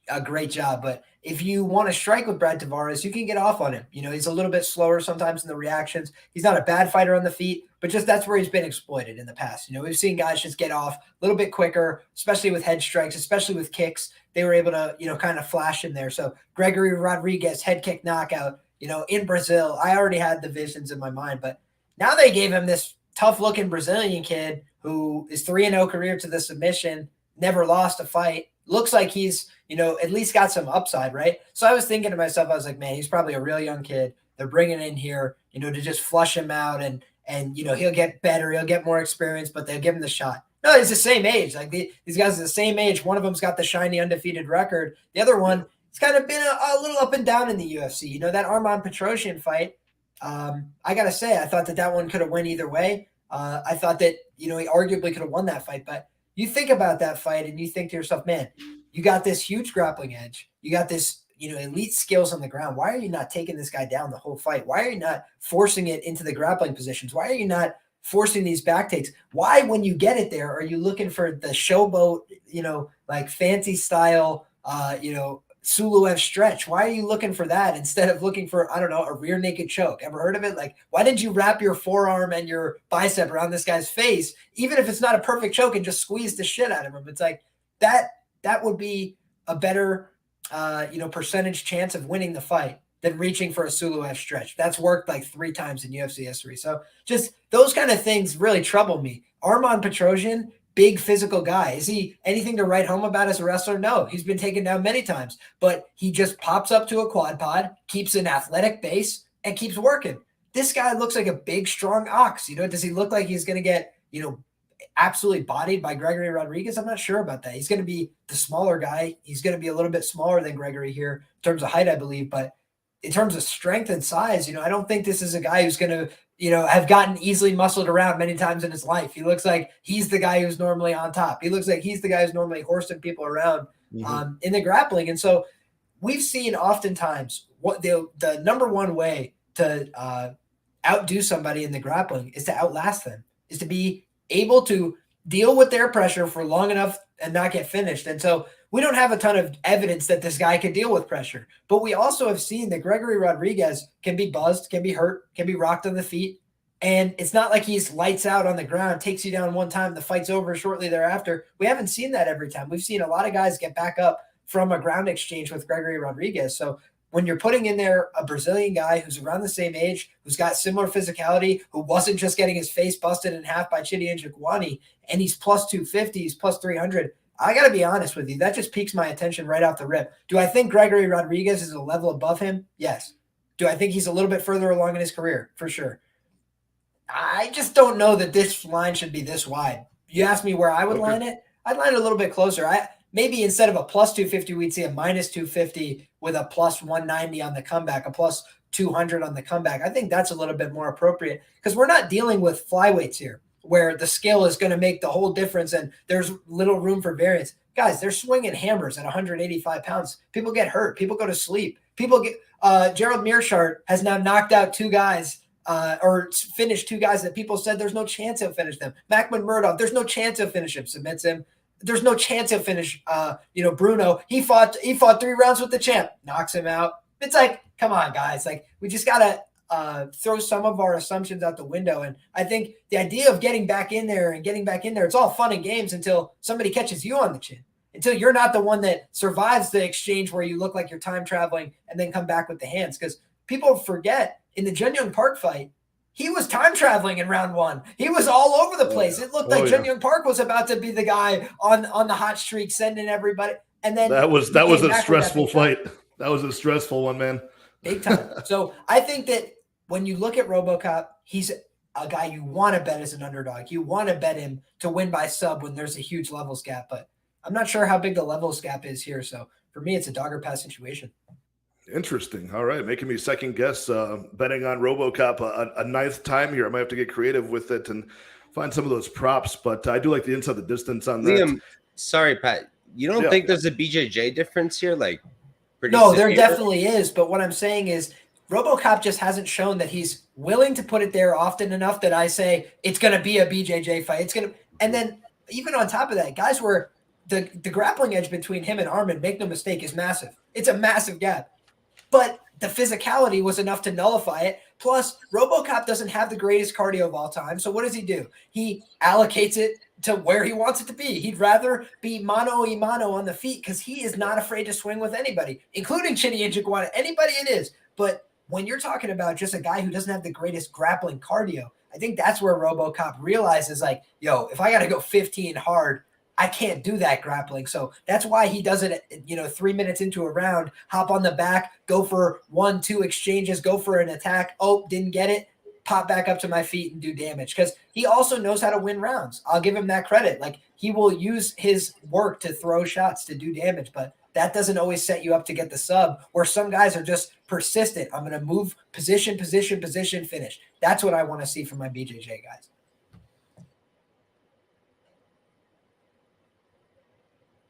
a great job. But if you want to strike with Brad Tavares, you can get off on him. You know, he's a little bit slower sometimes in the reactions. He's not a bad fighter on the feet, but just that's where he's been exploited in the past. You know, we've seen guys just get off a little bit quicker, especially with head strikes, especially with kicks. They were able to, kind of flash in there. So Gregory Rodrigues, head kick knockout, in Brazil. I already had the visions in my mind, but now they gave him this tough-looking Brazilian kid who is 3-0 career to the submission, never lost a fight. Looks like he's, at least got some upside, right? So I was thinking to myself, I was like, man, he's probably a real young kid. They're bringing in here, to just flush him out and he'll get better. He'll get more experience, but they'll give him the shot. No, he's the same age. Like these guys are the same age. One of them's got the shiny undefeated record. The other one, it's kind of been a little up and down in the UFC. That Arman Petrosyan fight, I got to say, I thought that one could have went either way. I thought that, he arguably could have won that fight, but you think about that fight and you think to yourself, man, you got this huge grappling edge. You got this, elite skills on the ground. Why are you not taking this guy down the whole fight? Why are you not forcing it into the grappling positions? Why are you not forcing these back takes? Why, when you get it there, are you looking for the showboat, like fancy style, Suluev stretch? Why are you looking for that instead of looking for, I don't know, a rear naked choke? Ever heard of it? Like, why didn't you wrap your forearm and your bicep around this guy's face, even if it's not a perfect choke, and just squeeze the shit out of him? It's like that would be a better, percentage chance of winning the fight than reaching for a Suluev stretch. That's worked like 3 times in UFC history. So just those kind of things really trouble me. Arman Petrosyan, big physical guy. Is he anything to write home about as a wrestler? No, he's been taken down many times, but he just pops up to a quad pod, keeps an athletic base, and keeps working. This guy looks like a big, strong ox. Does he look like he's going to get, absolutely bodied by Gregory Rodrigues? I'm not sure about that. He's going to be the smaller guy. He's going to be a little bit smaller than Gregory here in terms of height, I believe, but in terms of strength and size, I don't think this is a guy who's going to, have gotten easily muscled around many times in his life. He looks like he's the guy who's normally on top. He looks like he's the guy who's normally horsing people around in the grappling. And so we've seen oftentimes what the number one way to outdo somebody in the grappling is to outlast them, is to be able to deal with their pressure for long enough and not get finished. And so we don't have a ton of evidence that this guy could deal with pressure, but we also have seen that Gregory Rodrigues can be buzzed, can be hurt, can be rocked on the feet. And it's not like he's lights out on the ground, takes you down one time, the fight's over shortly thereafter. We haven't seen that every time. We've seen a lot of guys get back up from a ground exchange with Gregory Rodrigues. So when you're putting in there a Brazilian guy who's around the same age, who's got similar physicality, who wasn't just getting his face busted in half by Chidi Njokuani, and he's plus 250, he's plus 300. I got to be honest with you. That just piques my attention right off the rip. Do I think Gregory Rodrigues is a level above him? Yes. Do I think he's a little bit further along in his career? For sure. I just don't know that this line should be this wide. You asked me where I would line it. I'd line it a little bit closer. Maybe instead of a plus 250, we'd see a minus 250 with a plus 190 on the comeback, a plus 200 on the comeback. I think that's a little bit more appropriate because we're not dealing with flyweights here, where the scale is going to make the whole difference and there's little room for variance. Guys, they're swinging hammers at 185 pounds. People get hurt. People go to sleep. People get Gerald Mearshart has now knocked out two guys or finished two guys that people said there's no chance he'll finish them. Macman Murdoch, there's no chance he'll finish him, submits him. There's no chance he'll finish Bruno. He fought 3 rounds with the champ, knocks him out. It's like, come on, guys. Like, we just got to throw some of our assumptions out the window. And I think the idea of getting back in there, it's all fun and games until somebody catches you on the chin, until you're not the one that survives the exchange where you look like you're time traveling and then come back with the hands. Because people forget in the Jun Young Park fight, he was time traveling in round 1. He was all over the place. It looked like Jun Young Park was about to be the guy on the hot streak, sending everybody. And then that was a stressful fight. That was a stressful one, man. Big time. So I think that when you look at RoboCop, he's a guy you want to bet as an underdog. You want to bet him to win by sub when there's a huge levels gap. But I'm not sure how big the levels gap is here. So for me, it's a dog or pass situation. Interesting. All right. Making me second guess betting on RoboCop a 9th time here. I might have to get creative with it and find some of those props, but I do like the inside the distance on that. Liam, sorry, Pat. You don't think there's a BJJ difference here? Like, no, there definitely is. But what I'm saying is RoboCop just hasn't shown that he's willing to put it there often enough that I say it's going to be a BJJ fight. And then even on top of that, guys were the grappling edge between him and Arman, make no mistake, is massive. It's a massive gap. But the physicality was enough to nullify it. Plus, RoboCop doesn't have the greatest cardio of all time. So what does he do? He allocates it to where he wants it to be. He'd rather be mano a mano on the feet because he is not afraid to swing with anybody, including Chidi Njokuani, anybody it is. But when you're talking about just a guy who doesn't have the greatest grappling cardio, I think that's where RoboCop realizes, like, yo, if I got to go 15 hard, I can't do that grappling. So that's why he does it, 3 minutes into a round, hop on the back, go for 1-2 exchanges, go for an attack. Oh, didn't get it. Pop back up to my feet and do damage. Because he also knows how to win rounds. I'll give him that credit. Like, he will use his work to throw shots to do damage, but that doesn't always set you up to get the sub, where some guys are just persistent. I'm going to move position, finish. That's what I want to see from my BJJ guys.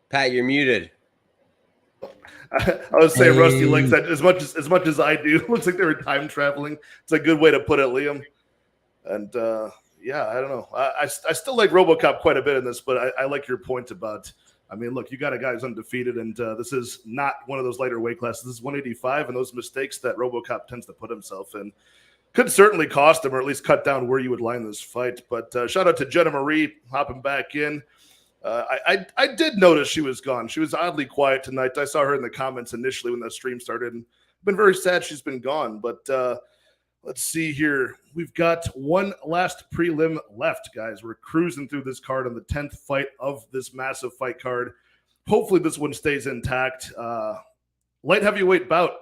Pat, you're muted. I was saying Rusty likes that as much as I do. Looks like they were time traveling. It's a good way to put it, Liam. And I don't know. I still like RoboCop quite a bit in this, but I like your point about. I mean, look, you got a guy who's undefeated, and this is not one of those lighter weight classes. This is 185, and those mistakes that RoboCop tends to put himself in could certainly cost him, or at least cut down where you would line this fight. But shout out to Jenna Marie hopping back in. I did notice she was gone. She was oddly quiet tonight. I saw her in the comments initially when the stream started, and been very sad she's been gone. But let's see here. We've got one last prelim left, guys. We're cruising through this card on the 10th fight of this massive fight card. Hopefully this one stays intact. Light heavyweight bout.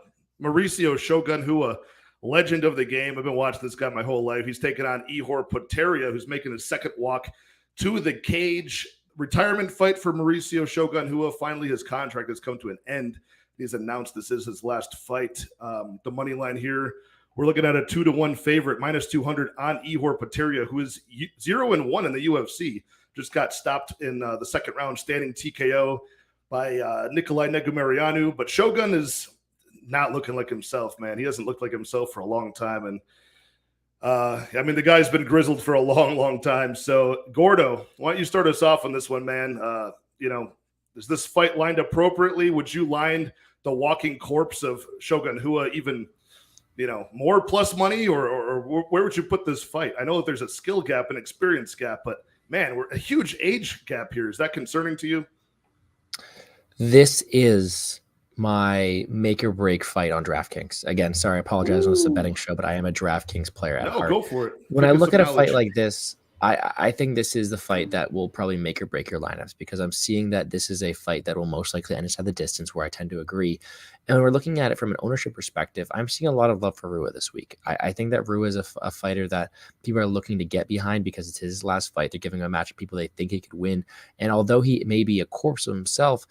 Mauricio Shogun Hua, legend of the game. I've been watching this guy my whole life. He's taking on Ihor Poteiria, who's making his second walk to the cage. Retirement fight for Mauricio Shogun Hua. Finally, his contract has come to an end. He's announced this is his last fight. The money line here, we're looking at a 2-1 favorite, minus 200 on Ihor Poteiria, who is 0-1 in the UFC. Just got stopped in the second round, standing TKO by Nikolai Negumarianu. But Shogun is not looking like himself, man. He hasn't looked like himself for a long time. And the guy's been grizzled for a long, long time. So, Gordo, why don't you start us off on this one, man? Is this fight lined appropriately? Would you line the walking corpse of Shogun Hua even, more plus money, or where would you put this fight? I know that there's a skill gap and experience gap, but man, we're a huge age gap here. Is that concerning to you? This is my make or break fight on DraftKings. Again, sorry, I apologize. It's a betting show, but I am a DraftKings player at heart. Go for it. When I look at a fight like this, I think this is the fight that will probably make or break your lineups, because I'm seeing that this is a fight that will most likely end inside the distance, where I tend to agree. And when we're looking at it from an ownership perspective, I'm seeing a lot of love for Rua this week. I think that Rua is a fighter that people are looking to get behind because it's his last fight. They're giving him a match of people they think he could win. And although he may be a corpse of himself,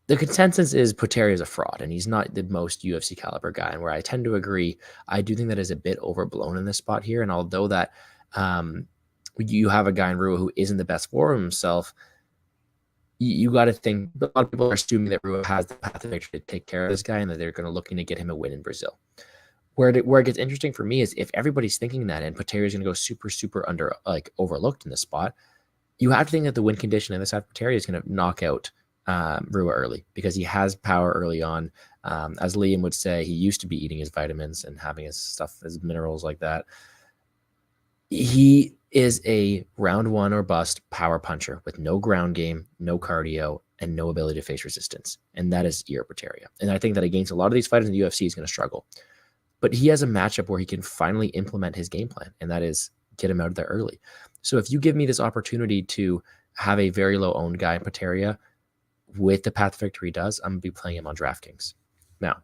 the consensus is Poteiria is a fraud, and he's not the most UFC caliber guy. And where I tend to agree, I do think that is a bit overblown in this spot here. And although that you have a guy in Rua who isn't the best for himself, you got to think a lot of people are assuming that Rua has the path to victory to take care of this guy, and that they're going to looking to get him a win in Brazil. Where it gets interesting for me is if everybody's thinking that, and Poteiria is going to go super overlooked in this spot, you have to think that the win condition in this side of Poteiria is going to knock out Rua early, because he has power early on. As Liam would say, he used to be eating his vitamins and having his stuff, his minerals like that. He is a round one or bust power puncher with no ground game, no cardio, and no ability to face resistance. And that is Ior Poteiria. And I think that against a lot of these fighters in the UFC, he's going to struggle. But he has a matchup where he can finally implement his game plan, and that is get him out of there early. So if you give me this opportunity to have a very low owned guy in Poteiria with the path to victory does, I'm going to be playing him on DraftKings. Now,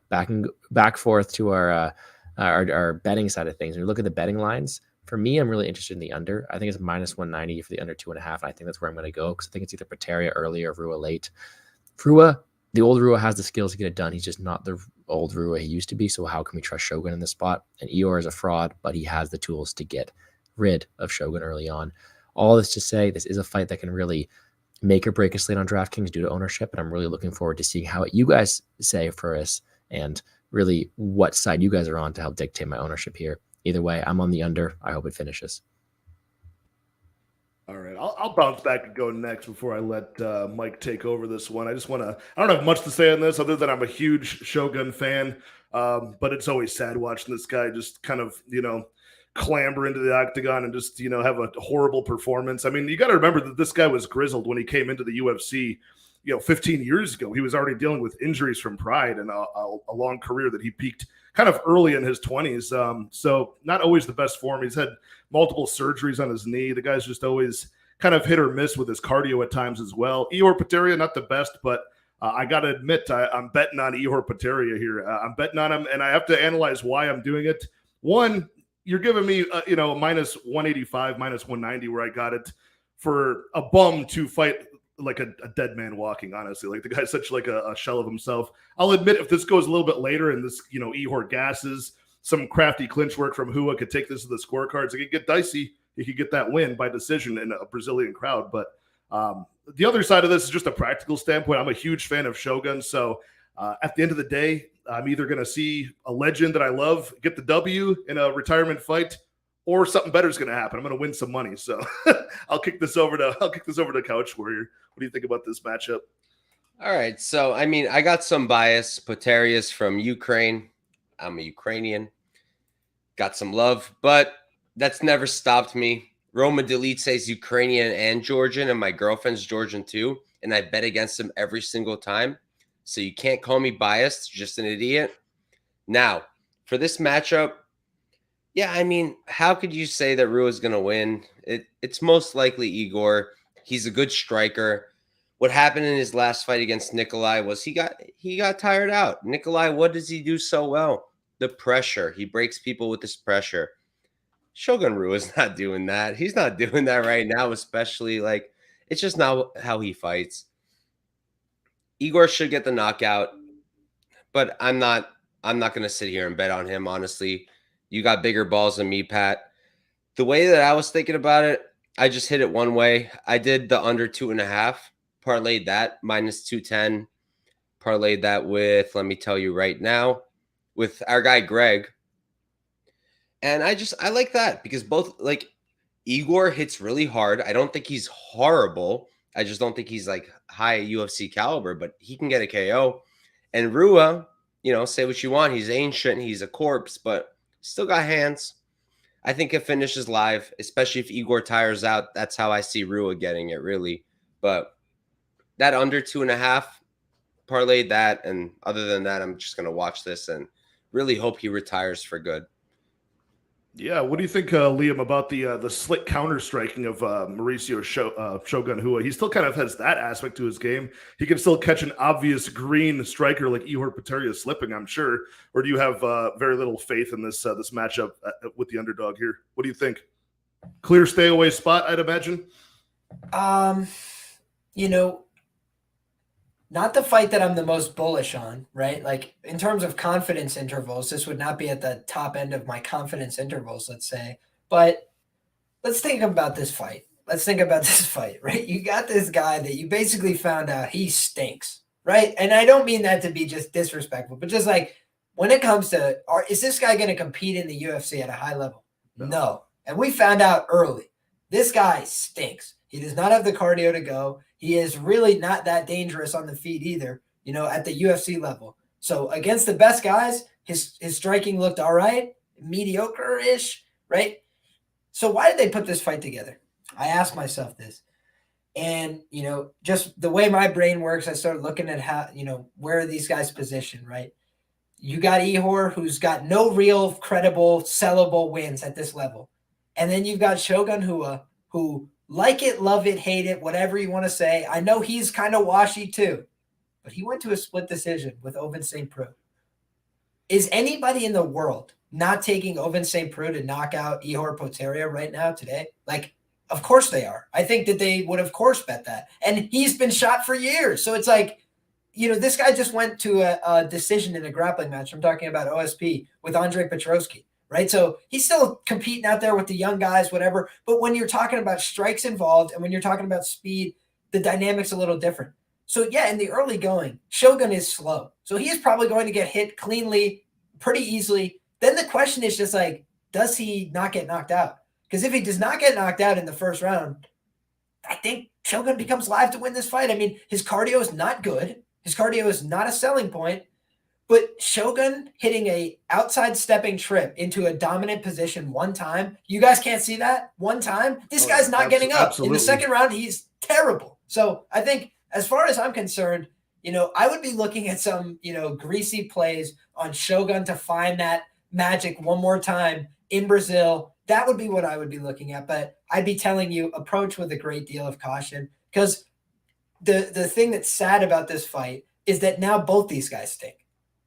back forth to our betting side of things. When you look at the betting lines, for me, I'm really interested in the under. I think it's minus 190 for the under 2.5. And I think that's where I'm going to go, because I think it's either Poteiria early or Rua late. Rua, the old Rua has the skills to get it done. He's just not the old Rua he used to be. So how can we trust Shogun in this spot? And Ior is a fraud, but he has the tools to get rid of Shogun early on. All this to say, this is a fight that can really make or break a slate on DraftKings due to ownership. And I'm really looking forward to seeing how you guys say for us, and really what side you guys are on to help dictate my ownership here. Either way, I'm on the under. I hope it finishes. All right, I'll bounce back and go next before I let Mike take over this one. I don't have much to say on this other than I'm a huge Shogun fan, but it's always sad watching this guy just kind of, clamber into the octagon and just, have a horrible performance. I mean, you got to remember that this guy was grizzled when he came into the UFC, 15 years ago. He was already dealing with injuries from Pride and a long career that he peaked kind of early in his 20s. So not always the best form. He's had multiple surgeries on his knee. The guy's just always kind of hit or miss with his cardio at times as well. Ior Poteiria, not the best, but I got to admit, I'm betting on Ior Poteiria here. I'm betting on him, and I have to analyze why I'm doing it. One, you're giving me, minus 185, minus 190, where I got it for a bum to fight like a dead man walking, honestly. Like, the guy's such like a shell of himself. I'll admit, if this goes a little bit later and this, Ihor gasses, some crafty clinch work from Hua could take this to the scorecards. It could get dicey. He could get that win by decision in a Brazilian crowd. But the other side of this is just a practical standpoint. I'm a huge fan of Shogun. So at the end of the day, I'm either going to see a legend that I love get the W in a retirement fight, or something better is going to happen. I'm going to win some money. So I'll kick this over to Couch Warrior. What do you think about this matchup? All right. So, I mean, I got some bias. Poteria's from Ukraine. I'm a Ukrainian. Got some love, but that's never stopped me. Roma Delitse is Ukrainian and Georgian, and my girlfriend's Georgian too. And I bet against him every single time. So you can't call me biased, just an idiot. Now, for this matchup, yeah, I mean, how could you say that Rua is going to win? It's most likely Igor. He's a good striker. What happened in his last fight against Nikolai was he got tired out. Nikolai, what does he do so well? The pressure. He breaks people with this pressure. Shogun Rua is not doing that. He's not doing that right now, especially it's just not how he fights. Igor should get the knockout, but I'm not going to sit here and bet on him, honestly. You got bigger balls than me, Pat. The way that I was thinking about it, I just hit it one way. I did the under 2.5, parlayed that, minus 210. Parlayed that with, let me tell you right now, with our guy Greg. And I like that because both, Igor hits really hard. I don't think he's horrible. I just don't think he's high UFC caliber, but he can get a KO. And Rua, say what you want. He's ancient. He's a corpse, but still got hands. I think it finishes live, especially if Igor tires out. That's how I see Rua getting it, really. But that under 2.5, parlayed that, and other than that, I'm just going to watch this and really hope he retires for good. Yeah, what do you think, Liam, about the slick counter striking of Mauricio Shogun Hua? He still kind of has that aspect to his game. He can still catch an obvious green striker like Ihor Poteiria slipping, I'm sure. Or do you have very little faith in this this matchup with the underdog here? What do you think? Clear stay away spot, I'd imagine. You know, not the fight that I'm the most bullish on, right? Like in terms of confidence intervals, this would not be at the top end of my confidence intervals, let's say. But let's think about this fight. Right? You got this guy that you basically found out he stinks, right? And I don't mean that to be just disrespectful, but just like when it comes to, is this guy going to compete in the UFC at a high level? No. And we found out early, this guy stinks. He does not have the cardio to go. He is really not that dangerous on the feet either, you know, at the UFC level. So against the best guys, his striking looked all right, mediocre-ish, right? So why did they put this fight together? I asked myself this. And, you know, just the way my brain works, I started looking at how, you know, where are these guys positioned, right? You got Ihor, who's got no real credible, sellable wins at this level. And then you've got Shogun Hua, who like it, love it, hate it, whatever you want to say. I know he's kind of washy too, but he went to a split decision with Ovince St. Preux. Is anybody in the world not taking Ovince St. Preux to knock out Ihor Poteiria right now today? Like, of course they are. I think that they would, of course, bet that. And he's been shot for years. So it's like, you know, this guy just went to a decision in a grappling match. I'm talking about OSP with Andre Petrovsky. Right. So he's still competing out there with the young guys, whatever. But when you're talking about strikes involved and when you're talking about speed, the dynamic's a little different. So, yeah, in the early going, Shogun is slow. So he is probably going to get hit cleanly, pretty easily. Then the question is just like, does he not get knocked out? Because if he does not get knocked out in the first round, I think Shogun becomes live to win this fight. I mean, his cardio is not good. His cardio is not a selling point. But Shogun hitting a outside stepping trip into a dominant position one time, you guys can't see that one time. This guy's not getting up. Absolutely. In the second round, he's terrible. So I think as far as I'm concerned, you know, I would be looking at some, you know, greasy plays on Shogun to find that magic one more time in Brazil. That would be what I would be looking at. But I'd be telling you, approach with a great deal of caution, because the thing that's sad about this fight is that now both these guys stink.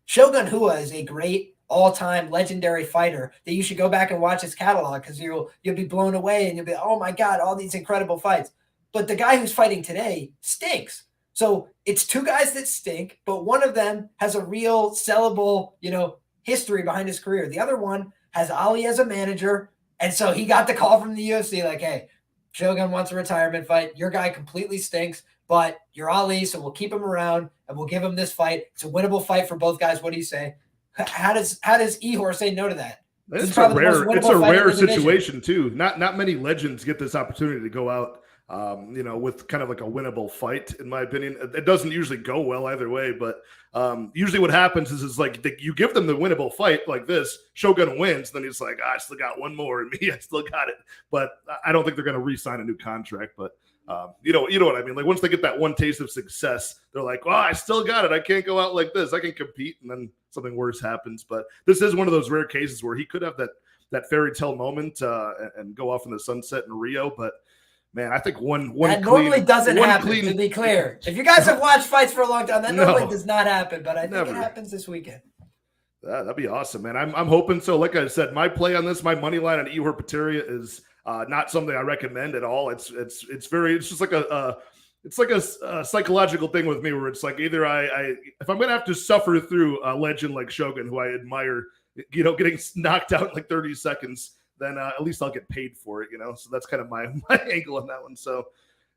Shogun Hua is a great all-time legendary fighter that you should go back and watch his catalog, because you'll be blown away and you'll be, oh my God, all these incredible fights. But the guy who's fighting today stinks. So it's two guys that stink, but one of them has a real sellable, you know, history behind his career. The other one has Ali as a manager. And so he got the call from the UFC like, hey, Shogun wants a retirement fight. Your guy completely stinks, but you're Ali, so we'll keep him around and we'll give him this fight. It's a winnable fight for both guys. What do you say? How does Ihor say no to that? It's a rare situation too. Not many legends get this opportunity to go out, you know, with kind of like a winnable fight. In my opinion, it doesn't usually go well either way. But usually, what happens is like you give them the winnable fight like this. Shogun wins, then he's like, I still got one more in me. I still got it. But I don't think they're going to re-sign a new contract. But you know what I mean? Like once they get that one taste of success, they're like, I still got it. I can't go out like this. I can compete. And then something worse happens. But this is one of those rare cases where he could have that fairy tale moment and go off in the sunset in Rio. But man, I think one that normally doesn't happen, to be clear. If you guys have watched fights for a long time, that normally does not happen. But I think it happens this weekend. That'd be awesome, man. I'm hoping so. Like I said, my play on this, my money line on Ihor Poteiria is not something I recommend at all. It's just like a psychological thing with me where it's like either if I'm gonna have to suffer through a legend like Shogun, who I admire, you know, getting knocked out in like 30 seconds, then at least I'll get paid for it, you know. So that's kind of my angle on that one. So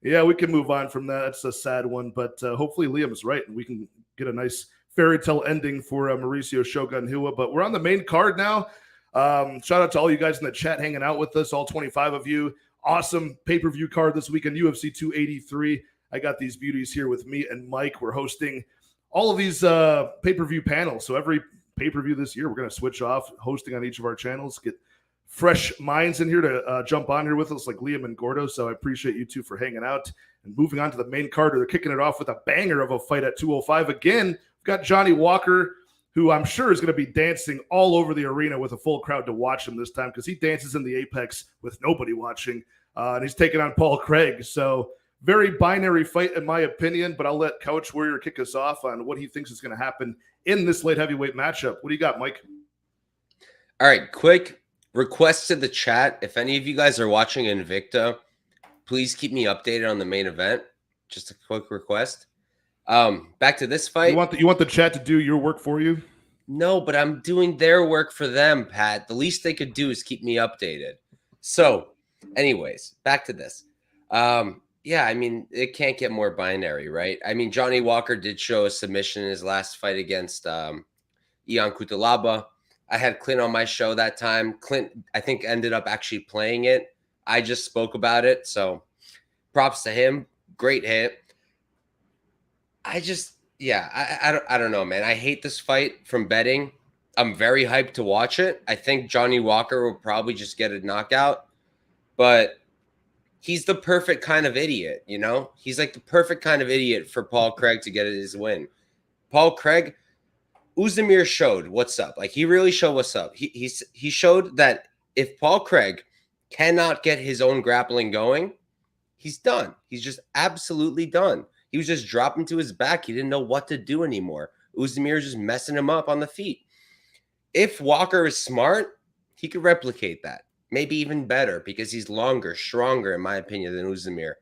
yeah, we can move on from that. It's a sad one, but hopefully Liam's right and we can get a nice fairy tale ending for Mauricio Shogun Hua. But we're on the main card now. Shout out to all you guys in the chat hanging out with us, all 25 of you. Awesome pay-per-view card this weekend, UFC 283. I got these beauties here with me and Mike. We're hosting all of these pay-per-view panels. So every pay-per-view this year, we're going to switch off hosting on each of our channels, get fresh minds in here to jump on here with us, like Liam and Gordo. So I appreciate you two for hanging out. And moving on to the main card, they're kicking it off with a banger of a fight at 205. Again, we've got Johnny Walker, who I'm sure is going to be dancing all over the arena with a full crowd to watch him this time, because he dances in the Apex with nobody watching. And he's taking on Paul Craig. So very binary fight, in my opinion, but I'll let Couch Warrior kick us off on what he thinks is going to happen in this light heavyweight matchup. What do you got, Mike? All right, quick request to the chat. If any of you guys are watching Invicta, please keep me updated on the main event. Just a quick request. Back to this fight. You want the chat to do your work for you? No, but I'm doing their work for them, Pat. The least they could do is keep me updated. So, anyways, back to this. Yeah, I mean, it can't get more binary, right? I mean, Johnny Walker did show a submission in his last fight against Ion Cutelaba. I had Clint on my show that time. Clint, I think, ended up actually playing it. I just spoke about it, so props to him. Great hit. I don't know, man. I hate this fight from betting. I'm very hyped to watch it. I think Johnny Walker will probably just get a knockout, but he's the perfect kind of idiot, you know? He's like the perfect kind of idiot for Paul Craig to get his win. Paul Craig, Uzdemir showed what's up. Like, he really showed what's up. He showed that if Paul Craig cannot get his own grappling going, he's done. He's just absolutely done. He was just dropping to his back. He didn't know what to do anymore. Uzdemir is just messing him up on the feet. If Walker is smart, he could replicate that. Maybe even better, because he's longer, stronger, in my opinion, than Uzdemir.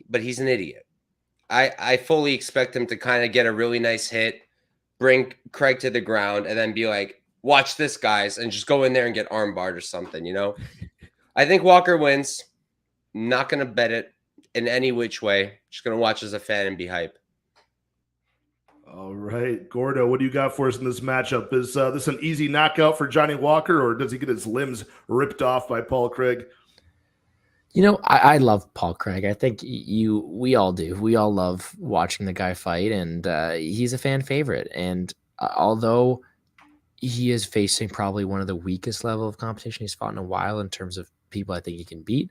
But he's an idiot. I fully expect him to kind of get a really nice hit, bring Craig to the ground, and then be like, watch this, guys, and just go in there and get armbarred or something, you know? I think Walker wins. Not going to bet it in any which way. Just going to watch as a fan and be hype. All right, Gordo, what do you got for us in this matchup? Is this an easy knockout for Johnny Walker, or does he get his limbs ripped off by Paul Craig? You know, I love Paul Craig. I think we all do. We all love watching the guy fight, and he's a fan favorite. And although he is facing probably one of the weakest level of competition he's fought in a while in terms of people I think he can beat.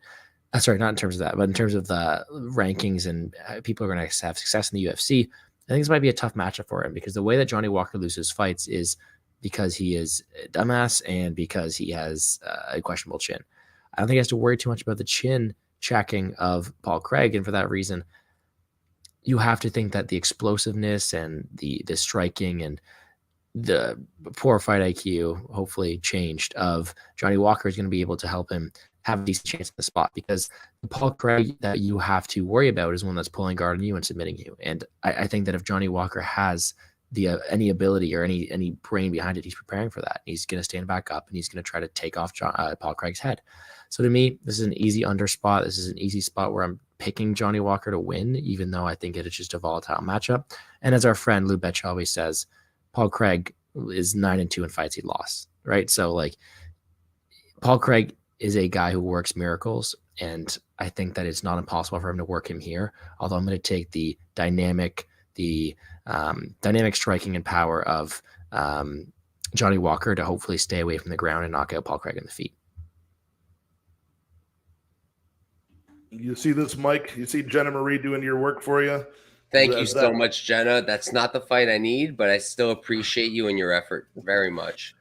Sorry, not in terms of that, but in terms of the rankings and people are going to have success in the UFC. I think this might be a tough matchup for him, because the way that Johnny Walker loses fights is because he is a dumbass and because he has a questionable chin. I don't think he has to worry too much about the chin checking of Paul Craig. And for that reason, you have to think that the explosiveness and the striking and the poor fight IQ, hopefully changed, of Johnny Walker is going to be able to help him have a decent chance in the spot, because the Paul Craig that you have to worry about is one that's pulling guard on you and submitting you. And I think that if Johnny Walker has any ability or any brain behind it, he's preparing for that. He's going to stand back up and he's going to try to take off Paul Craig's head. So to me, this is an easy under spot. This is an easy spot where I'm picking Johnny Walker to win, even though I think it is just a volatile matchup. And as our friend Lou Betch always says, Paul Craig is 9-2 in fights he lost, right? So like, Paul Craig is a guy who works miracles, and I think that it's not impossible for him to work him here. Although I'm going to take the dynamic striking and power of Johnny Walker to hopefully stay away from the ground and knock out Paul Craig in the feet. You see this, Mike? You see Jenna Marie doing your work for you? Thank you so much, Jenna. That's not the fight I need, but I still appreciate you and your effort very much.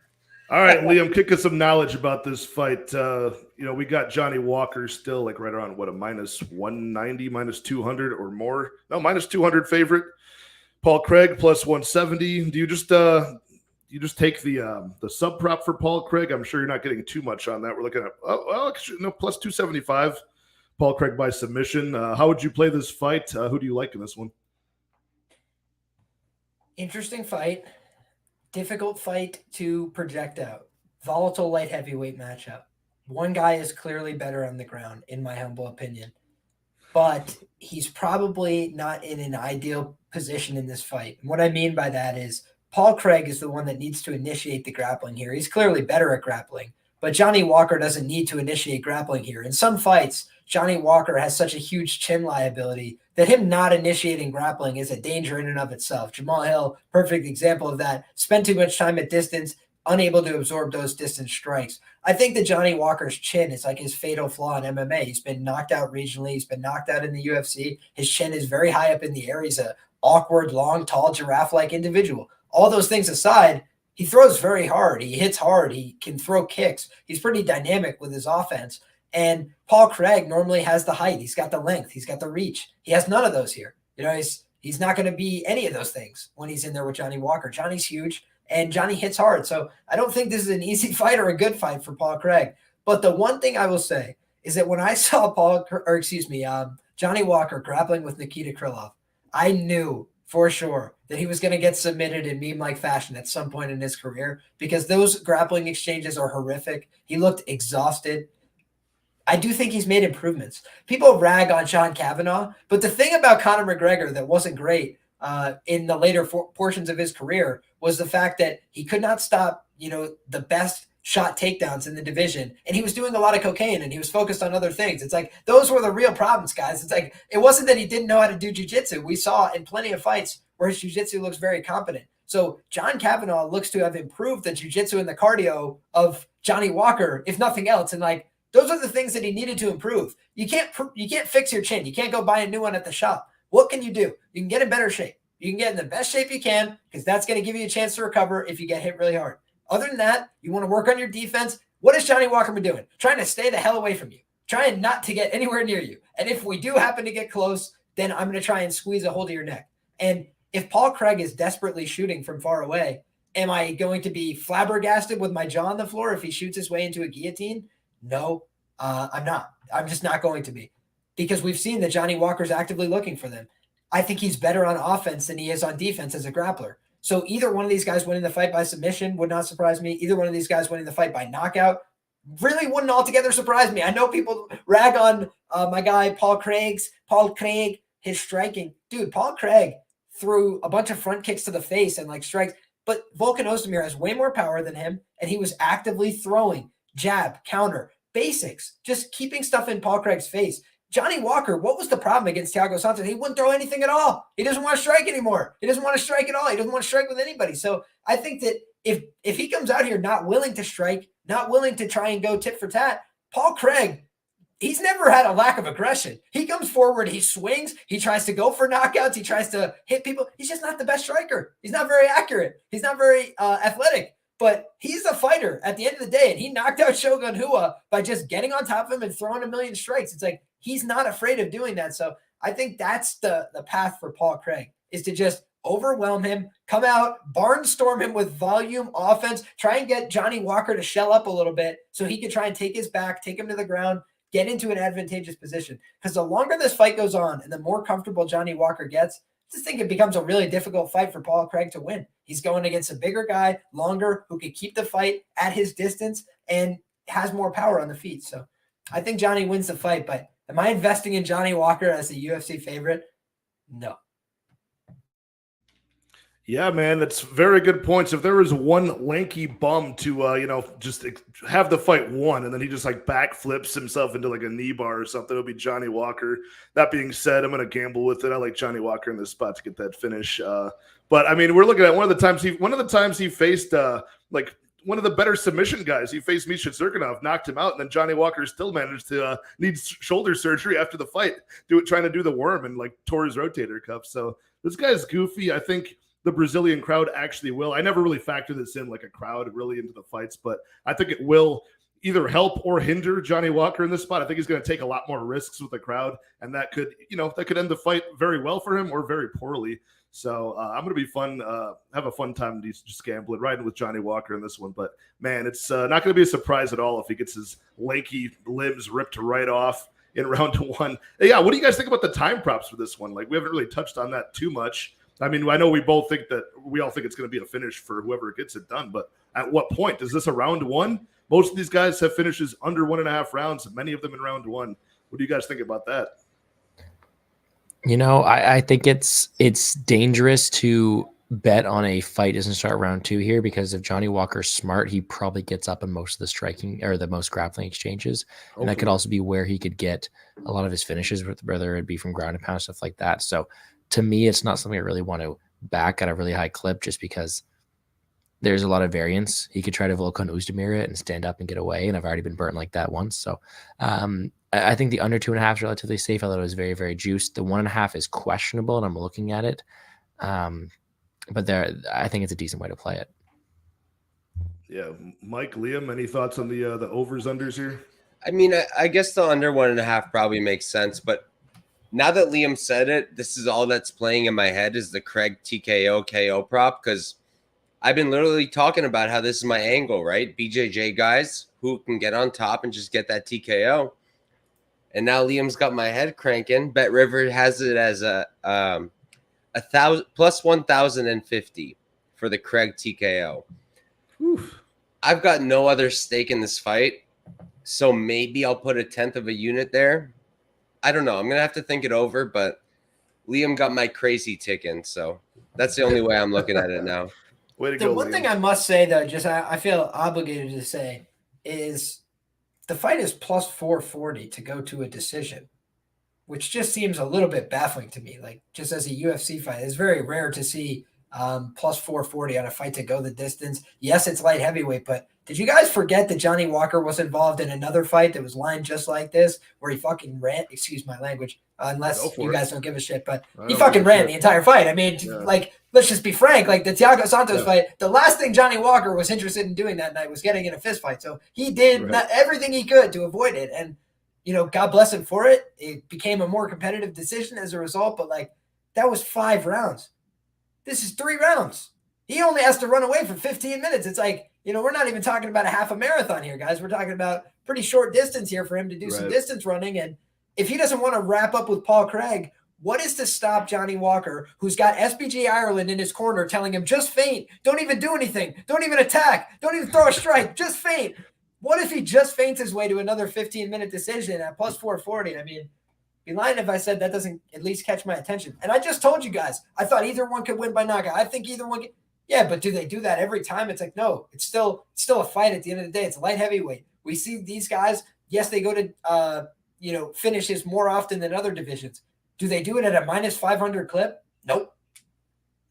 All right, Liam, kick us some knowledge about this fight. We got Johnny Walker still like right around, a minus 190, minus 200 or more. No, minus 200 favorite. Paul Craig plus 170. Do you just take the sub prop for Paul Craig? I'm sure you're not getting too much on that. We're looking at plus 275. Paul Craig by submission. How would you play this fight? Who do you like in this one? Interesting fight. Difficult fight to project out. Volatile light heavyweight matchup. One guy is clearly better on the ground, in my humble opinion. But he's probably not in an ideal position in this fight. And what I mean by that is Paul Craig is the one that needs to initiate the grappling here. He's clearly better at grappling. But Johnny Walker doesn't need to initiate grappling here. In some fights, Johnny Walker has such a huge chin liability that him not initiating grappling is a danger in and of itself. Jamal Hill, perfect example of that. Spent too much time at distance, unable to absorb those distance strikes. I think that Johnny Walker's chin is like his fatal flaw in MMA. He's been knocked out regionally. He's been knocked out in the UFC. His chin is very high up in the air. He's a awkward, long, tall, giraffe-like individual. All those things aside, he throws very hard. He hits hard. He can throw kicks. He's pretty dynamic with his offense. And Paul Craig normally has the height. He's got the length. He's got the reach. He has none of those here. You know, he's not going to be any of those things when he's in there with Johnny Walker. Johnny's huge, and Johnny hits hard. So I don't think this is an easy fight or a good fight for Paul Craig. But the one thing I will say is that when I saw Johnny Walker grappling with Nikita Krylov, I knew for sure that he was going to get submitted in meme-like fashion at some point in his career because those grappling exchanges are horrific. He looked exhausted. I do think he's made improvements. People rag on Sean Cavanaugh, but the thing about Conor McGregor that wasn't great in the later portions of his career was the fact that he could not stop, the best shot takedowns in the division. And he was doing a lot of cocaine and he was focused on other things. It's like, those were the real problems, guys. It's like, it wasn't that he didn't know how to do jiu-jitsu. We saw in plenty of fights where his jiu-jitsu looks very competent. So John Cavanaugh looks to have improved the jiu-jitsu and the cardio of Johnny Walker, if nothing else. And like, those are the things that he needed to improve. You can't fix your chin. You can't go buy a new one at the shop. What can you do? You can get in better shape. You can get in the best shape you can because that's going to give you a chance to recover if you get hit really hard. Other than that, you want to work on your defense. What has Johnny Walker been doing? Trying to stay the hell away from you. Trying not to get anywhere near you. And if we do happen to get close, then I'm going to try and squeeze a hold of your neck. And if Paul Craig is desperately shooting from far away, am I going to be flabbergasted with my jaw on the floor if he shoots his way into a guillotine? No, I'm not. I'm just not going to be because we've seen that Johnny Walker's actively looking for them. I think he's better on offense than he is on defense as a grappler. So either one of these guys winning the fight by submission would not surprise me. Either one of these guys winning the fight by knockout really wouldn't altogether surprise me. I know people rag on my guy Paul Craig, his striking. Dude, Paul Craig threw a bunch of front kicks to the face and like strikes, but Volkan Ozdemir has way more power than him, and he was actively throwing jab, counter, basics, just keeping stuff in Paul Craig's face. Johnny Walker, what was the problem against Thiago Santos? He wouldn't throw anything at all. He doesn't want to strike anymore. He doesn't want to strike at all. He doesn't want to strike with anybody. So I think that if he comes out here not willing to strike, not willing to try and go tit for tat, Paul Craig, he's never had a lack of aggression. He comes forward, he swings, he tries to go for knockouts, he tries to hit people. He's just not the best striker. He's not very accurate. He's not very athletic. But he's a fighter at the end of the day, and he knocked out Shogun Rua by just getting on top of him and throwing a million strikes. It's like he's not afraid of doing that. So I think that's the path for Paul Craig, is to just overwhelm him, come out, barnstorm him with volume offense, try and get Johnny Walker to shell up a little bit so he can try and take his back, take him to the ground, get into an advantageous position. Because the longer this fight goes on and the more comfortable Johnny Walker gets, I just think it becomes a really difficult fight for Paul Craig to win. He's going against a bigger guy, longer, who can keep the fight at his distance and has more power on the feet. So I think Johnny wins the fight, but am I investing in Johnny Walker as a UFC favorite? No. Yeah, man, that's very good points. If there was one lanky bum to, just have the fight won, and then he just like backflips himself into like a knee bar or something, it'll be Johnny Walker. That being said, I'm going to gamble with it. I like Johnny Walker in this spot to get that finish. But I mean, we're looking at one of the times he faced like one of the better submission guys. He faced Misha Zirkinov, knocked him out, and then Johnny Walker still managed to need shoulder surgery after the fight, trying to do the worm and like tore his rotator cuff. So this guy's goofy. I think the Brazilian crowd actually will. I never really factor this in like a crowd really into the fights, but I think it will either help or hinder Johnny Walker in this spot. I think he's going to take a lot more risks with the crowd, and that could end the fight very well for him or very poorly. So I'm going to be have a fun time just gambling, riding with Johnny Walker in this one. But man, it's not going to be a surprise at all if he gets his lanky limbs ripped right off in round one. Yeah, what do you guys think about the time props for this one? Like, we haven't really touched on that too much. I mean, I know we all think it's going to be a finish for whoever gets it done, but at what point? Is this a round one? Most of these guys have finishes under 1.5 rounds, many of them in round one. What do you guys think about that? I think it's dangerous to bet on a fight doesn't start round two here, because if Johnny Walker's smart, he probably gets up in most of the striking or the most grappling exchanges. Okay. And that could also be where he could get a lot of his finishes, whether it be from ground and pound, stuff like that. So to me, it's not something I really want to back at a really high clip, just because there's a lot of variance. He could try to Volkan Oezdemir it and stand up and get away, and I've already been burnt like that once. So I think the under 2.5 is relatively safe. I thought it was very, very juiced. The 1.5 is questionable, and I'm looking at it. But I think it's a decent way to play it. Yeah, Mike, Liam, any thoughts on the overs unders here? I mean, I guess the under 1.5 probably makes sense, but now that Liam said it, this is all that's playing in my head is the Craig TKO KO prop, because I've been literally talking about how this is my angle, right? BJJ guys who can get on top and just get that TKO. And now Liam's got my head cranking. Bet River has it as a 1,000 plus 1,050 for the Craig TKO. Oof. I've got no other stake in this fight, so maybe I'll put 1/10 of a unit there. I don't know. I'm gonna have to think it over, but Liam got my crazy ticking, so that's the only way I'm looking at it now. Way to The go, one Liam. thing I must say, though, just I feel obligated to say, is the fight is plus 440 to go to a decision, which just seems a little bit baffling to me. Like, just as a UFC fight, it's very rare to see plus 440 on a fight to go the distance. Yes, it's light heavyweight, but did you guys forget that Johnny Walker was involved in another fight that was lined just like this, where he fucking ran? Excuse my language, unless you guys don't give a shit, but he fucking ran the entire fight. I mean, like, let's just be frank. Like the Thiago Santos fight, the last thing Johnny Walker was interested in doing that night was getting in a fist fight. So he did everything he could to avoid it, and God bless him for it. It became a more competitive decision as a result. But like, that was 5 rounds. This is 3 rounds. He only has to run away for 15 minutes. It's like, we're not even talking about a half a marathon here, guys. We're talking about pretty short distance here for him to do some distance running. And if he doesn't want to wrap up with Paul Craig, what is to stop Johnny Walker, who's got SBG Ireland in his corner telling him, just feint, don't even do anything, don't even attack, don't even throw a strike, just feint. What if he just feints his way to another 15-minute decision at plus 440? I mean, be lying if I said that doesn't at least catch my attention. And I just told you guys, I thought either one could win by knockout. I think either one could. Yeah, but do they do that every time? It's like, no, it's still a fight at the end of the day. It's light heavyweight. We see these guys, yes, they go to, finishes more often than other divisions. Do they do it at a minus 500 clip? Nope.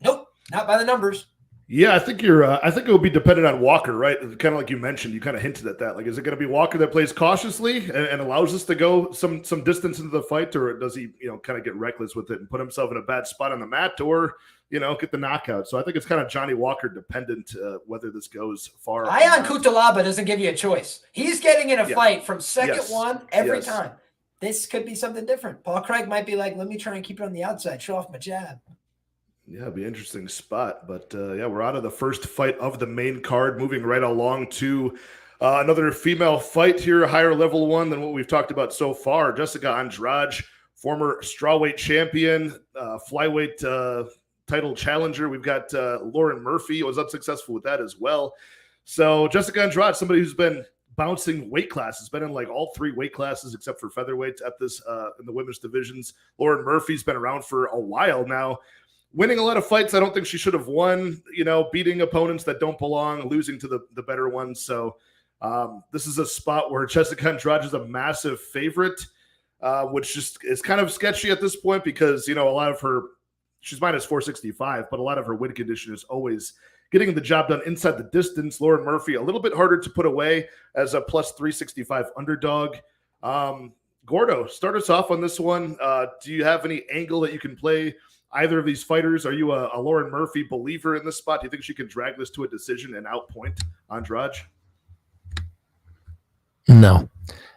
Not by the numbers. Yeah, I think I think it will be dependent on Walker, right? Kind of like you mentioned, you kind of hinted at that. Like, is it going to be Walker that plays cautiously and allows us to go some distance into the fight, or does he, kind of get reckless with it and put himself in a bad spot on the mat, or get the knockout? So I think it's kind of Johnny Walker dependent whether this goes far. Ion Kutalaba doesn't give you a choice. He's getting in a fight from second one every time. This could be something different. Paul Craig might be like, let me try and keep it on the outside, show off my jab. Yeah, it'd be an interesting spot. But we're out of the first fight of the main card, moving right along to another female fight here, a higher level one than what we've talked about so far. Jessica Andrade, former strawweight champion, flyweight title challenger. We've got Lauren Murphy, was unsuccessful with that as well. So Jessica Andrade, somebody who's been bouncing weight classes, been in like all 3 weight classes except for featherweights at this in the women's divisions. Lauren Murphy's been around for a while now, winning a lot of fights I don't think she should have won, beating opponents that don't belong, losing to the better ones. So this is a spot where Jessica Andrade is a massive favorite, which just is kind of sketchy at this point because, a lot of her, she's minus 465, but a lot of her win condition is always getting the job done inside the distance. Lauren Murphy, a little bit harder to put away as a plus 365 underdog. Gordo, start us off on this one. Do you have any angle that you can play either of these fighters? Are you a Lauren Murphy believer in this spot? Do you think she can drag this to a decision and outpoint Andrade? No.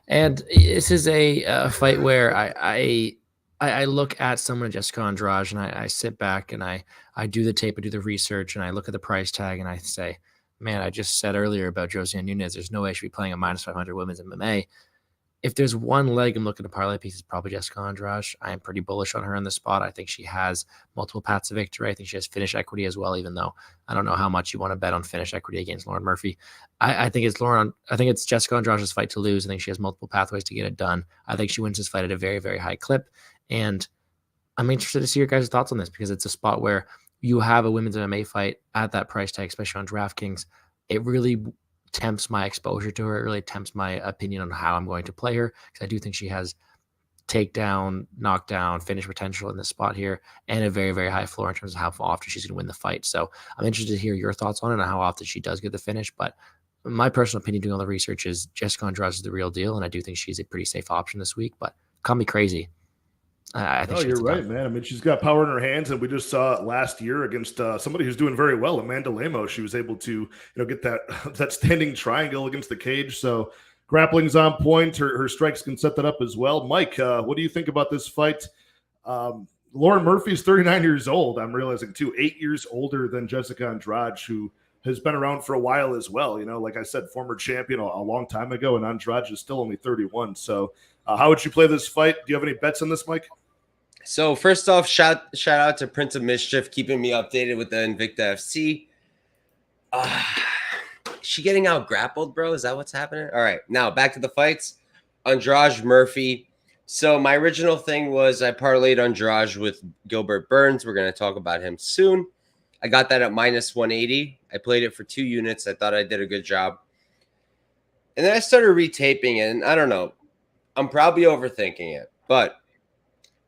And this is a fight where I look at someone, Jessica Andrade, and I sit back and I do the tape, I do the research, and I look at the price tag and I say, man, I just said earlier about Josiane Nunes, there's no way she'd be playing a minus 500 women's MMA. If there's one leg I'm looking to parlay piece, it's probably Jessica Andrade. I am pretty bullish on her in the spot. I think she has multiple paths to victory. I think she has finish equity as well, even though I don't know how much you want to bet on finish equity against Lauren Murphy. I think it's Jessica Andrade's fight to lose. I think she has multiple pathways to get it done. I think she wins this fight at a very, very high clip. And I'm interested to see your guys' thoughts on this because it's a spot where you have a women's MMA fight at that price tag, especially on DraftKings. It really tempts my exposure to her. It really tempts my opinion on how I'm going to play her because I do think she has takedown, knockdown, finish potential in this spot here, and a very, very high floor in terms of how often she's going to win the fight. So I'm interested to hear your thoughts on it and how often she does get the finish. But my personal opinion, doing all the research, is Jessica Andrade is the real deal, and I do think she's a pretty safe option this week. But call me crazy. I think you're right, man. I mean, she's got power in her hands, and we just saw it last year against somebody who's doing very well, Amanda Lemos. She was able to, get that standing triangle against the cage. So grappling's on point. Her strikes can set that up as well. Mike, what do you think about this fight? Lauren Murphy's 39 years old. I'm realizing too, 8 years older than Jessica Andrade, who has been around for a while as well. Like I said, former champion a long time ago, and Andrade is still only 31. So how would you play this fight? Do you have any bets on this, Mike? So first off, shout out to Prince of Mischief, keeping me updated with the Invicta FC. She getting out grappled, bro? Is that what's happening? All right, now back to the fights. Andrade Murphy. So my original thing was I parlayed Andrade with Gilbert Burns. We're going to talk about him soon. I got that at minus 180. I played it for 2 units. I thought I did a good job. And then I started retaping it, and I don't know. I'm probably overthinking it, but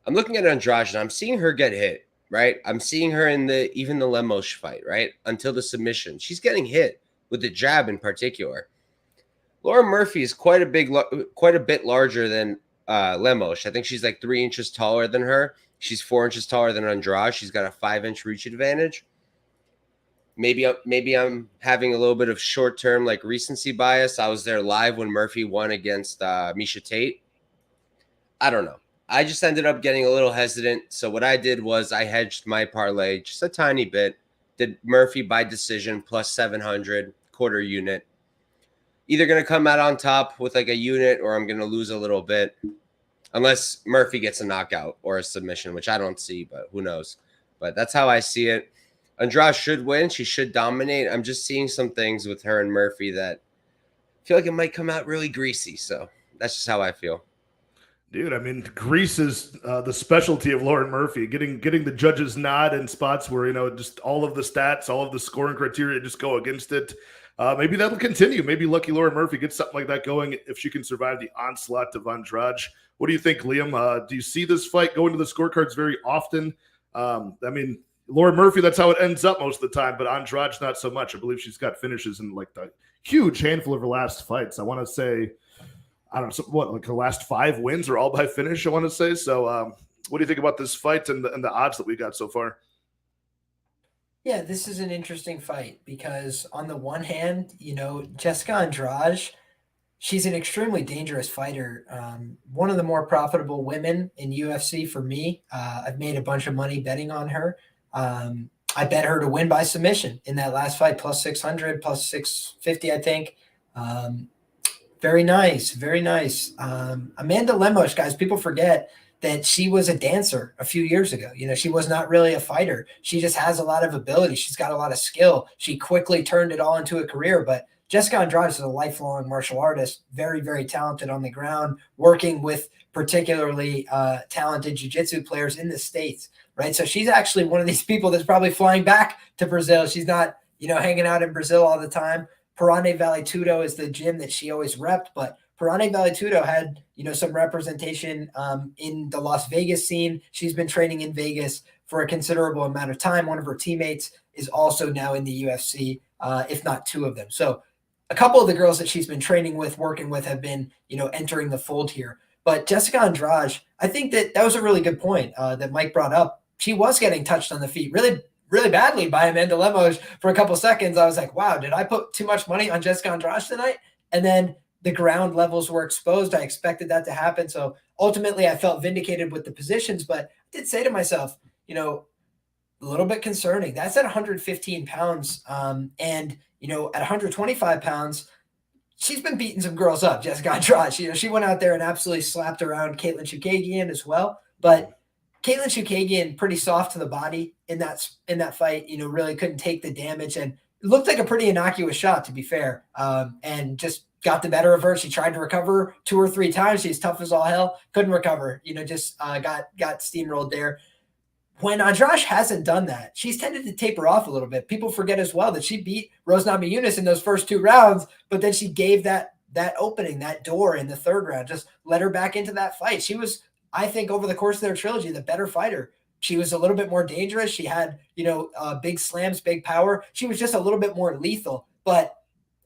I'm looking at Andrade, and I'm seeing her get hit, right? I'm seeing her in even the Lemos fight, right? Until the submission. She's getting hit with the jab in particular. Lauren Murphy is quite a bit larger than Lemos. I think she's like 3 inches taller than her. She's 4 inches taller than Andrade. She's got a 5-inch reach advantage. Maybe I'm having a little bit of short-term like recency bias. I was there live when Murphy won against Miesha Tate. I don't know. I just ended up getting a little hesitant. So what I did was I hedged my parlay just a tiny bit. Did Murphy by decision plus 700, quarter unit. Either going to come out on top with like a unit, or I'm going to lose a little bit. Unless Murphy gets a knockout or a submission, which I don't see, but who knows. But that's how I see it. Andrade should win. She should dominate. I'm just seeing some things with her and Murphy that I feel like it might come out really greasy. So that's just how I feel. Dude, I mean, grease is the specialty of Lauren Murphy. Getting the judges' nod in spots where, just all of the stats, all of the scoring criteria just go against it. Maybe that'll continue. Maybe lucky Lauren Murphy gets something like that going if she can survive the onslaught of Andrade. What do you think, Liam? Do you see this fight go into the scorecards very often? I mean, Lauren Murphy, that's how it ends up most of the time, but Andrade's not so much. I believe she's got finishes in like the huge handful of her last fights. I want to say, I don't know, like her last 5 wins are all by finish, I want to say. So what do you think about this fight and the odds that we got so far? Yeah, this is an interesting fight because on the one hand, Jessica Andrade, she's an extremely dangerous fighter. One of the more profitable women in UFC for me. I've made a bunch of money betting on her. I bet her to win by submission in that last fight, plus 600, plus 650, I think. Very nice. Very nice. Amanda Lemos, guys, people forget that she was a dancer a few years ago. She was not really a fighter. She just has a lot of ability. She's got a lot of skill. She quickly turned it all into a career, but Jessica Andrade is a lifelong martial artist, very, very talented on the ground, working with particularly talented jiu-jitsu players in the States, right? So she's actually one of these people that's probably flying back to Brazil. She's not, hanging out in Brazil all the time. Parane Vale Tudo is the gym that she always repped, but Parane Vale Tudo had, some representation in the Las Vegas scene. She's been training in Vegas for a considerable amount of time. One of her teammates is also now in the UFC, if not 2 of them. So a couple of the girls that she's been training with, working with, have been, entering the fold here. But Jessica Andrade, I think that was a really good point that Mike brought up. She was getting touched on the feet really, really badly by Amanda Lemos for a couple seconds. I was like, wow, did I put too much money on Jessica Andrade tonight? And then the ground levels were exposed. I expected that to happen. So ultimately I felt vindicated with the positions, but I did say to myself, a little bit concerning. That's at 115 pounds. And, at 125 pounds, she's been beating some girls up, Jessica Andrade. She went out there and absolutely slapped around Caitlin Chookagian as well. But Caitlin Chookagian, pretty soft to the body in that fight, really couldn't take the damage. And it looked like a pretty innocuous shot, to be fair, and just got the better of her. She tried to recover 2 or 3 times. She's tough as all hell. Couldn't recover, just got steamrolled there. When Andrade hasn't done that, she's tended to taper off a little bit. People forget as well that she beat Rose Namajunas in those first 2 rounds, but then she gave that opening, that door in the 3rd round, just let her back into that fight. She was I think over the course of their trilogy, the better fighter. She was a little bit more dangerous. She had, big slams, big power. She was just a little bit more lethal. But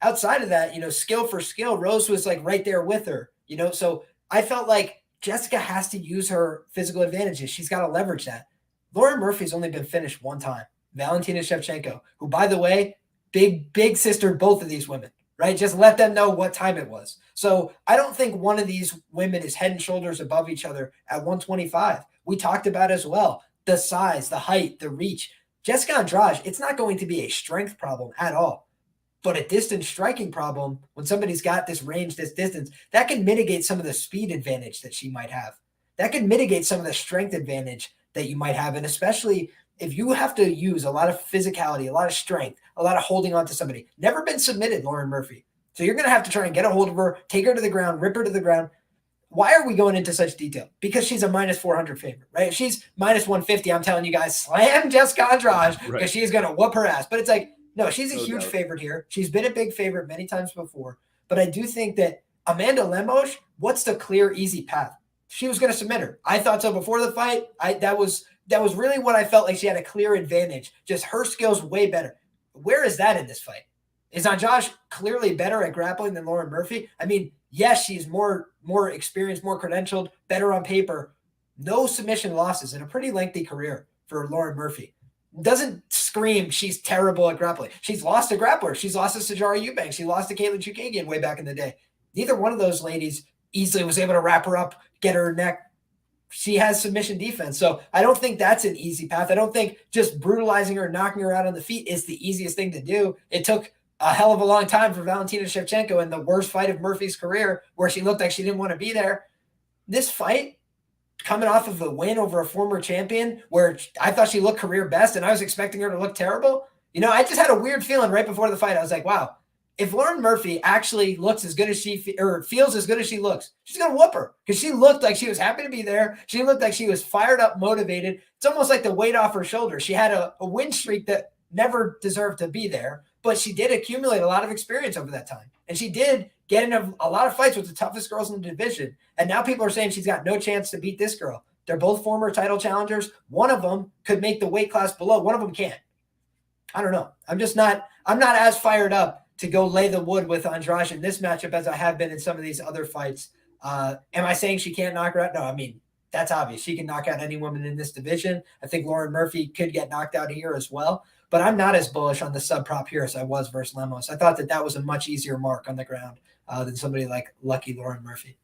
outside of that, skill for skill, Rose was like right there with her, So I felt like Jessica has to use her physical advantages. She's got to leverage that. Lauren Murphy's only been finished one time. Valentina Shevchenko, who, by the way, big sister, both of these women, right? Just let them know what time it was. So I don't think one of these women is head and shoulders above each other at 125. We talked about as well, the size, the height, the reach. Jessica Andrade, it's not going to be a strength problem at all, but a distance striking problem when somebody's got this range, this distance, that can mitigate some of the speed advantage that she might have. That can mitigate some of the strength advantage that you might have. And especially if you have to use a lot of physicality, a lot of strength, a lot of holding on to somebody. Never been submitted, Lauren Murphy. So you're going to have to try and get a hold of her, take her to the ground, rip her to the ground. Why are we going into such detail? Because she's a minus 400 favorite, right? If she's minus 150, I'm telling you guys, slam Jessica Andrade because she's going to whoop her ass. But it's like, no, she's a huge favorite here. She's been a big favorite many times before. But I do think that Amanda Lemos, what's the clear, easy path? She was going to submit her. I thought so before the fight. That was really what I felt like she had a clear advantage. Just her skills way better. Where is that in this fight? Is Andrade clearly better at grappling than Lauren Murphy? I mean, yes, she's more experienced, more credentialed, better on paper. No submission losses in a pretty lengthy career for Lauren Murphy. Doesn't scream she's terrible at grappling. She's lost to grapplers. She's lost to Sajara Eubanks. She lost to Caitlin Chukagian way back in the day. Neither one of those ladies easily was able to wrap her up, get her neck. She has submission defense. So I don't think that's an easy path. I don't think just brutalizing her, knocking her out on the feet is the easiest thing to do. It took a hell of a long time for Valentina Shevchenko in the worst fight of Murphy's career, where she looked like she didn't want to be there. This fight, coming off of a win over a former champion, where I thought she looked career best and I was expecting her to look terrible. I just had a weird feeling right before the fight. I was like, wow, if Lauren Murphy actually looks as good as or feels as good as she looks, she's going to whoop her, because she looked like she was happy to be there. She looked like she was fired up, motivated. It's almost like the weight off her shoulders. She had a win streak that never deserved to be there, but she did accumulate a lot of experience over that time. And she did get in a lot of fights with the toughest girls in the division. And now people are saying she's got no chance to beat this girl. They're both former title challengers. One of them could make the weight class below. One of them can't. I don't know. I'm not as fired up to go lay the wood with Andrade in this matchup as I have been in some of these other fights. Am I saying she can't knock her out? No, I mean, that's obvious. She can knock out any woman in this division. I think Lauren Murphy could get knocked out here as well. But I'm not as bullish on the sub prop here as I was versus Lemos. I thought that was a much easier mark on the ground than somebody like lucky Lauren Murphy.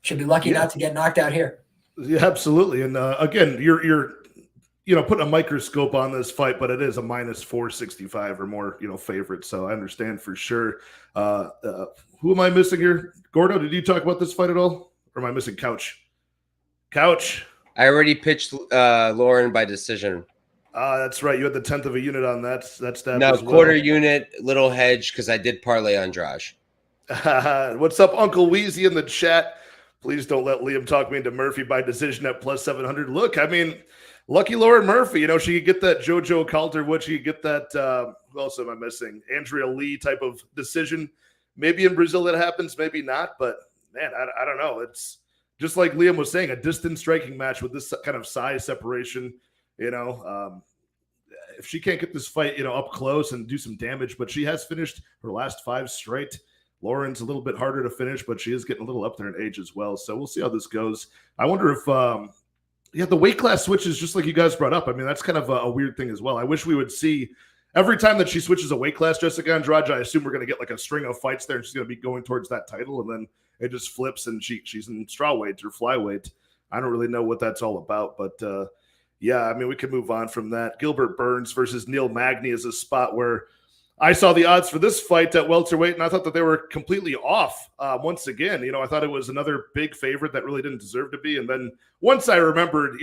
Should be lucky not to get knocked out here. Yeah, absolutely. And again, you're putting a microscope on this fight, but it is a minus 465 or more, favorite. So I understand for sure. Who am I missing here? Gordo, did you talk about this fight at all? Or am I missing Couch? Couch. I already pitched Lauren by decision. That's right. You had the 10th of a unit on that stab. No, as well. quarter unit, little hedge, because I did parlay Andrade. What's up, Uncle Weezy in the chat? Please don't let Liam talk me into Murphy by decision at plus 700. Look, I mean, lucky Lauren Murphy. She could get that JoJo Calderwood. She could get that, who else am I missing? Andrea Lee type of decision. Maybe in Brazil that happens, maybe not. But, man, I don't know. It's just like Liam was saying, a distance striking match with this kind of size separation. If she can't get this fight, up close and do some damage, but she has finished her last 5 straight. Lauren's a little bit harder to finish, but she is getting a little up there in age as well. So we'll see how this goes. I wonder if, the weight class switches, just like you guys brought up. I mean, that's kind of a weird thing as well. I wish we would see every time that she switches a weight class, Jessica Andrade, I assume we're going to get like a string of fights there and she's going to be going towards that title. And then it just flips and she's in strawweight or flyweight. I don't really know what that's all about, but, yeah, I mean, we could move on from that. Gilbert Burns versus Neil Magny is a spot where I saw the odds for this fight at welterweight, and I thought that they were completely off once again. I thought it was another big favorite that really didn't deserve to be. And then once I remembered,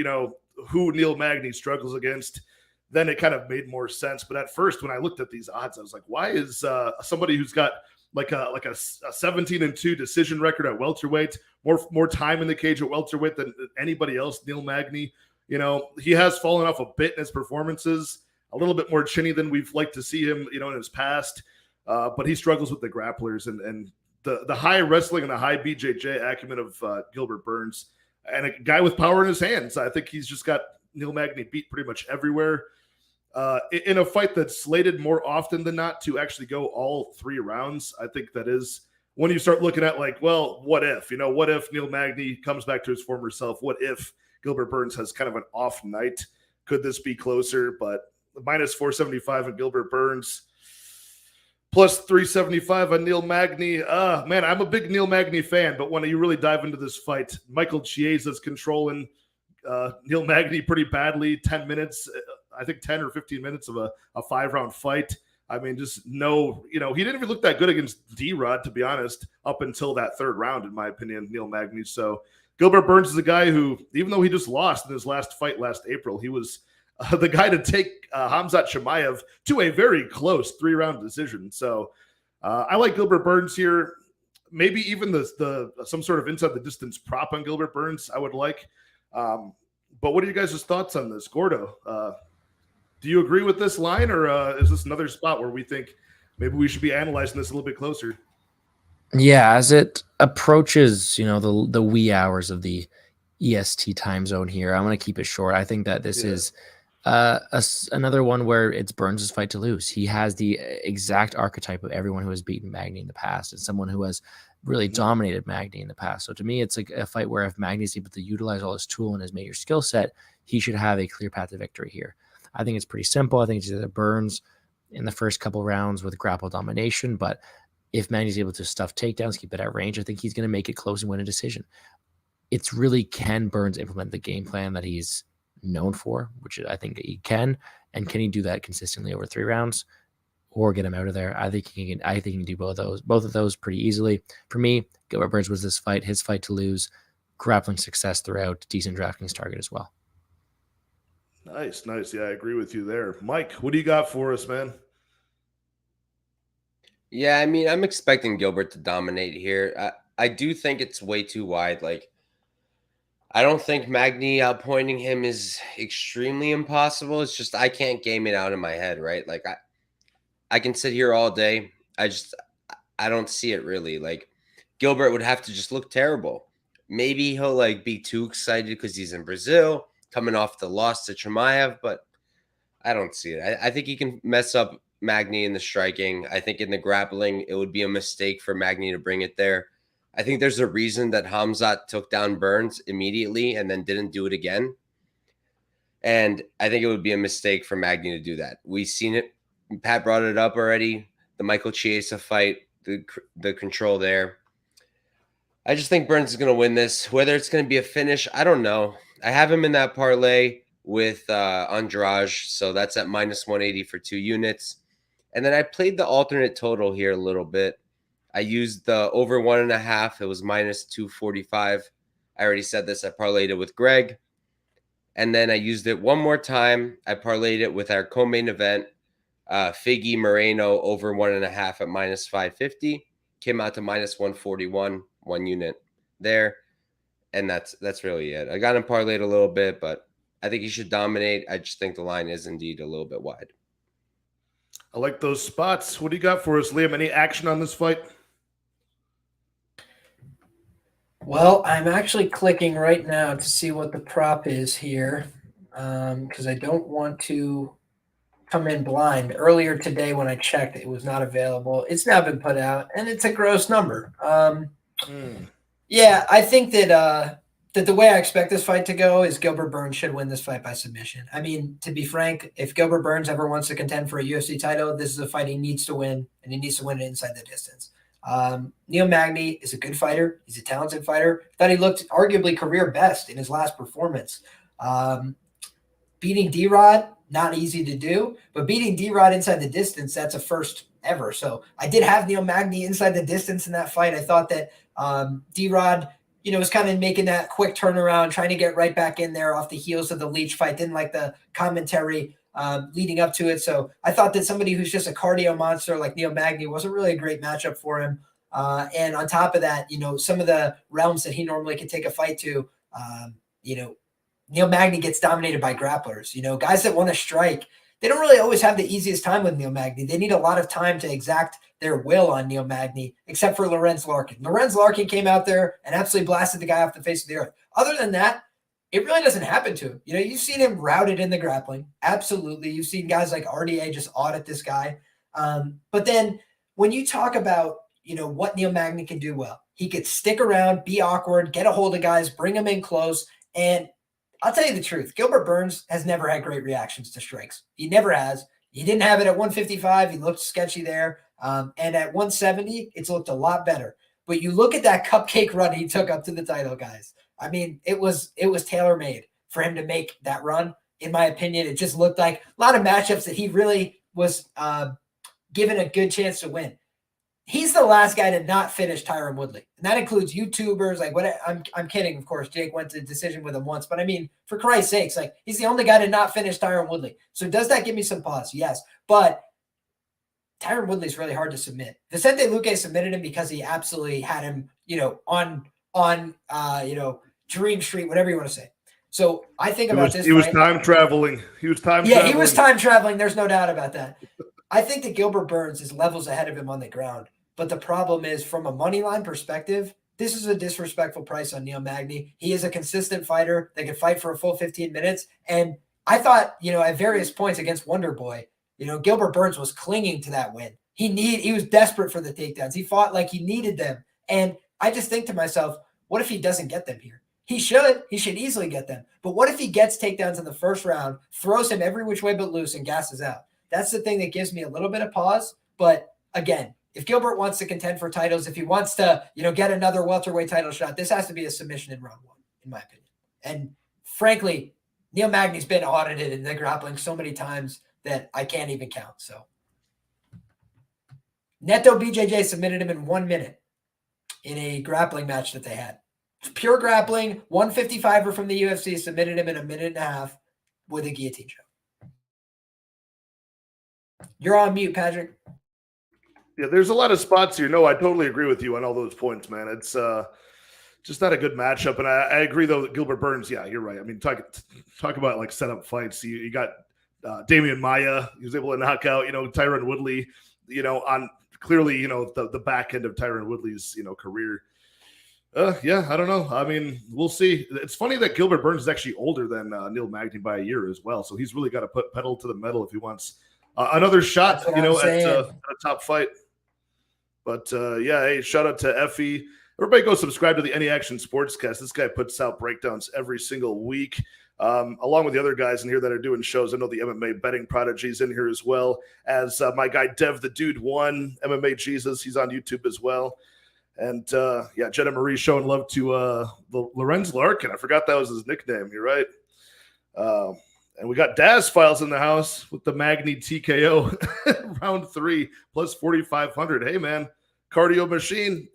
who Neil Magny struggles against, then it kind of made more sense. But at first, when I looked at these odds, I was like, why is somebody who's got like a 17-2 decision record at welterweight, more time in the cage at welterweight than anybody else, Neil Magny? He has fallen off a bit in his performances, a little bit more chinny than we've liked to see him, in his past. But he struggles with the grapplers and the high wrestling and the high BJJ acumen of Gilbert Burns. and a guy with power in his hands. I think he's just got Neil Magny beat pretty much everywhere. In a fight that's slated more often than not to actually go all 3 rounds, I think that is when you start looking at like, well, what if? What if Neil Magny comes back to his former self? What if Gilbert Burns has kind of an off night? Could this be closer? But minus 475 on Gilbert Burns, plus 375 on Neil Magny. Man, I'm a big Neil Magny fan, but when you really dive into this fight, Michael Chiesa's controlling Neil Magny pretty badly. 10 minutes, I think 10 or 15 minutes of a 5-round fight. I mean, just no, he didn't even look that good against D-Rod, to be honest, up until that 3rd round, in my opinion, Neil Magny. So Gilbert Burns is a guy who, even though he just lost in his last fight last April, he was the guy to take Khamzat Chimaev to a very close 3-round decision. So I like Gilbert Burns here. Maybe even the some sort of inside the distance prop on Gilbert Burns I would like. But what are you guys' thoughts on this, Gordo? Do you agree with this line, or is this another spot where we think maybe we should be analyzing this a little bit closer? Yeah, as it approaches, the wee hours of the EST time zone here, I'm going to keep it short. I think that this is another one where it's Burns' fight to lose. He has the exact archetype of everyone who has beaten Magny in the past and someone who has really dominated Magny in the past. So to me, it's like a fight where if Magny is able to utilize all his tool and his major skill set, he should have a clear path to victory here. I think it's pretty simple. I think it's either Burns in the first couple rounds with grapple domination, but if Magny's able to stuff takedowns, keep it at range, I think he's going to make it close and win a decision. It's really, can Burns implement the game plan that he's known for, which I think he can, and can he do that consistently over 3 rounds or get him out of there? I think he can do both of those pretty easily. For me, Gilbert Burns was his fight to lose, grappling success throughout, decent DraftKings target as well. Nice. Yeah, I agree with you there. Mike, what do you got for us, man? Yeah, I mean, I'm expecting Gilbert to dominate here. I do think it's way too wide. Like, I don't think Magny outpointing him is extremely impossible. It's just I can't game it out in my head, right? Like, I can sit here all day. I don't see it really. Like, Gilbert would have to just look terrible. Maybe he'll like be too excited because he's in Brazil, coming off the loss to Chimaev, but I don't see it. I think he can mess up Magny in the striking. I think in the grappling, it would be a mistake for Magny to bring it there. I think there's a reason that Khamzat took down Burns immediately and then didn't do it again. And I think it would be a mistake for Magny to do that. We've seen it. Pat brought it up already. The Michael Chiesa fight, the control there. I just think Burns is going to win this. Whether it's going to be a finish, I don't know. I have him in that parlay with Andrade, so that's at minus 180 for 2 units. And then I played the alternate total here a little bit. I used the over 1.5. It was minus 245. I already said this. I parlayed it with Greg. And then I used it one more time. I parlayed it with our co-main event, Figgy Moreno over 1.5 at minus 550. Came out to minus 141, 1 unit there. And that's really it. I got him parlayed a little bit, but I think he should dominate. I just think the line is indeed a little bit wide. I like those spots. What do you got for us, Liam? Any action on this fight? Well, I'm actually clicking right now to see what the prop is here because I don't want to come in blind. Earlier today when I checked, it was not available. It's now been put out, and it's a gross number. Yeah, I think that the way I expect this fight to go is Gilbert Burns should win this fight by submission. I mean, to be frank, if Gilbert Burns ever wants to contend for a UFC title, this is a fight he needs to win, and he needs to win it inside the distance. Neil Magny is a good fighter. He's a talented fighter. Thought he looked arguably career best in his last performance. Beating D-Rod, not easy to do, but beating D-Rod inside the distance, that's a first ever. So I did have Neil Magny inside the distance in that fight. I thought that D-Rod, was kind of making that quick turnaround, trying to get right back in there off the heels of the Leach fight. Didn't like the commentary leading up to it. So I thought that somebody who's just a cardio monster like Neil Magny wasn't really a great matchup for him. And on top of that, some of the realms that he normally can take a fight to, Neil Magny gets dominated by grapplers. Guys that want to strike, they don't really always have the easiest time with Neil Magny. They need a lot of time to exact their will on Neil Magny, except for Lorenz Larkin. Lorenz Larkin came out there and absolutely blasted the guy off the face of the earth. Other than that, it really doesn't happen to him. You've seen him routed in the grappling. Absolutely. You've seen guys like RDA just audit this guy. But then when you talk about, what Neil Magny can do well, he could stick around, be awkward, get a hold of guys, bring them in close. And I'll tell you the truth. Gilbert Burns has never had great reactions to strikes. He never has. He didn't have it at 155. He looked sketchy there. And at 170, it's looked a lot better. But you look at that cupcake run he took up to the title, guys. I mean, it was tailor-made for him to make that run. In my opinion, it just looked like a lot of matchups that he really was given a good chance to win. He's the last guy to not finish Tyron Woodley. And that includes YouTubers. Like, what I'm kidding, of course. Jake went to decision with him once. But I mean, for Christ's sakes, like, he's the only guy to not finish Tyron Woodley. So does that give me some pause? Yes. But Tyron Woodley's really hard to submit. Vicente Luque submitted him because he absolutely had him, on Dream Street, whatever you want to say. So I think about this. He was time traveling. He was time traveling. There's no doubt about that. I think that Gilbert Burns is levels ahead of him on the ground. But the problem is, from a money line perspective, this is a disrespectful price on Neil Magny. He is a consistent fighter that can fight for a full 15 minutes. And I thought, at various points against Wonder Boy, Gilbert Burns was clinging to that win. He was desperate for the takedowns. He fought like he needed them. And I just think to myself, what if he doesn't get them here? He should easily get them. But what if he gets takedowns in the first round, throws him every which way but loose, and gasses out? That's the thing that gives me a little bit of pause. But again, if Gilbert wants to contend for titles, if he wants to, get another welterweight title shot, this has to be a submission in round 1, in my opinion. And frankly, Neil Magny's been audited in the grappling so many times that I can't even count. So Neto BJJ submitted him in 1 minute in a grappling match that they had. Pure grappling, 155er from the UFC submitted him in 1.5 minutes with a guillotine choke. You're on mute, Patrick. Yeah, there's a lot of spots here. No, I totally agree with you on all those points, man. It's just not a good matchup. And I agree, though, that Gilbert Burns, yeah, you're right. I mean, talk about, like, setup fights. You got Damian Maia. He was able to knock out, Tyron Woodley, on clearly, the back end of Tyron Woodley's, career. Yeah, I don't know. I mean, we'll see. It's funny that Gilbert Burns is actually older than Neil Magny by a year as well. So he's really got to put pedal to the metal if he wants another shot, at a top fight. But yeah, hey, shout out to Effie. Everybody go subscribe to the Any Action Sportscast. This guy puts out breakdowns every single week, along with the other guys in here that are doing shows. I know the MMA betting prodigy's in here as well as my guy Dev the Dude 1, MMA Jesus. He's on YouTube as well. And yeah, Jenna Marie showing love to Lorenz Larkin. I forgot that was his nickname. You're right. And we got Daz Files in the house with the Magny TKO round 3 plus 4,500. Hey, man, cardio machine.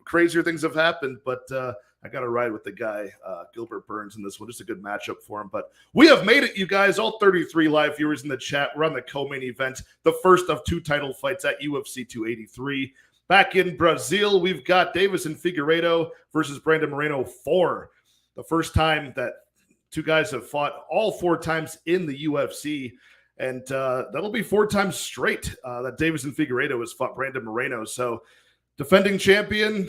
Crazier things have happened, but I got to ride with the guy, Gilbert Burns, in this one. Just a good matchup for him. But we have made it, you guys, all 33 live viewers in the chat. We're on the co-main event, the first of 2 title fights at UFC 283. Back in Brazil, we've got Davison Figueiredo versus Brandon Moreno 4. The first time that 2 guys have fought all 4 times in the UFC. And that'll be 4 times straight that Davison Figueiredo has fought Brandon Moreno. So defending champion,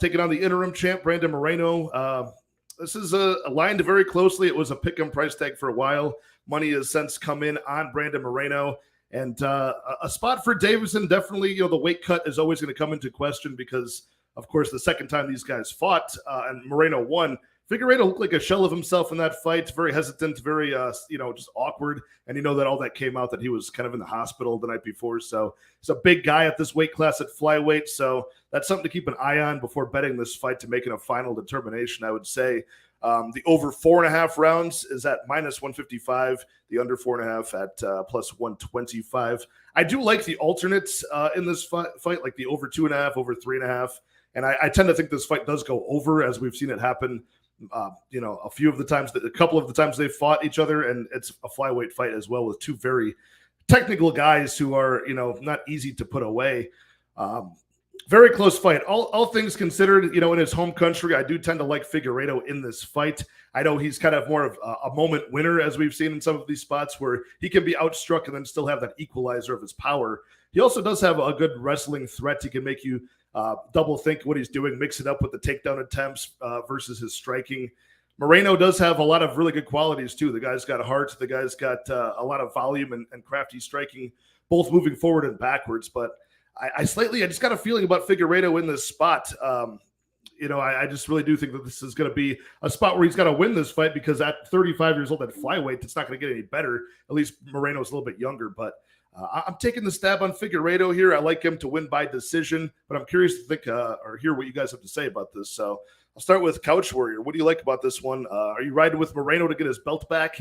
taking on the interim champ, Brandon Moreno. This is aligned very closely. It was a pick-em price tag for a while. Money has since come in on Brandon Moreno. And a spot for Davison, definitely, the weight cut is always going to come into question because, of course, the second time these guys fought and Moreno won, Figueiredo looked like a shell of himself in that fight, very hesitant, very, just awkward. And that all that came out that he was kind of in the hospital the night before. So he's a big guy at this weight class at flyweight. So that's something to keep an eye on before betting this fight to making a final determination, I would say. The over 4.5 rounds is at minus 155. The under 4.5 at plus 125. I do like the alternates in this fight, like the over 2.5, over 3.5. And I tend to think this fight does go over, as we've seen it happen. A couple of the times they've fought each other, and it's a flyweight fight as well with 2 very technical guys who are, not easy to put away. Very close fight. All things considered, in his home country, I do tend to like Figueiredo in this fight. I know he's kind of more of a moment winner, as we've seen in some of these spots where he can be outstruck and then still have that equalizer of his power. He also does have a good wrestling threat. He can make you double think what he's doing, mix it up with the takedown attempts versus his striking. Moreno does have a lot of really good qualities, too. The guy's got heart. The guy's got a lot of volume and crafty striking, both moving forward and backwards. But I just got a feeling about Figueiredo in this spot. I just really do think that this is going to be a spot where he's got to win this fight because at 35 years old at flyweight, it's not going to get any better. At least Moreno's a little bit younger, but I'm taking the stab on Figueiredo here. I like him to win by decision, but I'm curious to think or hear what you guys have to say about this. So I'll start with Couch Warrior. What do you like about this one? Are you riding with Moreno to get his belt back?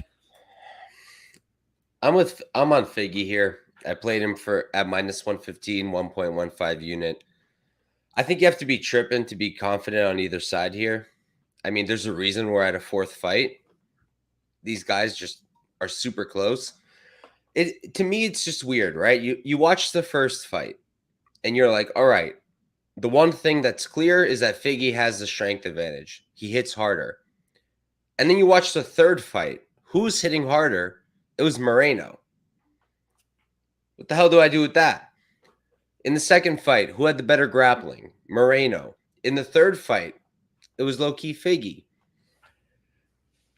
I'm on Figgy here. I played him at minus 115, 1.15 unit. I think you have to be tripping to be confident on either side here. I mean, there's a reason we're at a fourth fight. These guys just are super close. To me, it's just weird, right? You watch the first fight, and you're like, all right, the one thing that's clear is that Figgy has the strength advantage. He hits harder. And then you watch the third fight. Who's hitting harder? It was Moreno. What the hell do I do with that? In the second fight, who had the better grappling? Moreno. In the third fight, it was low-key Figgy.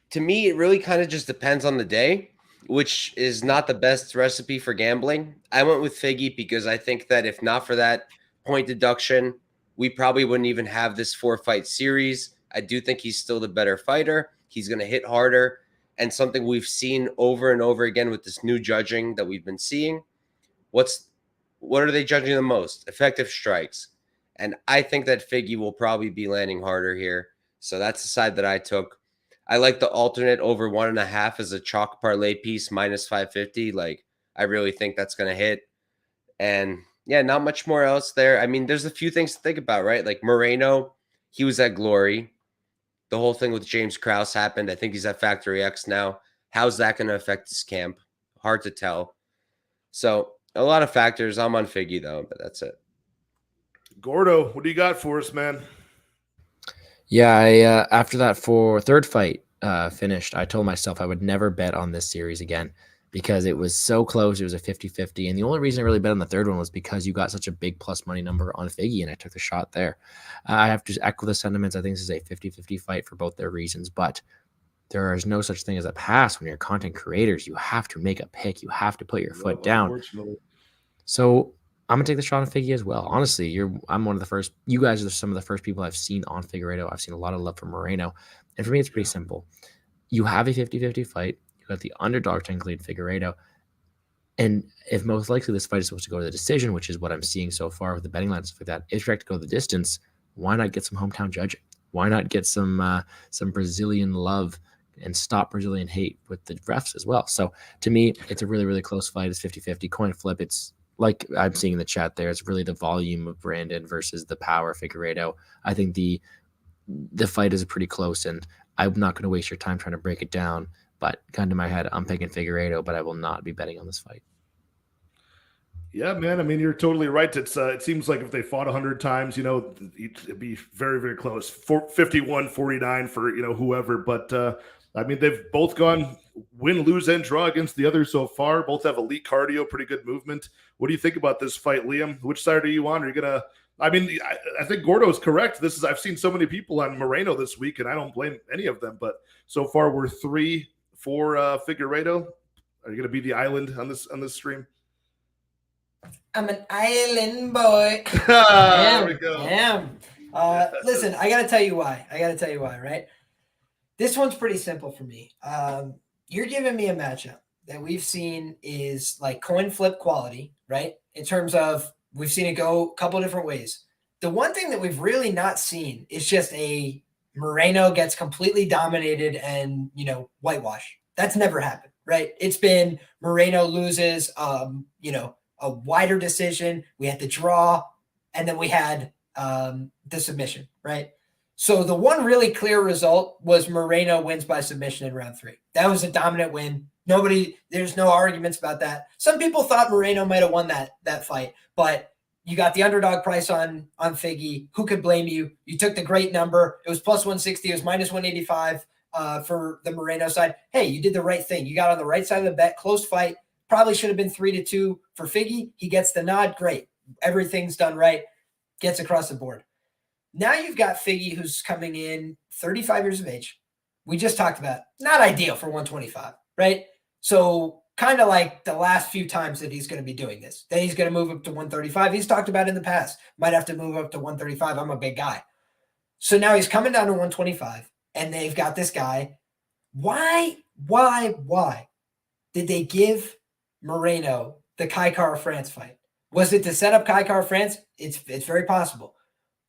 To me, it really kind of just depends on the day, which is not the best recipe for gambling. I went with Figgy because I think that if not for that point deduction, we probably wouldn't even have this 4-fight series. I do think he's still the better fighter. He's going to hit harder. And something we've seen over and over again with this new judging that we've been seeing. What are they judging the most? Effective strikes. And I think that Figgy will probably be landing harder here. So that's the side that I took. I like the alternate over 1.5 as a chalk parlay piece, minus 550. Like, I really think that's going to hit. And yeah, not much more else there. I mean, there's a few things to think about, right? Like Moreno, he was at Glory. The whole thing with James Krause happened. I think he's at Factory X now. How's that going to affect his camp? Hard to tell. So a lot of factors. I'm on Figgy, though, but that's it. Gordo, what do you got for us, man? Yeah, after that third fight finished, I told myself I would never bet on this series again because it was so close. It was a 50-50. And the only reason I really bet on the third one was because you got such a big plus money number on Figgy, and I took the shot there. I have to echo the sentiments. I think this is a 50-50 fight for both their reasons, but there is no such thing as a pass when you're content creators. You have to make a pick. You have to put your foot down. So I'm going to take the shot on Figgy as well. Honestly, I'm one of the first. You guys are some of the first people I've seen on Figueiredo. I've seen a lot of love for Moreno. And for me, it's pretty simple. You have a 50-50 fight. You got the underdog technically in Figueiredo. And if most likely this fight is supposed to go to the decision, which is what I'm seeing so far with the betting lines, stuff like that, if you're to go the distance, why not get some hometown judging? Why not get some Brazilian love and stop Brazilian hate with the refs as well? So to me, it's a really, really close fight. It's 50-50 coin flip. It's like I'm seeing in the chat there, it's really the volume of Brandon versus the power of Figueiredo. I think the fight is pretty close, and I'm not going to waste your time trying to break it down. But gun to my head, I'm picking Figueiredo, but I will not be betting on this fight. Yeah, man. I mean, you're totally right. It seems like if they fought 100 times, it'd be very, very close. 51-49 for, whoever. But, I mean, they've both gone win, lose, and draw against the other so far. Both have elite cardio, pretty good movement. What do you think about this fight, Liam? Which side are you on? Are you going to – I mean, I think Gordo is correct. I've seen so many people on Moreno this week, and I don't blame any of them. But so far we're 3 for Figueiredo. Are you going to be the island on this stream? I'm an island boy. There we go. Damn. Listen, I got to tell you why. Right? This one's pretty simple for me. You're giving me a matchup that we've seen is like coin flip quality, right? In terms of we've seen it go a couple different ways. The one thing that we've really not seen is just a Moreno gets completely dominated and, whitewash. That's never happened, right? It's been Moreno loses, a wider decision. We had the draw, and then we had the submission, right? So the one really clear result was Moreno wins by submission in round 3. That was a dominant win. There's no arguments about that. Some people thought Moreno might have won that fight, but You got the underdog price on Figgy. Who could blame you? You took the great number. It was plus 160. It was minus 185 for the Moreno side. Hey, you did the right thing. You got on the right side of the bet. Close fight. Probably should have been 3-2 for Figgy. He gets the nod. Great. Everything's done right. Gets across the board. Now you've got Figgy, who's coming in 35 years of age. We just talked about not ideal for 125, right? So kind of like the last few times that he's going to be doing this. Then he's going to move up to 135. He's talked about in the past. Might have to move up to 135. I'm a big guy. So now he's coming down to 125, and they've got this guy. Why did they give Moreno the Kai Kara-France fight? Was it to set up Kai Kara-France? It's very possible.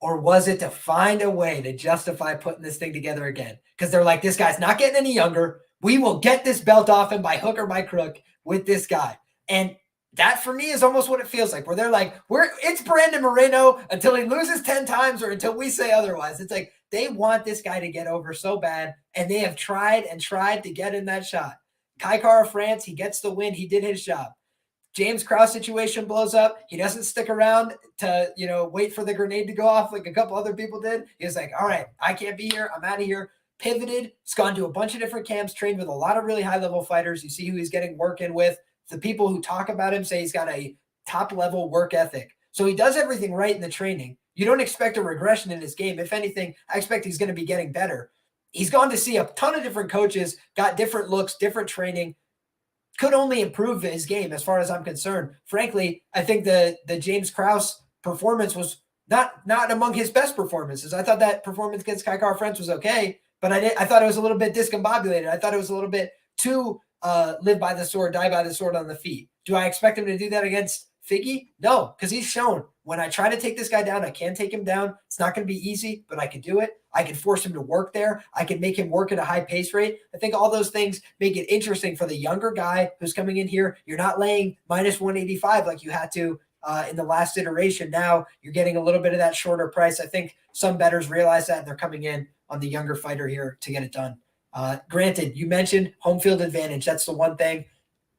Or was it to find a way to justify putting this thing together again? Because they're like, this guy's not getting any younger. We will get this belt off him by hook or by crook with this guy. And that, for me, is almost what it feels like, where they're like, it's Brandon Moreno until he loses 10 times or until we say otherwise. It's like they want this guy to get over so bad, and they have tried and tried to get in that shot. Kai Kara-France, he gets the win. He did his job. James Krause situation blows up. He doesn't stick around to, wait for the grenade to go off like a couple other people did. He was like, all right, I can't be here. I'm out of here. Pivoted. He's gone to a bunch of different camps, trained with a lot of really high-level fighters. You see who he's getting work in with. The people who talk about him say he's got a top-level work ethic. So he does everything right in the training. You don't expect a regression in his game. If anything, I expect he's going to be getting better. He's gone to see a ton of different coaches, got different looks, different training. Could only improve his game as far as I'm concerned. Frankly, I think the James Krause performance was not among his best performances. I thought that performance against Kai Kara-France was okay, but I thought it was a little bit discombobulated. I thought it was a little bit too live by the sword, die by the sword on the feet. Do I expect him to do that against Figgy? No, because he's shown when I try to take this guy down, I can take him down. It's not going to be easy, but I can do it. I can force him to work there. I can make him work at a high pace rate. I think all those things make it interesting for the younger guy who's coming in here. You're not laying minus 185 like you had to in the last iteration. Now you're getting a little bit of that shorter price. I think some bettors realize that, and they're coming in on the younger fighter here to get it done. Granted, you mentioned home field advantage. That's the one thing.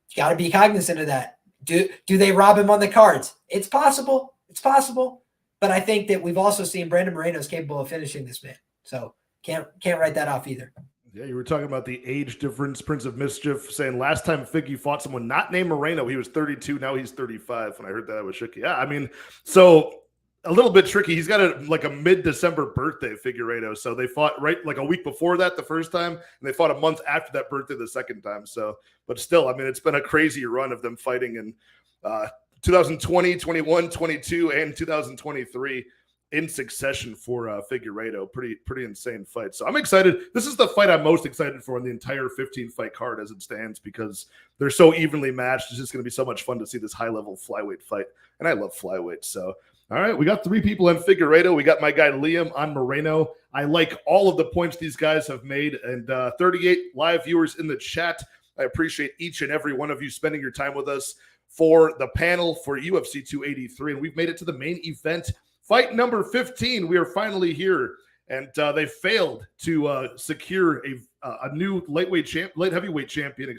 You got to be cognizant of that. Do they rob him on the cards? It's possible. It's possible. But I think that we've also seen Brandon Moreno is capable of finishing this man. So can't write that off either. Yeah, you were talking about the age difference. Prince of Mischief saying last time Figgy fought someone not named Moreno, he was 32. Now he's 35. When I heard that, I was shook. Yeah, I mean, so a little bit tricky. He's got a mid-December birthday, Figueiredo. So they fought right like a week before that the first time, and they fought a month after that birthday the second time. So, but still, I mean, it's been a crazy run of them fighting in 2020, 21, 22, and 2023 in succession for Figueiredo. Pretty insane fight. So I'm excited. This is the fight I'm most excited for in the entire 15-fight card as it stands because they're so evenly matched. It's just going to be so much fun to see this high-level flyweight fight, and I love flyweight. So, all right, we got 3 people on Figueiredo. We got my guy Liam on Moreno. I like all of the points these guys have made, and 38 live viewers in the chat. I appreciate each and every one of you spending your time with us for the panel for UFC 283, and we've made it to the main event. Fight number 15, we are finally here, and they failed to secure a new light heavyweight champion,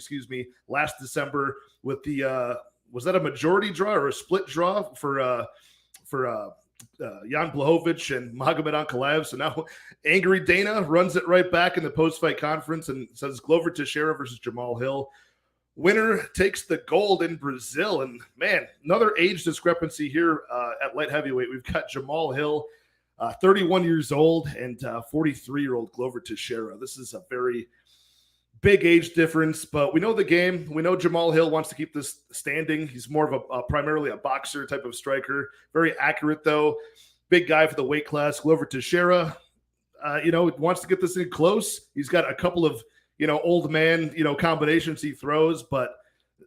last December with the was that a majority draw or a split draw for Jan Blachowicz and Magomed Ankalaev? So now Angry Dana runs it right back in the post-fight conference and says Glover Teixeira versus Jamal Hill. Winner takes the gold in Brazil. And, man, another age discrepancy here at light heavyweight. We've got Jamal Hill, 31 years old, and 43-year-old Glover Teixeira. This is a very big age difference, but we know the game. We know Jamal Hill wants to keep this standing. He's more of a primarily a boxer type of striker. Very accurate, though. Big guy for the weight class. Glover Teixeira, wants to get this thing close. He's got a couple of old man, combinations he throws, but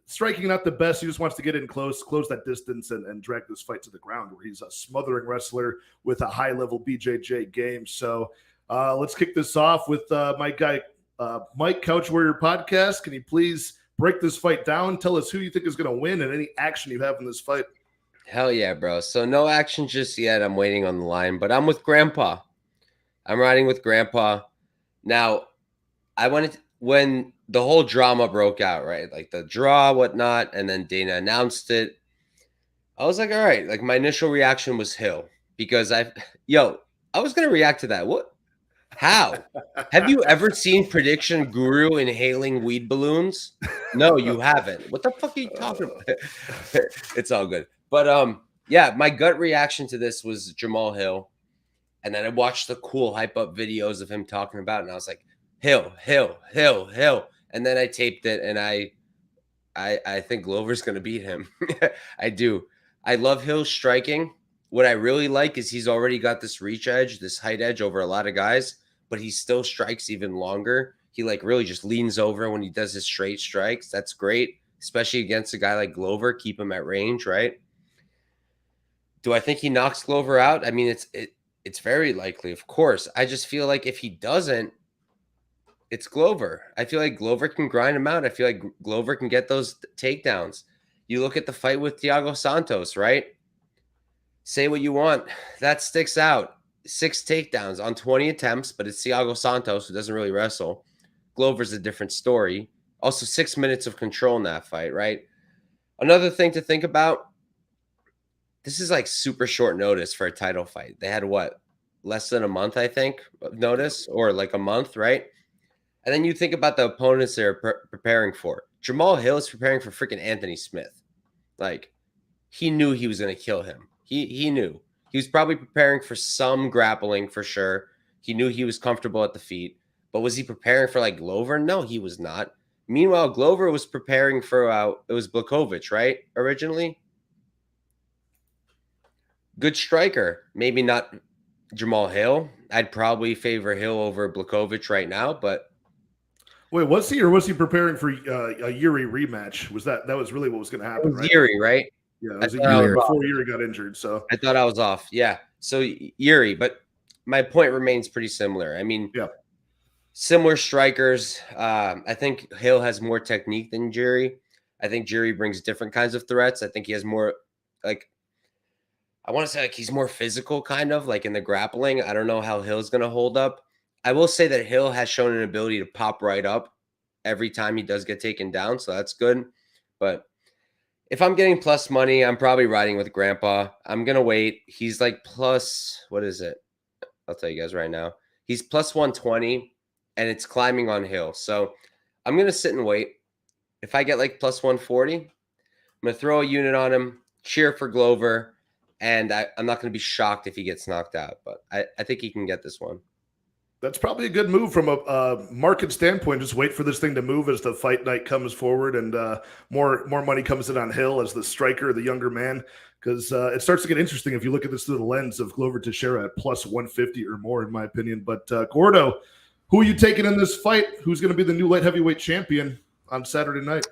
striking not the best. He just wants to get in close that distance and drag this fight to the ground where he's a smothering wrestler with a high-level BJJ game. So let's kick this off with my guy, Mike, CouchWarrior Podcast. Can you please break this fight down? Tell us who you think is going to win and any action you have in this fight. Hell yeah, bro. So no action just yet. I'm waiting on the line, but I'm with Grandpa. I'm riding with Grandpa. Now, when the whole drama broke out, right? Like the draw, whatnot, and then Dana announced it. I was like, all right. Like my initial reaction was Hill because I was gonna react to that. What? How? Have you ever seen Prediction Guru inhaling weed balloons? No, you haven't. What the fuck are you talking about? It's all good. But yeah, my gut reaction to this was Jamal Hill. And then I watched the cool hype up videos of him talking about it, and I was like, Hill. And then I taped it, and I think Glover's gonna beat him. I do. I love Hill's striking. What I really like is he's already got this reach edge, this height edge over a lot of guys, but he still strikes even longer. He like really just leans over when he does his straight strikes. That's great, especially against a guy like Glover. Keep him at range, right? Do I think he knocks Glover out? I mean, it's very likely, of course. I just feel like if he doesn't, it's Glover. I feel like Glover can grind him out. I feel like Glover can get those takedowns. You look at the fight with Thiago Santos, right? Say what you want. That sticks out. 6 takedowns on 20 attempts, but it's Thiago Santos who doesn't really wrestle. Glover's a different story. Also, 6 minutes of control in that fight, right? Another thing to think about, this is like super short notice for a title fight. They had what? Less than a month, I think, of notice, or like a month, right? And then you think about the opponents they're preparing for. Jamal Hill is preparing for freaking Anthony Smith. Like, he knew he was going to kill him. He knew. He was probably preparing for some grappling for sure. He knew he was comfortable at the feet. But was he preparing for like Glover? No, he was not. Meanwhile, Glover was preparing for, it was Blachowicz, right? Originally. Good striker. Maybe not Jamal Hill. I'd probably favor Hill over Blachowicz right now, but. Wait, was he preparing for a Yuri rematch? That was really what was going to happen, right? Yuri, right? Yeah, it was a year before Yuri got injured. So I thought I was off. Yeah. So Yuri, but my point remains pretty similar. I mean, yeah, similar strikers. I think Hill has more technique than Yuri. I think Yuri brings different kinds of threats. I think he has more, like, I want to say like he's more physical, kind of like in the grappling. I don't know how Hill's going to hold up. I will say that Hill has shown an ability to pop right up every time he does get taken down. So that's good. But if I'm getting plus money, I'm probably riding with Grandpa. I'm going to wait. He's like plus, what is it? I'll tell you guys right now. He's plus 120 and it's climbing on Hill. So I'm going to sit and wait. If I get like plus 140, I'm going to throw a unit on him, cheer for Glover, and I'm not going to be shocked if he gets knocked out. But I think he can get this one. That's probably a good move from a market standpoint. Just wait for this thing to move as the fight night comes forward and more money comes in on Hill as the striker, the younger man, because it starts to get interesting if you look at this through the lens of Glover Teixeira at plus 150 or more, in my opinion. But Gordo, who are you taking in this fight? Who's going to be the new light heavyweight champion on Saturday night?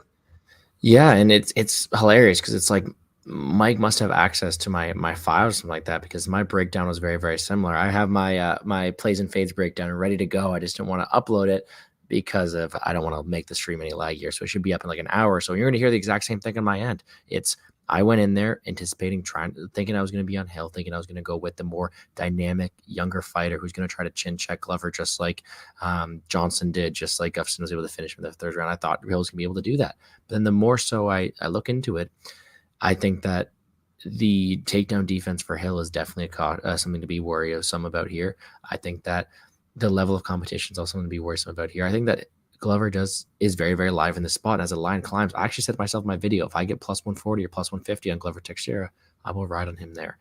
Yeah, and it's hilarious because it's like Mike must have access to my files or something like that, because my breakdown was very, very similar. I have my my plays and fades breakdown ready to go. I just didn't want to upload it because I don't want to make the stream any laggier. So it should be up in like an hour. So you're going to hear the exact same thing on my end. I went in there anticipating, thinking I was going to be on Hill, thinking I was going to go with the more dynamic, younger fighter who's going to try to chin check Glover just like Johnson did, just like Gustafsson was able to finish in the 3rd round. I thought Hill was going to be able to do that. But then the more so I look into it, I think that the takedown defense for Hill is definitely something to be worrisome about here. I think that the level of competition is also something to be worrisome about here. I think that Glover is very, very live in the spot. And as the line climbs, I actually said to myself in my video, if I get plus 140 or plus 150 on Glover Teixeira, I will ride on him there.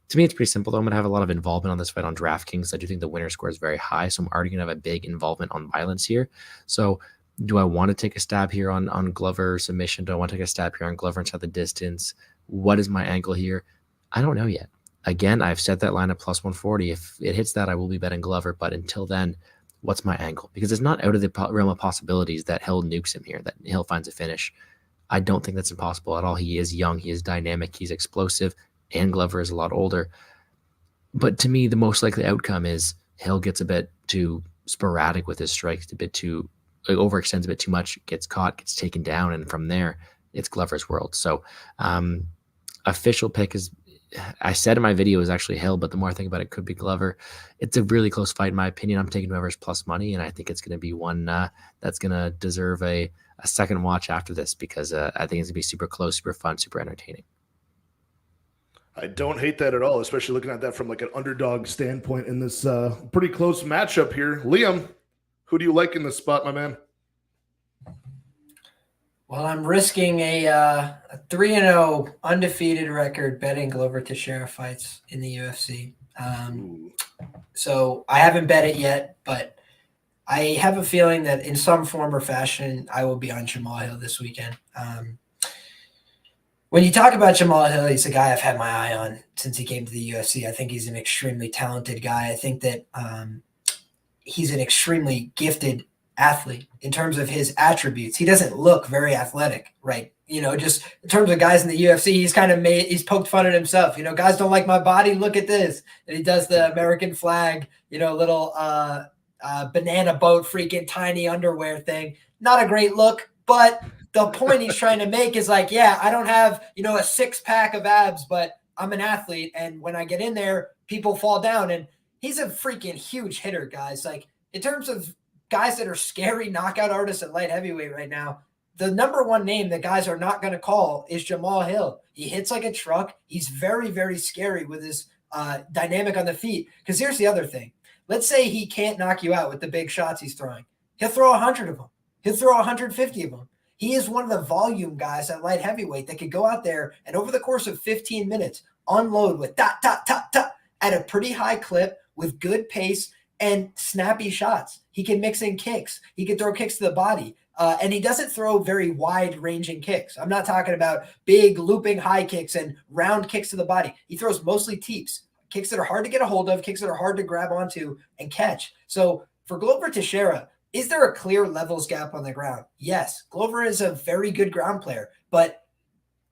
To me, it's pretty simple, though. I'm going to have a lot of involvement on this fight on DraftKings. I do think the winner score is very high, so I'm already going to have a big involvement on violence here. So do I want to take a stab here on Glover submission? Do I want to take a stab here on Glover inside the distance? What is my angle here? I don't know yet. Again, I've set that line at plus 140. If it hits that, I will be betting Glover. But until then, what's my angle? Because it's not out of the realm of possibilities that Hill nukes him here, that Hill finds a finish. I don't think that's impossible at all. He is young. He is dynamic. He's explosive. And Glover is a lot older. But to me, the most likely outcome is Hill gets a bit too sporadic with his strikes, a bit too overextends a bit too much, gets caught, gets taken down, and from there, it's Glover's world. So official pick is, I said in my video, is actually Hill, but the more I think about it, could be Glover. It's a really close fight, in my opinion. I'm taking whoever's plus money, and I think it's going to be one that's going to deserve a second watch after this, because I think it's going to be super close, super fun, super entertaining. I don't hate that at all, especially looking at that from like an underdog standpoint in this pretty close matchup here. Liam, who do you like in this spot, my man? Well, I'm risking a 3-0 undefeated record betting Glover Teixeira fights in the UFC. So I haven't bet it yet, but I have a feeling that in some form or fashion, I will be on Jamal Hill this weekend. When you talk about Jamal Hill, he's a guy I've had my eye on since he came to the UFC. I think he's an extremely talented guy. I think that he's an extremely gifted athlete in terms of his attributes. He doesn't look very athletic, right? Just in terms of guys in the UFC, he's poked fun at himself. Guys don't like my body. Look at this. And he does the American flag, little banana boat freaking tiny underwear thing. Not a great look, but the point he's trying to make is like, yeah, I don't have, a 6-pack of abs, but I'm an athlete. And when I get in there, people fall down. And he's a freaking huge hitter, guys. Like, in terms of guys that are scary knockout artists at light heavyweight right now, the number one name that guys are not going to call is Jamal Hill. He hits like a truck. He's very, very scary with his dynamic on the feet. Because here's the other thing. Let's say he can't knock you out with the big shots he's throwing. He'll throw 100 of them. He'll throw 150 of them. He is one of the volume guys at light heavyweight that could go out there and over the course of 15 minutes unload with dot, dot, dot, dot at a pretty high clip with good pace and snappy shots. He can mix in kicks. He can throw kicks to the body. And he doesn't throw very wide-ranging kicks. I'm not talking about big looping high kicks and round kicks to the body. He throws mostly teeps, kicks that are hard to get a hold of, kicks that are hard to grab onto and catch. So for Glover Teixeira, is there a clear levels gap on the ground? Yes. Glover is a very good ground player, but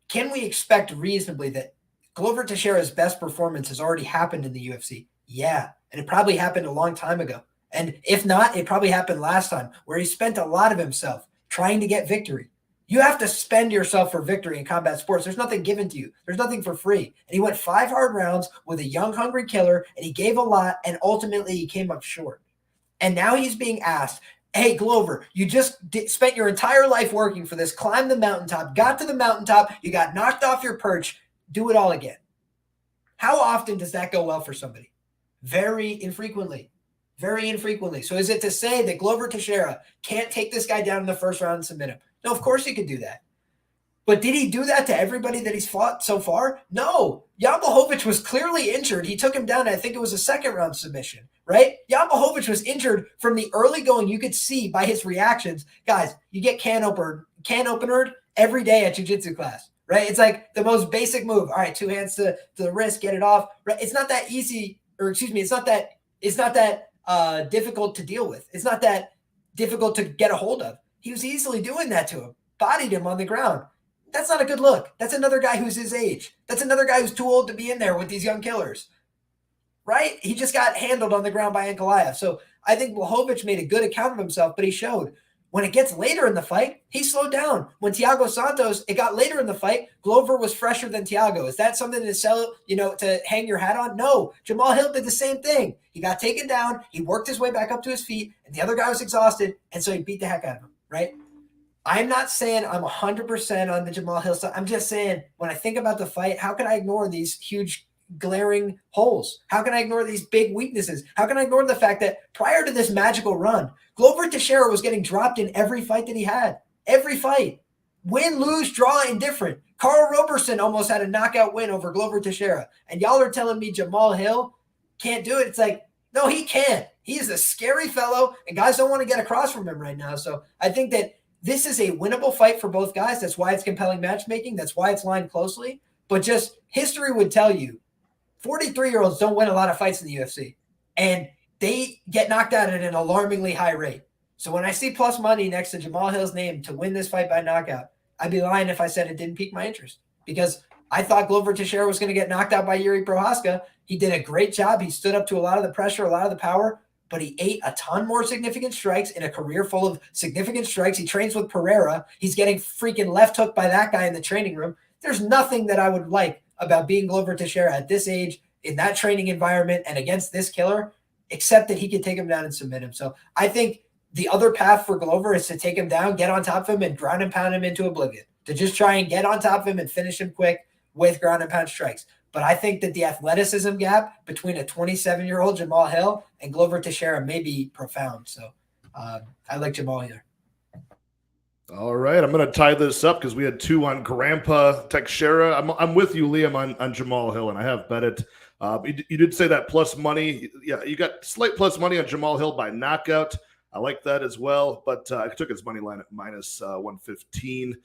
can we expect reasonably that Glover Teixeira's best performance has already happened in the UFC? Yeah. And it probably happened a long time ago. And if not, it probably happened last time where he spent a lot of himself trying to get victory. You have to spend yourself for victory in combat sports. There's nothing given to you. There's nothing for free. And he went 5 hard rounds with a young, hungry killer, and he gave a lot, and ultimately he came up short. And now he's being asked, hey, Glover, you just spent your entire life working for this, climbed the mountaintop, got to the mountaintop, you got knocked off your perch, do it all again. How often does that go well for somebody? Very infrequently. Very infrequently. So is it to say that Glover Teixeira can't take this guy down in the first round and submit him? No, of course he could do that. But did he do that to everybody that he's fought so far? No. Jan Blachowicz was clearly injured. He took him down, I think it was a second-round submission, right? Jan Blachowicz was injured from the early going. You could see by his reactions. Guys, you get can openered every day at jiu-jitsu class, right? It's like the most basic move. All right, 2 hands to the wrist, get it off. Right? It's not that easy, or excuse me, it's not that difficult to deal with. It's not that difficult to get a hold of. He was easily doing that to him, bodied him on the ground. That's not a good look. That's another guy who's his age. That's another guy who's too old to be in there with these young killers, right? He just got handled on the ground by Ankalaev. So I think Blachowicz made a good account of himself, but he showed when it gets later in the fight, he slowed down. When Thiago Santos, it got later in the fight, Glover was fresher than Thiago. Is that something to sell, to hang your hat on? No. Jamal Hill did the same thing. He got taken down. He worked his way back up to his feet, and the other guy was exhausted, and so he beat the heck out of him, right? I'm not saying I'm 100% on the Jamal Hill side. I'm just saying when I think about the fight, how can I ignore these huge glaring holes? How can I ignore these big weaknesses? How can I ignore the fact that prior to this magical run, Glover Teixeira was getting dropped in every fight that he had. Every fight. Win, lose, draw, indifferent. Carl Roberson almost had a knockout win over Glover Teixeira. And y'all are telling me Jamal Hill can't do it. It's like, no, he can't. He is a scary fellow, and guys don't want to get across from him right now. So I think that this is a winnable fight for both guys. That's why it's compelling matchmaking. That's why it's lined closely. But just history would tell you, 43-year-olds don't win a lot of fights in the UFC. And they get knocked out at an alarmingly high rate. So when I see plus money next to Jamal Hill's name to win this fight by knockout, I'd be lying if I said it didn't pique my interest. Because I thought Glover Teixeira was going to get knocked out by Yuri Prohaska. He did a great job. He stood up to a lot of the pressure, a lot of the power, but he ate a ton more significant strikes in a career full of significant strikes. He trains with Ferreira. He's getting freaking left hooked by that guy in the training room. There's nothing that I would like about being Glover Teixeira at this age, in that training environment, and against this killer, except that he can take him down and submit him. So I think the other path for Glover is to take him down, get on top of him, and ground and pound him into oblivion, to just try and get on top of him and finish him quick with ground and pound strikes. But I think that the athleticism gap between a 27-year-old Jamal Hill and Glover Teixeira may be profound. So I like Jamal here. All right, I'm going to tie this up because we had 2 on Grandpa Texeira. I'm with you, Liam, on Jamal Hill, and I have bet it. You did say that plus money. Yeah, you got slight plus money on Jamal Hill by knockout. I like that as well, but I took his money line at minus 115.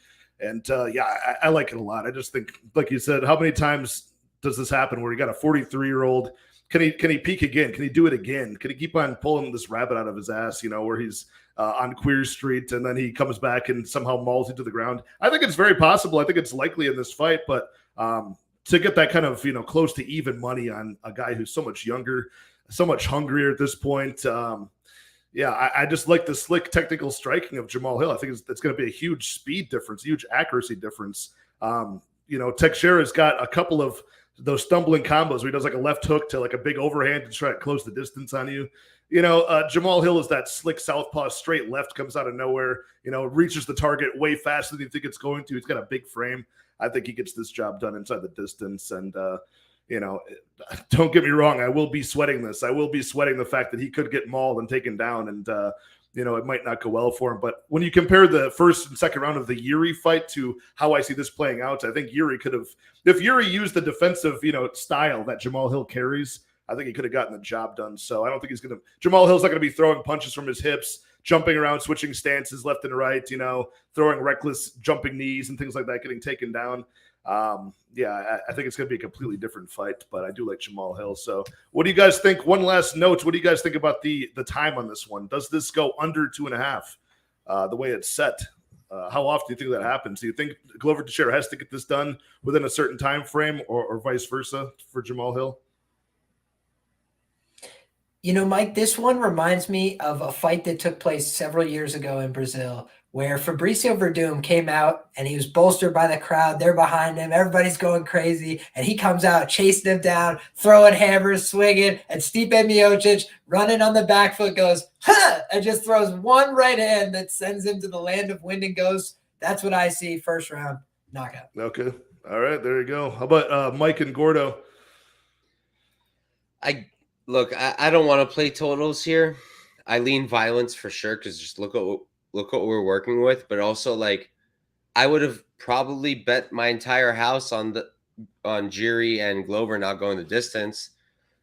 And I like it a lot. I just think, like you said, how many times does this happen where you got a 43-year-old? Can he peak again? Can he do it again? Can he keep on pulling this rabbit out of his ass, where he's on Queer Street and then he comes back and somehow mauls you to the ground? I think it's very possible. I think it's likely in this fight, but to get that kind of, close to even money on a guy who's so much younger, so much hungrier at this point. I just like the slick technical striking of Jamal Hill. I think it's going to be a huge speed difference, huge accuracy difference. Texeira's got a couple of those stumbling combos where he does like a left hook to like a big overhand to try to close the distance on you. Jamal Hill is that slick southpaw straight left, comes out of nowhere, reaches the target way faster than you think it's going to. He's got a big frame. I think he gets this job done inside the distance. And, don't get me wrong, I will be sweating this. I will be sweating the fact that he could get mauled and taken down, and it might not go well for him. But when you compare the first and second round of the Yuri fight to how I see this playing out, I think Yuri could have, if Yuri used the defensive, style that Jamal Hill carries, I think he could have gotten the job done. So I don't think Jamal Hill's not going to be throwing punches from his hips, jumping around, switching stances left and right, throwing reckless jumping knees and things like that, getting taken down. I think it's going to be a completely different fight, but I do like Jamal Hill. So what do you guys think? One last note. What do you guys think about the time on this one? Does this go under 2.5 the way it's set? How often do you think that happens? Do you think Glover Teixeira has to get this done within a certain time frame or vice versa for Jamal Hill? Mike, this one reminds me of a fight that took place several years ago in Brazil where Fabricio Verdum came out and he was bolstered by the crowd. They're behind him. Everybody's going crazy. And he comes out, chasing him down, throwing hammers, swinging. And Stipe Miocic running on the back foot goes, ha! And just throws one right hand that sends him to the land of wind and ghosts. That's what I see. First round knockout. Okay. All right. There you go. How about Mike and Gordo? I don't want to play totals here. I lean violence for sure because just look what we're working with. But also, I would have probably bet my entire house on Jiri and Glover not going the distance.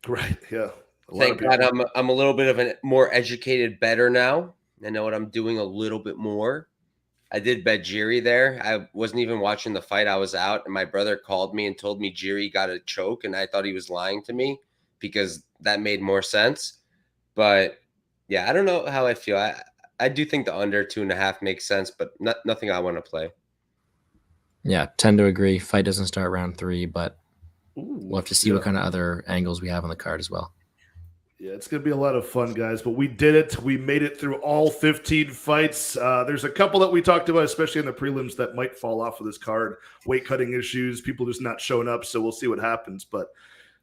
Right. Yeah. Thank God I'm a little bit of a more educated bettor now. I know what I'm doing a little bit more. I did bet Jiri there. I wasn't even watching the fight. I was out, and my brother called me and told me Jiri got a choke, and I thought he was lying to me because that made more sense. But yeah, I don't know how I feel. I do think the under 2.5 makes sense, but nothing I want to play. Yeah, tend to agree. Fight doesn't start round 3, but we'll have to see what kind of other angles we have on the card as well. Yeah, it's going to be a lot of fun, guys, but we did it. We made it through all 15 fights. There's a couple that we talked about, especially in the prelims, that might fall off of this card. Weight cutting issues, people just not showing up, so we'll see what happens. But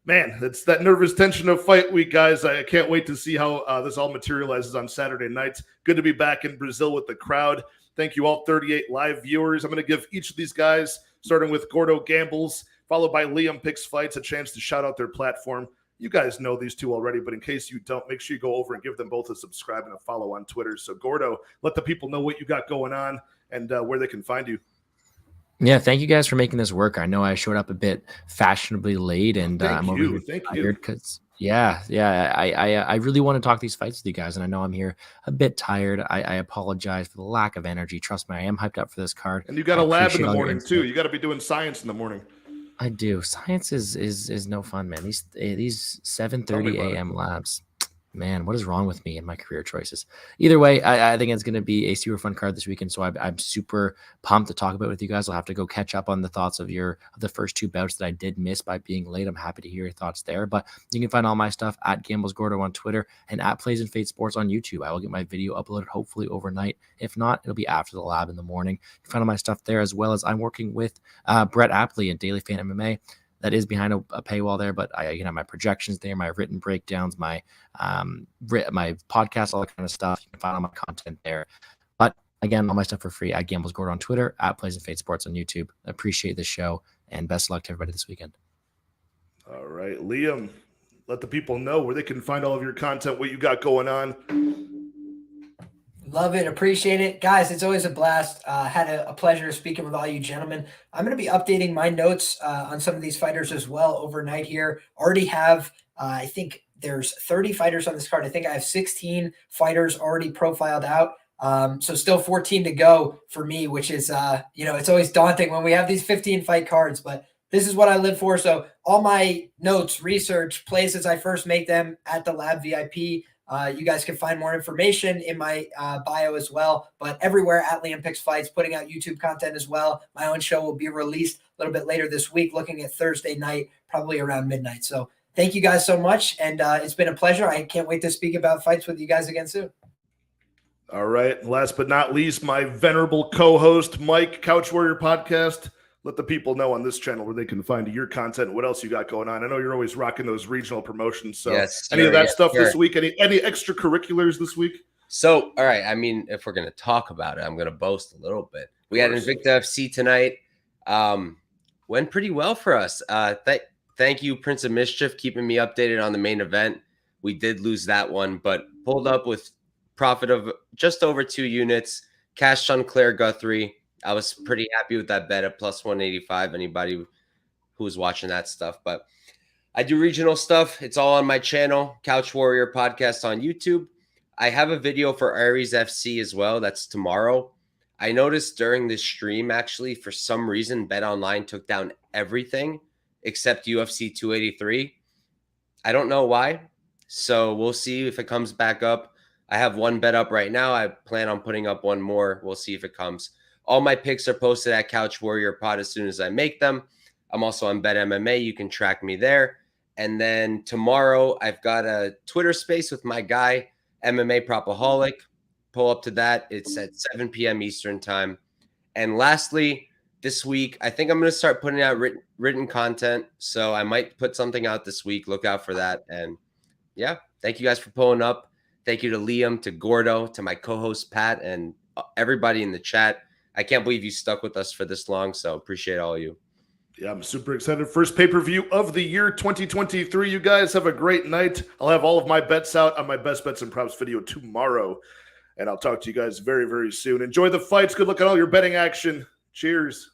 man, it's that nervous tension of fight week, guys. I can't wait to see how this all materializes on Saturday night. Good to be back in Brazil with the crowd. Thank you all 38 live viewers. I'm going to give each of these guys, starting with GordoGambles, followed by LiamPicksFights, a chance to shout out their platform. You guys know these two already, but in case you don't, make sure you go over and give them both a subscribe and a follow on Twitter. So, Gordo, let the people know what you got going on and where they can find you. Yeah, thank you guys for making this work. I know I showed up a bit fashionably late, and I'm over here tired because I really want to talk these fights with you guys, and I know I'm here a bit tired. I apologize for the lack of energy. Trust me, I am hyped up for this card. And you got a lab in the morning too. You got to be doing science in the morning. I do. Science is no fun, man. These 7:30 a.m. labs. Man, what is wrong with me and my career choices? Either way, I think it's going to be a super fun card this weekend. So I'm super pumped to talk about it with you guys. I'll have to go catch up on the thoughts of the first 2 bouts that I did miss by being late. I'm happy to hear your thoughts there. But you can find all my stuff at GamblesGordo on Twitter and at Plays and Fade Sports on YouTube. I will get my video uploaded hopefully overnight. If not, it'll be after the lab in the morning. You can find all my stuff there, as well as I'm working with Brett Apley and Daily Fan MMA. That is behind a paywall there, but I have my projections there, my written breakdowns, my podcast, all that kind of stuff. You can find all my content there. But again, all my stuff for free at GamblesGordo on Twitter, at Plays and Fade Sports on YouTube. Appreciate the show, and best of luck to everybody this weekend. All right, Liam, let the people know where they can find all of your content, what you got going on. Love it. Appreciate it. Guys, it's always a blast. Had a pleasure speaking with all you gentlemen. I'm going to be updating my notes on some of these fighters as well overnight here. Already have, I think there's 30 fighters on this card. I think I have 16 fighters already profiled out. So still 14 to go for me, which is, it's always daunting when we have these 15 fight cards, but this is what I live for. So all my notes, research, plays as I first make them at the Lab VIP. You guys can find more information in my bio as well, but everywhere at LiamPicksFights, putting out YouTube content as well. My own show will be released a little bit later this week, looking at Thursday night, probably around midnight. So thank you guys so much, and it's been a pleasure. I can't wait to speak about fights with you guys again soon. All right, last but not least, my venerable co-host, Mike, Couch Warrior Podcast. Let the people know on this channel where they can find your content. What else you got going on? I know you're always rocking those regional promotions. So yes, any of that stuff this week? Any extracurriculars this week? So, all right. I mean, if we're going to talk about it, I'm going to boast a little bit. We had Invicta FC tonight. Went pretty well for us. Thank you, Prince of Mischief, keeping me updated on the main event. We did lose that one, but pulled up with profit of just over 2 units. Cashed on Claire Guthrie. I was pretty happy with that bet at plus 185. Anybody who was watching that stuff, but I do regional stuff. It's all on my channel, Couch Warrior Podcast on YouTube. I have a video for Aries FC as well. That's tomorrow. I noticed during this stream, actually, for some reason, Bet Online took down everything except UFC 283. I don't know why. So we'll see if it comes back up. I have one bet up right now. I plan on putting up one more. We'll see if it comes. All my picks are posted at Couch Warrior Pod as soon as I make them. I'm also on Bet MMA. You can track me there. And then tomorrow, I've got a Twitter space with my guy, MMA Propaholic. Pull up to that. It's at 7 p.m. Eastern time. And lastly, this week, I think I'm going to start putting out written content. So I might put something out this week. Look out for that. And yeah, thank you guys for pulling up. Thank you to Liam, to Gordo, to my co-host Pat, and everybody in the chat. I can't believe you stuck with us for this long, so appreciate all of you. Yeah, I'm super excited. First pay-per-view of the year 2023. You guys have a great night. I'll have all of my bets out on my Best Bets and Props video tomorrow, and I'll talk to you guys very, very soon. Enjoy the fights. Good luck on all your betting action. Cheers.